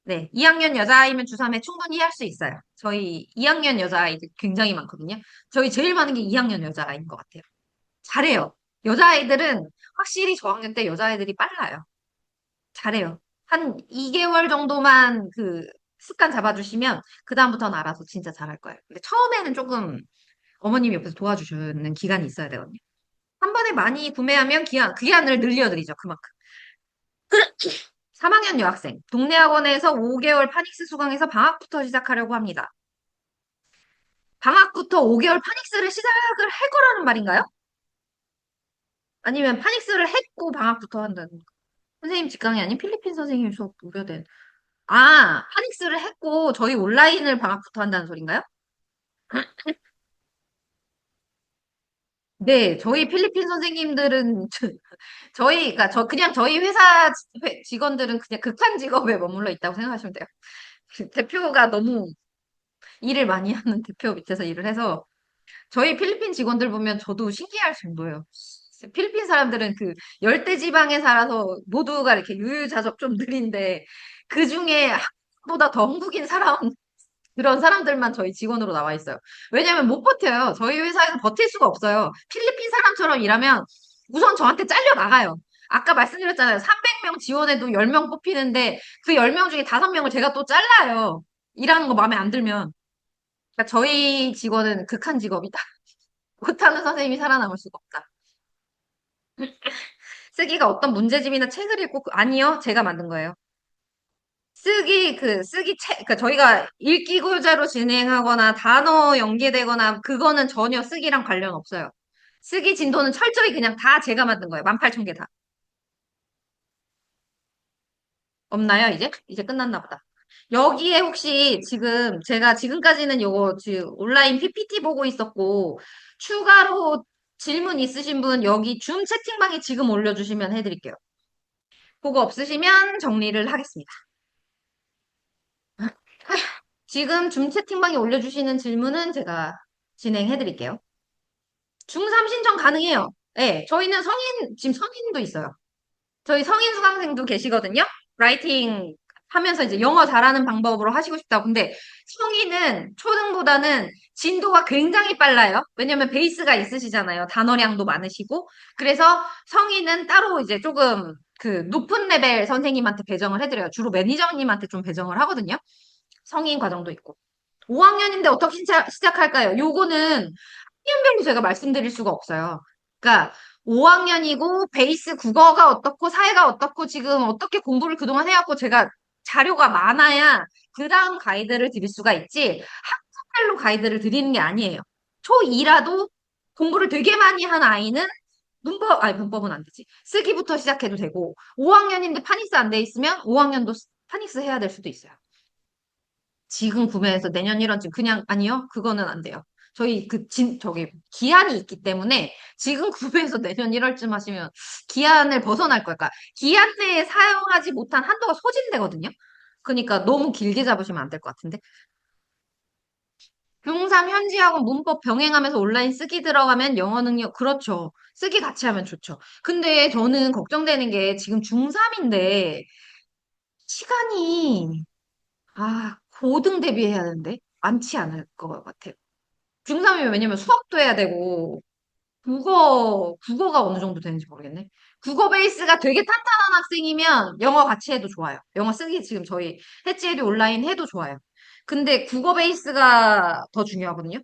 네, 2학년 여자아이면 주3에 충분히 할 수 있어요. 저희 2학년 여자아이들 굉장히 많거든요. 저희 제일 많은 게 2학년 여자아이인 것 같아요. 잘해요. 여자아이들은 확실히 저학년 때 여자애들이 빨라요. 잘해요. 한 2개월 정도만 그 습관 잡아주시면 그다음부터는 알아서 진짜 잘할 거예요. 근데 처음에는 조금 어머님이 옆에서 도와주시는 기간이 있어야 되거든요. 한 번에 많이 구매하면 기한을 늘려드리죠. 그만큼. 3학년 여학생. 동네 학원에서 5개월 파닉스 수강해서 방학부터 시작하려고 합니다. 방학부터 5개월 파닉스를 시작을 할 거라는 말인가요? 아니면 파닉스를 했고 방학부터 한다는 거. 선생님 직강이 아닌 필리핀 선생님 수업 무료된. 아, 파닉스를 했고 저희 온라인을 방학부터 한다는 소린가요? 네, 저희 필리핀 선생님들은 그러니까 그냥 저희 회사 직원들은 그냥 극한 직업에 머물러 있다고 생각하시면 돼요. 대표가 너무 일을 많이 하는 대표 밑에서 일을 해서 저희 필리핀 직원들 보면 저도 신기할 정도예요. 필리핀 사람들은 그 열대 지방에 살아서 모두가 이렇게 유유자적 좀 느린데 그 중에 한국보다 더 한국인 사람 그런 사람들만 저희 직원으로 나와 있어요. 왜냐면 못 버텨요. 저희 회사에서 버틸 수가 없어요. 필리핀 사람처럼 일하면 우선 저한테 잘려 나가요. 아까 말씀드렸잖아요. 300명 지원해도 10명 뽑히는데 그 10명 중에 5명을 제가 또 잘라요. 일하는 거 마음에 안 들면. 그러니까 저희 직원은 극한 직업이다. 못하는 선생님이 살아남을 수가 없다. 쓰기가 어떤 문제집이나 책을 읽고 아니요. 제가 만든 거예요. 쓰기 책, 그러니까 저희가 읽기 교재로 진행하거나 단어 연계되거나 그거는 전혀 쓰기랑 관련 없어요. 쓰기 진도는 철저히 그냥 다 제가 만든 거예요. 18,000개 다. 없나요, 이제? 이제 끝났나 보다. 여기에 혹시 지금 제가 지금까지는 요거 지금 온라인 PPT 보고 있었고 추가로 질문 있으신 분 여기 줌 채팅방에 지금 올려주시면 해드릴게요. 그거 없으시면 정리를 하겠습니다. 지금 줌 채팅방에 올려주시는 질문은 제가 진행해 드릴게요. 중3 신청 가능해요. 네, 저희는 지금 성인도 있어요. 저희 성인 수강생도 계시거든요. 라이팅 하면서 이제 영어 잘하는 방법으로 하시고 싶다고. 근데 성인은 초등보다는 진도가 굉장히 빨라요. 왜냐면 베이스가 있으시잖아요. 단어량도 많으시고. 그래서 성인은 따로 이제 조금 그 높은 레벨 선생님한테 배정을 해드려요. 주로 매니저님한테 좀 배정을 하거든요. 성인 과정도 있고. 5학년인데 어떻게 시작할까요? 요거는 학년별로 제가 말씀드릴 수가 없어요. 그러니까 5학년이고 베이스 국어가 어떻고 사회가 어떻고 지금 어떻게 공부를 그동안 해왔고 제가 자료가 많아야 그 다음 가이드를 드릴 수가 있지 학급별로 가이드를 드리는 게 아니에요. 초2라도 공부를 되게 많이 한 아이는 문법은 안 되지. 쓰기부터 시작해도 되고 5학년인데 파닉스 안 돼 있으면 5학년도 파닉스 해야 될 수도 있어요. 지금 구매해서 내년 1월쯤 그냥 아니요. 그거는 안 돼요. 저희 저기 기한이 있기 때문에 지금 구매해서 내년 1월쯤 하시면 기한을 벗어날 걸까? 기한 내에 사용하지 못한 한도가 소진되거든요. 그러니까 너무 길게 잡으시면 안 될 것 같은데. 중3 현지하고 문법 병행하면서 온라인 쓰기 들어가면 영어 능력 그렇죠. 쓰기 같이 하면 좋죠. 근데 저는 걱정되는 게 지금 중3인데 시간이 고등 대비해야 되는데 많지 않을 것 같아요. 중3이면 왜냐면 수학도 해야 되고, 국어가 어느 정도 되는지 모르겠네. 국어 베이스가 되게 탄탄한 학생이면 영어 같이 해도 좋아요. 영어 쓰기 지금 저희 해지에도 온라인 해도 좋아요. 근데 국어 베이스가 더 중요하거든요.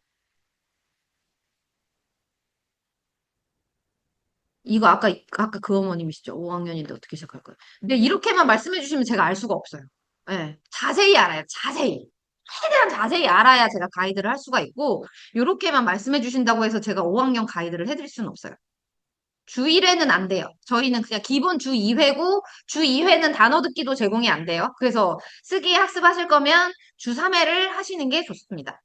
이거 아까 그 어머님이시죠? 5학년인데 어떻게 시작할까요? 근데 이렇게만 말씀해 주시면 제가 알 수가 없어요. 네, 자세히 알아요. 자세히. 최대한 자세히 알아야 제가 가이드를 할 수가 있고, 이렇게만 말씀해 주신다고 해서 제가 5학년 가이드를 해드릴 수는 없어요. 주 1회는 안 돼요. 저희는 그냥 기본 주 2회고, 주 2회는 단어 듣기도 제공이 안 돼요. 그래서 쓰기 학습하실 거면 주 3회를 하시는 게 좋습니다.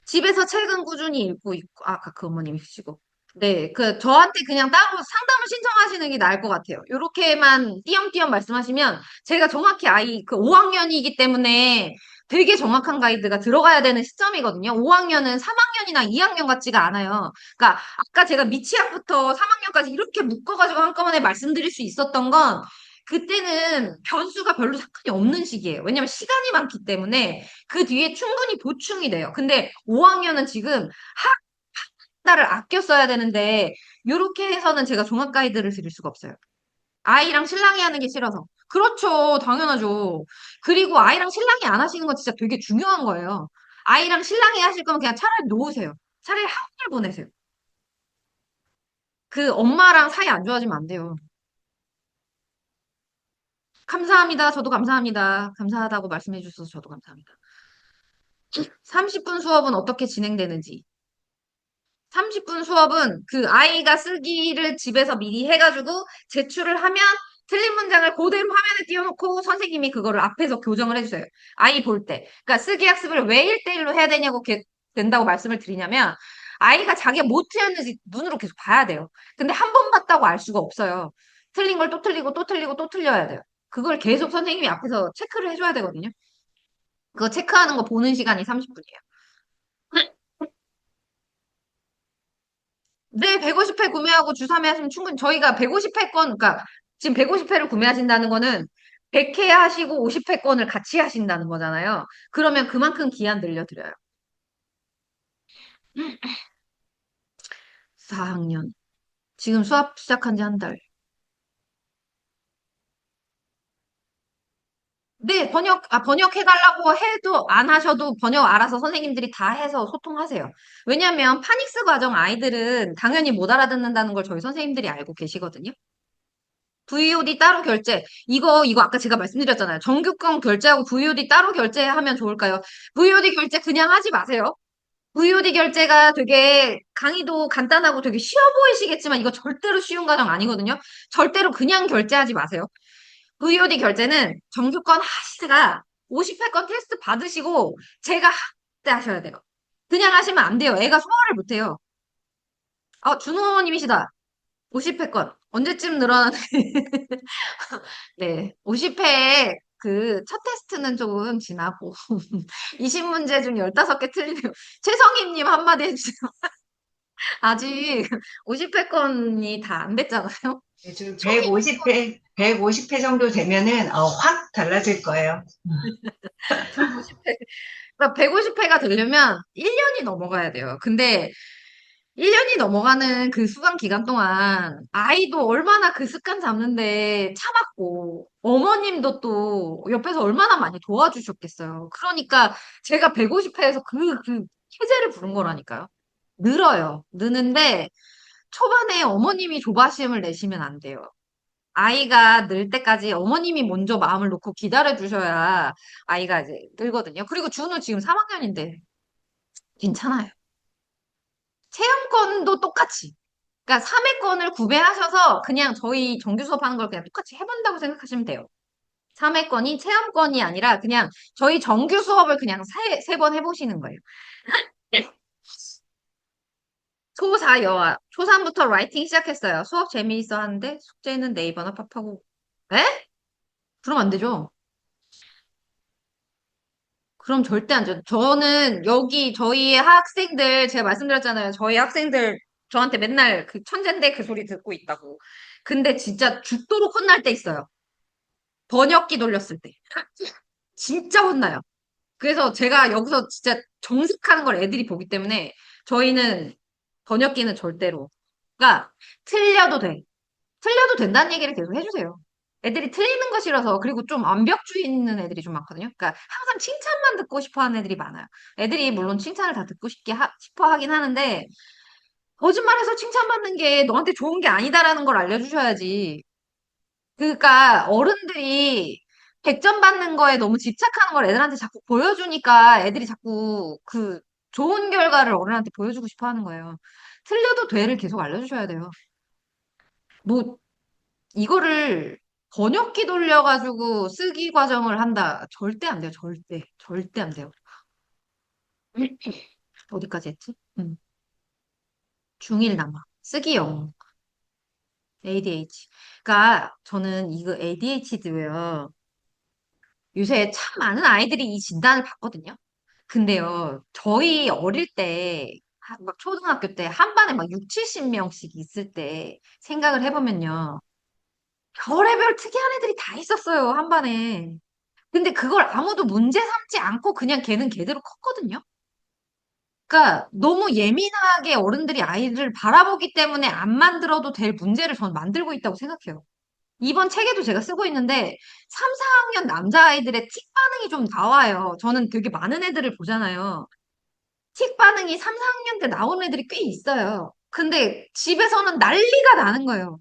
집에서 책은 꾸준히 읽고 있고, 아까 그 어머님이시고. 네, 저한테 그냥 따로 상담을 신청하시는 게 나을 것 같아요. 요렇게만 띄엄띄엄 말씀하시면 제가 정확히 5학년이기 때문에 되게 정확한 가이드가 들어가야 되는 시점이거든요. 5학년은 3학년이나 2학년 같지가 않아요. 그러니까 아까 제가 미취학부터 3학년까지 이렇게 묶어가지고 한꺼번에 말씀드릴 수 있었던 건 그때는 변수가 별로 상관이 없는 시기예요. 왜냐면 시간이 많기 때문에 그 뒤에 충분히 보충이 돼요. 근데 5학년은 지금 달을 아껴 써야 되는데, 요렇게 해서는 제가 종합 가이드를 드릴 수가 없어요. 아이랑 신랑이 하는 게 싫어서. 그렇죠. 당연하죠. 그리고 아이랑 신랑이 안 하시는 건 진짜 되게 중요한 거예요. 아이랑 신랑이 하실 거면 그냥 차라리 놓으세요. 차라리 학원을 보내세요. 그 엄마랑 사이 안 좋아지면 안 돼요. 감사합니다. 저도 감사합니다. 감사하다고 말씀해 주셔서 저도 감사합니다. 30분 수업은 어떻게 진행되는지. 30분 수업은 그 아이가 쓰기를 집에서 미리 해가지고 제출을 하면 틀린 문장을 그대로 화면에 띄워놓고 선생님이 그거를 앞에서 교정을 해주세요. 아이 볼 때. 그러니까 쓰기 학습을 왜 1대1로 해야 되냐고 된다고 말씀을 드리냐면 아이가 자기가 뭐 틀렸는지 눈으로 계속 봐야 돼요. 근데 한 번 봤다고 알 수가 없어요. 틀린 걸 또 틀리고 또 틀리고 또 틀려야 돼요. 그걸 계속 선생님이 앞에서 체크를 해줘야 되거든요. 그거 체크하는 거 보는 시간이 30분이에요. 네, 150회 구매하고 주사매 하시면 충분히 저희가 150회 건, 그러니까 지금 150회를 구매하신다는 거는 100회 하시고 50회 건을 같이 하신다는 거잖아요. 그러면 그만큼 기한 늘려드려요. 4학년. 지금 수업 시작한 지 한 달. 네, 번역해달라고 해도 안 하셔도 번역 알아서 선생님들이 다 해서 소통하세요. 왜냐면 파닉스 과정 아이들은 당연히 못 알아듣는다는 걸 저희 선생님들이 알고 계시거든요. VOD 따로 결제. 이거 아까 제가 말씀드렸잖아요. 정규권 결제하고 VOD 따로 결제하면 좋을까요? VOD 결제 그냥 하지 마세요. VOD 결제가 되게 강의도 간단하고 되게 쉬워 보이시겠지만 이거 절대로 쉬운 과정 아니거든요. 절대로 그냥 결제하지 마세요. VOD 결제는 정규권 하시다가 50회권 테스트 받으시고 제가 때 하셔야 돼요. 그냥 하시면 안 돼요. 애가 소화를 못 해요. 준호님이시다. 50회권. 언제쯤 늘어나는 네, 50회 그 첫 테스트는 조금 지나고 20문제 중 15개 틀리네요. 최성희님 한마디 해주세요. 아직 50회권이 다 안 됐잖아요. 지금 성희 150회 정도 되면은 확 달라질 거예요. 150회. 그러니까 150회가 되려면 1년이 넘어가야 돼요. 근데 1년이 넘어가는 그 수강 기간 동안 아이도 얼마나 그 습관 잡는데 참았고 어머님도 또 옆에서 얼마나 많이 도와주셨겠어요. 그러니까 제가 150회에서 그 해제를 부른 거라니까요. 늘어요. 느는데 초반에 어머님이 조바심을 내시면 안 돼요. 아이가 늘 때까지 어머님이 먼저 마음을 놓고 기다려 주셔야 아이가 이제 늘거든요. 그리고 준우 지금 3학년인데 괜찮아요. 체험권도 똑같이. 그러니까 3회권을 구매하셔서 그냥 저희 정규 수업하는 걸 그냥 똑같이 해본다고 생각하시면 돼요. 3회권이 체험권이 아니라 그냥 저희 정규 수업을 그냥 세 번 해보시는 거예요. 초4 여아. 초3부터 라이팅 시작했어요. 수업 재미있어 하는데 숙제는 네이버나 팝하고. 에? 그럼 안 되죠. 그럼 절대 안 되죠. 저는 여기 저희 학생들 제가 말씀드렸잖아요. 저희 학생들 저한테 맨날 그 천재인데 그 소리 듣고 있다고. 근데 진짜 죽도록 혼날 때 있어요. 번역기 돌렸을 때. 진짜 혼나요. 그래서 제가 여기서 진짜 정색하는 걸 애들이 보기 때문에 저희는 번역기는 절대로. 그러니까 틀려도 돼. 틀려도 된다는 얘기를 계속 해주세요. 애들이 틀리는 거 싫어서 그리고 좀 완벽주의 있는 애들이 좀 많거든요. 그러니까 항상 칭찬만 듣고 싶어 하는 애들이 많아요. 애들이 물론 칭찬을 다 듣고 싶어 하긴 하는데 거짓말해서 칭찬받는 게 너한테 좋은 게 아니다라는 걸 알려주셔야지. 그러니까 어른들이 100점 받는 거에 너무 집착하는 걸 애들한테 자꾸 보여주니까 애들이 자꾸 그 좋은 결과를 어른한테 보여주고 싶어 하는 거예요. 틀려도 돼를 계속 알려주셔야 돼요. 뭐 이거를 번역기 돌려가지고 쓰기 과정을 한다. 절대 안 돼요. 절대. 절대 안 돼요. 어디까지 했지? 중1 남아. 쓰기 영어. ADH. 그러니까 저는 이거 ADHD고요. 요새 참 많은 아이들이 이 진단을 받거든요. 근데요, 저희 어릴 때, 막 초등학교 때 한 반에 막 6, 70명씩 있을 때 생각을 해보면요. 별의별 특이한 애들이 다 있었어요, 한 반에. 근데 그걸 아무도 문제 삼지 않고 그냥 걔는 걔대로 컸거든요. 그러니까 너무 예민하게 어른들이 아이를 바라보기 때문에 안 만들어도 될 문제를 저는 만들고 있다고 생각해요. 이번 책에도 제가 쓰고 있는데 3, 4학년 남자아이들의 틱 반응이 좀 나와요. 저는 되게 많은 애들을 보잖아요. 틱 반응이 3, 4학년 때 나오는 애들이 꽤 있어요. 근데 집에서는 난리가 나는 거예요.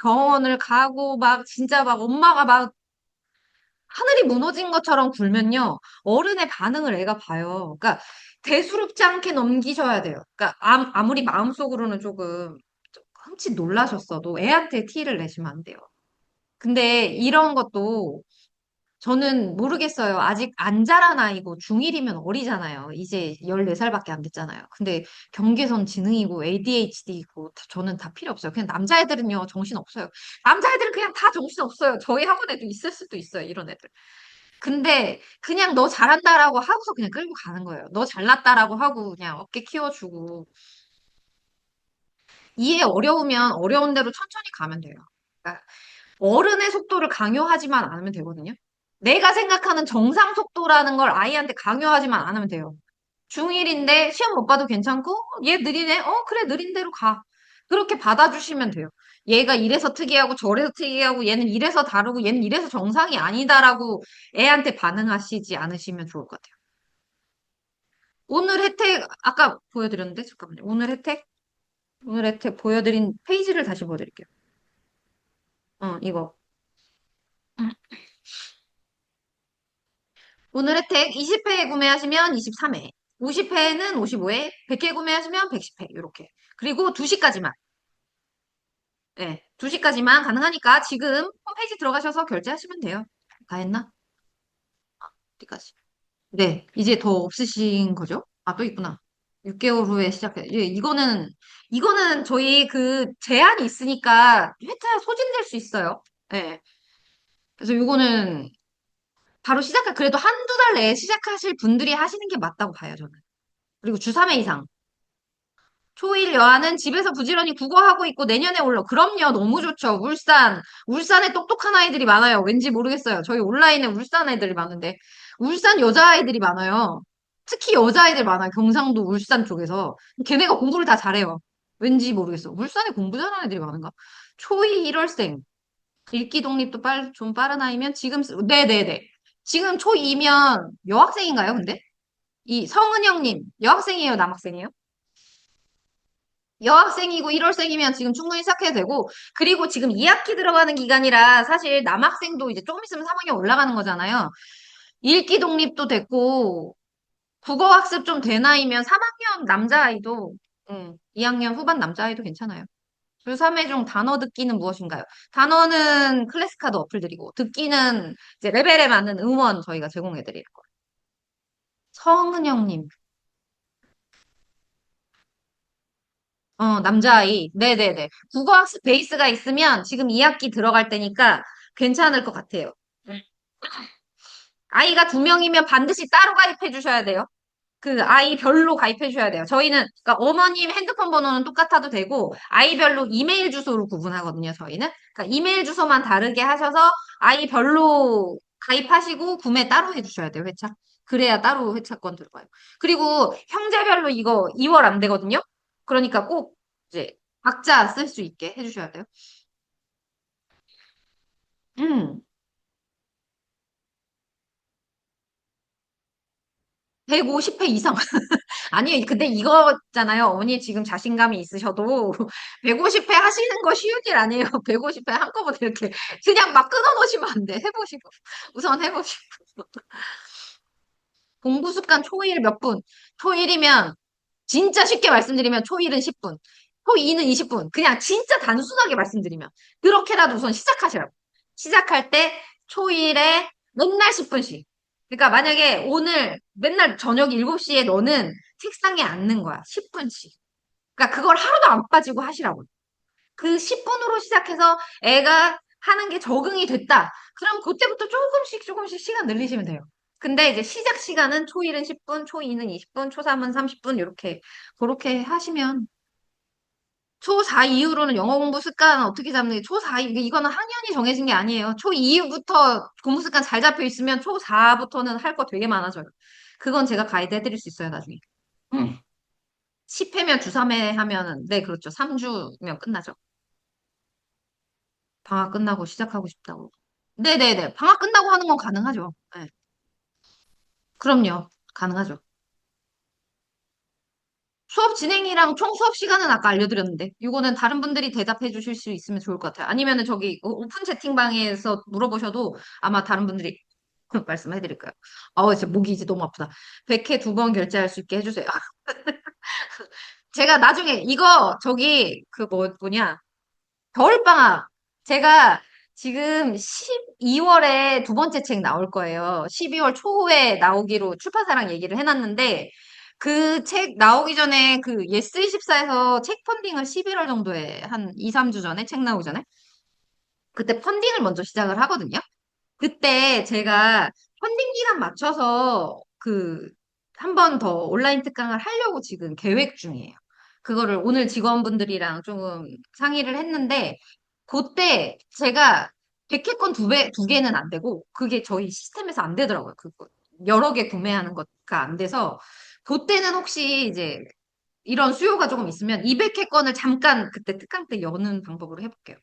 병원을 가고 막 진짜 막 엄마가 막 하늘이 무너진 것처럼 굴면요. 어른의 반응을 애가 봐요. 그러니까 대수롭지 않게 넘기셔야 돼요. 그러니까 아무리 마음속으로는 조금 흠칫 놀라셨어도 애한테 티를 내시면 안 돼요. 근데 이런 것도 저는 모르겠어요. 아직 안 자란 아이고 중1이면 어리잖아요. 이제 14살밖에 안 됐잖아요. 근데 경계선 지능이고 ADHD이고 저는 다 필요 없어요. 그냥 남자애들은요, 정신 없어요. 남자애들은 그냥 다 정신 없어요. 저희 학원에도 있을 수도 있어요. 이런 애들. 근데 그냥 너 잘한다라고 하고서 그냥 끌고 가는 거예요. 너 잘났다라고 하고 그냥 어깨 키워주고. 이해 어려우면 어려운 대로 천천히 가면 돼요. 그러니까 어른의 속도를 강요하지만 않으면 되거든요. 내가 생각하는 정상 속도라는 걸 아이한테 강요하지만 않으면 돼요. 중1인데 시험 못 봐도 괜찮고, 얘 느리네? 그래, 느린 대로 가. 그렇게 받아주시면 돼요. 얘가 이래서 특이하고 저래서 특이하고 얘는 이래서 다르고 얘는 이래서 정상이 아니다라고 애한테 반응하시지 않으시면 좋을 것 같아요. 오늘 혜택, 아까 보여드렸는데, 잠깐만요. 오늘 혜택 보여드린 페이지를 다시 보여드릴게요. 이거. 오늘 혜택 20회 구매하시면 23회, 50회는 55회, 100회 구매하시면 110회, 이렇게. 그리고 2시까지만, 네, 2시까지만 가능하니까 지금 홈페이지 들어가셔서 결제하시면 돼요. 다 했나? 어디까지? 네, 이제 더 없으신 거죠? 아, 또 있구나. 6개월 후에 시작해. 예, 이거는 저희 그 제한이 있으니까 회차 소진될 수 있어요. 네. 그래서 이거는 바로 그래도 한두 달 내에 시작하실 분들이 하시는 게 맞다고 봐요, 저는. 그리고 주 3회 이상. 초1 여아는 집에서 부지런히 국어하고 있고 내년에 올라. 그럼요. 너무 좋죠. 울산에 똑똑한 아이들이 많아요. 왠지 모르겠어요. 저희 온라인에 울산 애들이 많은데. 울산 여자아이들이 많아요. 특히 여자아이들 많아요. 경상도 울산 쪽에서. 걔네가 공부를 다 잘해요. 왠지 모르겠어. 울산에 공부 잘하는 애들이 많은가? 초2 1월생. 읽기 독립도 좀 빠른 아이면 네네네. 지금 초2면 여학생인가요, 근데? 이 성은영님, 여학생이에요, 남학생이에요? 여학생이고 1월생이면 지금 충분히 시작해도 되고, 그리고 지금 2학기 들어가는 기간이라 사실 남학생도 이제 조금 있으면 3학년 올라가는 거잖아요. 읽기 독립도 됐고, 국어 학습 좀 된 아이면 3학년 남자아이도, 2학년 후반 남자아이도 괜찮아요. 주3회 중 단어 듣기는 무엇인가요? 단어는 클래스카드 어플 드리고, 듣기는 이제 레벨에 맞는 음원 저희가 제공해 드릴 거예요. 성은영님, 남자아이. 네네네. 국어학습 베이스가 있으면 지금 2학기 들어갈 때니까 괜찮을 것 같아요. 음. 아이가 2명이면 반드시 따로 가입해 주셔야 돼요. 그 아이별로 가입해 주셔야 돼요. 저희는, 그러니까 어머님 핸드폰 번호는 똑같아도 되고, 아이별로 이메일 주소로 구분하거든요, 저희는. 그러니까 이메일 주소만 다르게 하셔서 아이별로 가입하시고 구매 따로 해 주셔야 돼요, 회차. 그래야 따로 회차권 들어가요. 그리고 형제별로 이거 2월 안 되거든요? 그러니까 꼭 이제 각자 쓸 수 있게 해주셔야 돼요. 음, 150회 이상. 아니, 근데 이거잖아요. 어머니 지금 자신감이 있으셔도 150회 하시는 거 쉬운 일 아니에요. 150회 한꺼번에 이렇게 그냥 막 끊어놓으시면 안 돼. 해보시고. 우선 해보시고. 공부 습관 초일 몇 분? 초일이면 진짜 쉽게 말씀드리면 초일은 10분. 초2는 20분. 그냥 진짜 단순하게 말씀드리면. 그렇게라도 우선 시작하시라고. 시작할 때 초일에 맨날 10분씩. 그러니까 만약에 오늘 맨날 저녁 7시에 너는 책상에 앉는 거야. 10분씩. 그러니까 그걸 하루도 안 빠지고 하시라고. 그 10분으로 시작해서 애가 하는 게 적응이 됐다. 그럼 그때부터 조금씩 시간 늘리시면 돼요. 근데 이제 시작 시간은 초1은 10분, 초2는 20분, 초3은 30분 이렇게 그렇게 하시면 초4 이후로는 영어 공부 습관 어떻게 잡는 게 초4 이거는 학년이 정해진 게 아니에요. 초2부터 공부 습관 잘 잡혀 있으면 초4부터는 할 거 되게 많아져요. 그건 제가 가이드 해드릴 수 있어요, 나중에. 음. 10회면 주 3회 하면은, 네, 그렇죠. 3주면 끝나죠. 방학 끝나고 시작하고 싶다고. 네네네. 방학 끝나고 하는 건 가능하죠. 네. 그럼요. 가능하죠. 수업 진행이랑 총 수업 시간은 아까 알려드렸는데, 이거는 다른 분들이 대답해 주실 수 있으면 좋을 것 같아요. 아니면은 저기 오픈 채팅방에서 물어보셔도 아마 다른 분들이 말씀해 드릴 거예요. 진짜 목이 이제 너무 아프다. 100회 2번 결제할 수 있게 해주세요. 제가 나중에 이거 저기 뭐냐 겨울방학 제가 지금 12월에 두 번째 책 나올 거예요. 12월 초에 나오기로 출판사랑 얘기를 해놨는데 그 책 나오기 전에 그 예스24에서 책 펀딩을 11월 정도에 한 2, 3주 전에 책 나오기 전에 그때 펀딩을 먼저 시작을 하거든요. 그때 제가 펀딩 기간 맞춰서 한 번 더 온라인 특강을 하려고 지금 계획 중이에요. 그거를 오늘 직원분들이랑 조금 상의를 했는데, 그때 제가 100회권 두 개는 안 되고, 그게 저희 시스템에서 안 되더라고요. 여러 개 구매하는 것가 안 돼서, 그때는 혹시 이제 이런 수요가 조금 있으면 200회권을 잠깐 그때 특강 때 여는 방법으로 해볼게요.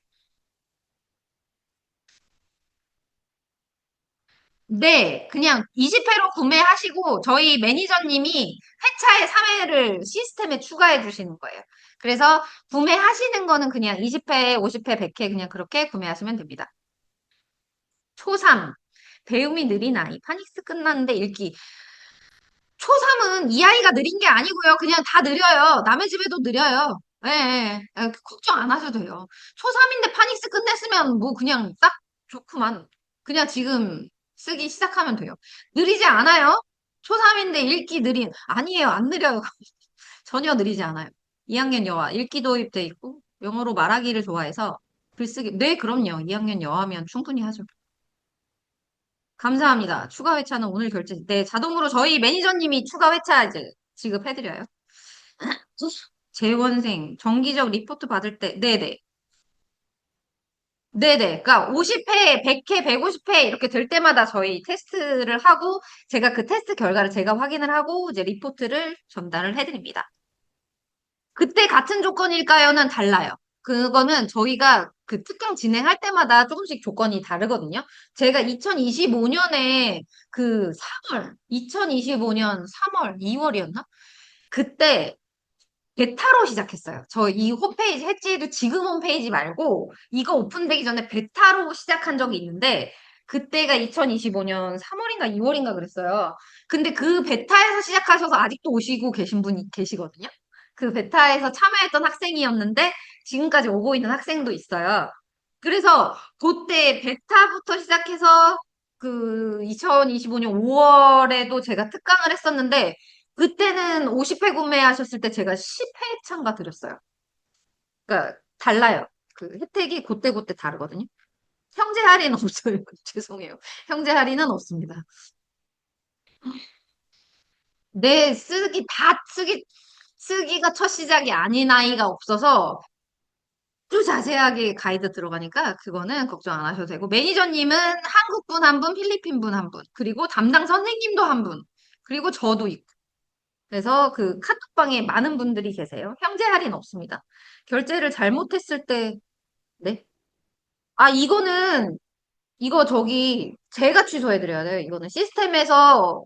네, 그냥 20회로 구매하시고 저희 매니저님이 회차에 3회를 시스템에 추가해 주시는 거예요. 그래서 구매하시는 거는 그냥 20회, 50회, 100회 그냥 그렇게 구매하시면 됩니다. 초3, 배움이 느린 아이, 파닉스 끝났는데 읽기. 초3은 이 아이가 느린 게 아니고요. 그냥 다 느려요. 남의 집에도 느려요. 예, 예. 걱정 안 하셔도 돼요. 초3인데 파닉스 끝냈으면 뭐 그냥 딱 좋구만. 그냥 지금 쓰기 시작하면 돼요. 느리지 않아요. 초3인데 읽기 아니에요. 안 느려요. 전혀 느리지 않아요. 2학년 여아, 읽기 도입돼 있고, 영어로 말하기를 좋아해서 글쓰기, 네, 그럼요. 2학년 여아면 충분히 하죠. 감사합니다. 추가 회차는 오늘 결제. 네, 자동으로 저희 매니저님이 추가 회차 이제 지급해드려요. 재원생, 정기적 리포트 받을 때, 네네. 네네. 그러니까 50회, 100회, 150회 이렇게 될 때마다 저희 테스트를 하고, 제가 그 테스트 결과를 제가 확인을 하고, 이제 리포트를 전달을 해드립니다. 그때 같은 조건일까요는 달라요. 그거는 저희가 그 특강 진행할 때마다 조금씩 조건이 다르거든요. 제가 2025년에 2025년 3월, 2월이었나? 그때 베타로 시작했어요. 저 이 홈페이지, 해지에도 지금 홈페이지 말고 이거 오픈되기 전에 베타로 시작한 적이 있는데 그때가 2025년 3월인가 2월인가 그랬어요. 근데 그 베타에서 시작하셔서 아직도 오시고 계신 분이 계시거든요. 그 베타에서 참여했던 학생이었는데 지금까지 오고 있는 학생도 있어요. 그래서 그때 베타부터 시작해서 2025년 5월에도 제가 특강을 했었는데 그때는 50회 구매하셨을 때 제가 10회 참가 드렸어요. 그러니까 달라요. 그 혜택이 그때그때 다르거든요. 형제 할인 없어요. 죄송해요. 형제 할인은 없습니다. 내 쓰기가 첫 시작이 아닌 아이가 없어서 또 자세하게 가이드 들어가니까 그거는 걱정 안 하셔도 되고 매니저님은 한국 분 한 분, 필리핀 분 한 분, 그리고 담당 선생님도 한 분, 그리고 저도 있고 그래서 그 카톡방에 많은 분들이 계세요. 형제 할인 없습니다. 결제를 잘못했을 때, 네. 이거 저기, 제가 취소해드려야 돼요. 이거는 시스템에서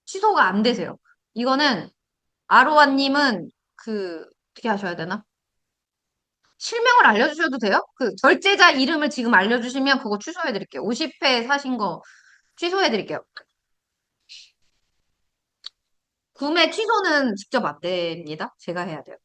취소가 안 되세요. 이거는, 아로아님은 어떻게 하셔야 되나? 실명을 알려주셔도 돼요? 결제자 이름을 지금 알려주시면 그거 취소해드릴게요. 50회 사신 거 취소해드릴게요. 구매 취소는 직접 안 됩니다. 제가 해야 돼요.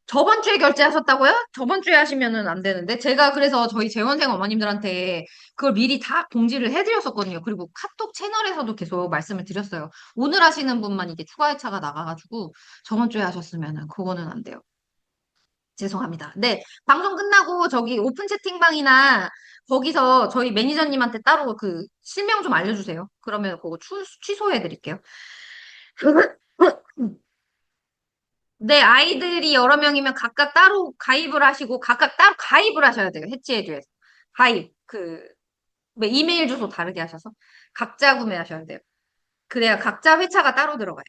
저번 주에 결제하셨다고요? 저번 주에 하시면은 안 되는데. 제가 그래서 저희 재원생 어머님들한테 그걸 미리 다 공지를 해드렸었거든요. 그리고 카톡 채널에서도 계속 말씀을 드렸어요. 오늘 하시는 분만 이게 추가 회차가 나가가지고 저번 주에 하셨으면은 그거는 안 돼요. 죄송합니다. 네. 방송 끝나고 저기 오픈 채팅방이나 거기서 저희 매니저님한테 따로 실명 좀 알려주세요. 그러면 그거 취소해드릴게요. 네, 아이들이 여러 명이면 각각 따로 가입을 하시고, 각각 따로 가입을 하셔야 돼요. 해치에듀에서. 가입. 뭐 이메일 주소 다르게 하셔서. 각자 구매하셔야 돼요. 그래야 각자 회차가 따로 들어가요.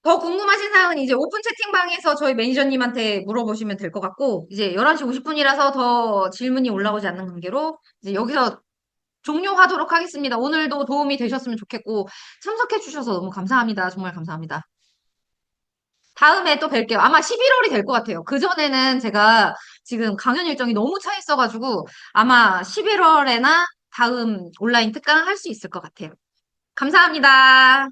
더 궁금하신 사항은 이제 오픈 채팅방에서 저희 매니저님한테 물어보시면 될 것 같고, 이제 11시 50분이라서 더 질문이 올라오지 않는 관계로, 이제 여기서 종료하도록 하겠습니다. 오늘도 도움이 되셨으면 좋겠고, 참석해 주셔서 너무 감사합니다. 정말 감사합니다. 다음에 또 뵐게요. 아마 11월이 될 것 같아요. 그전에는 제가 지금 강연 일정이 너무 차 있어가지고, 아마 11월에나 다음 온라인 특강 할 수 있을 것 같아요. 감사합니다.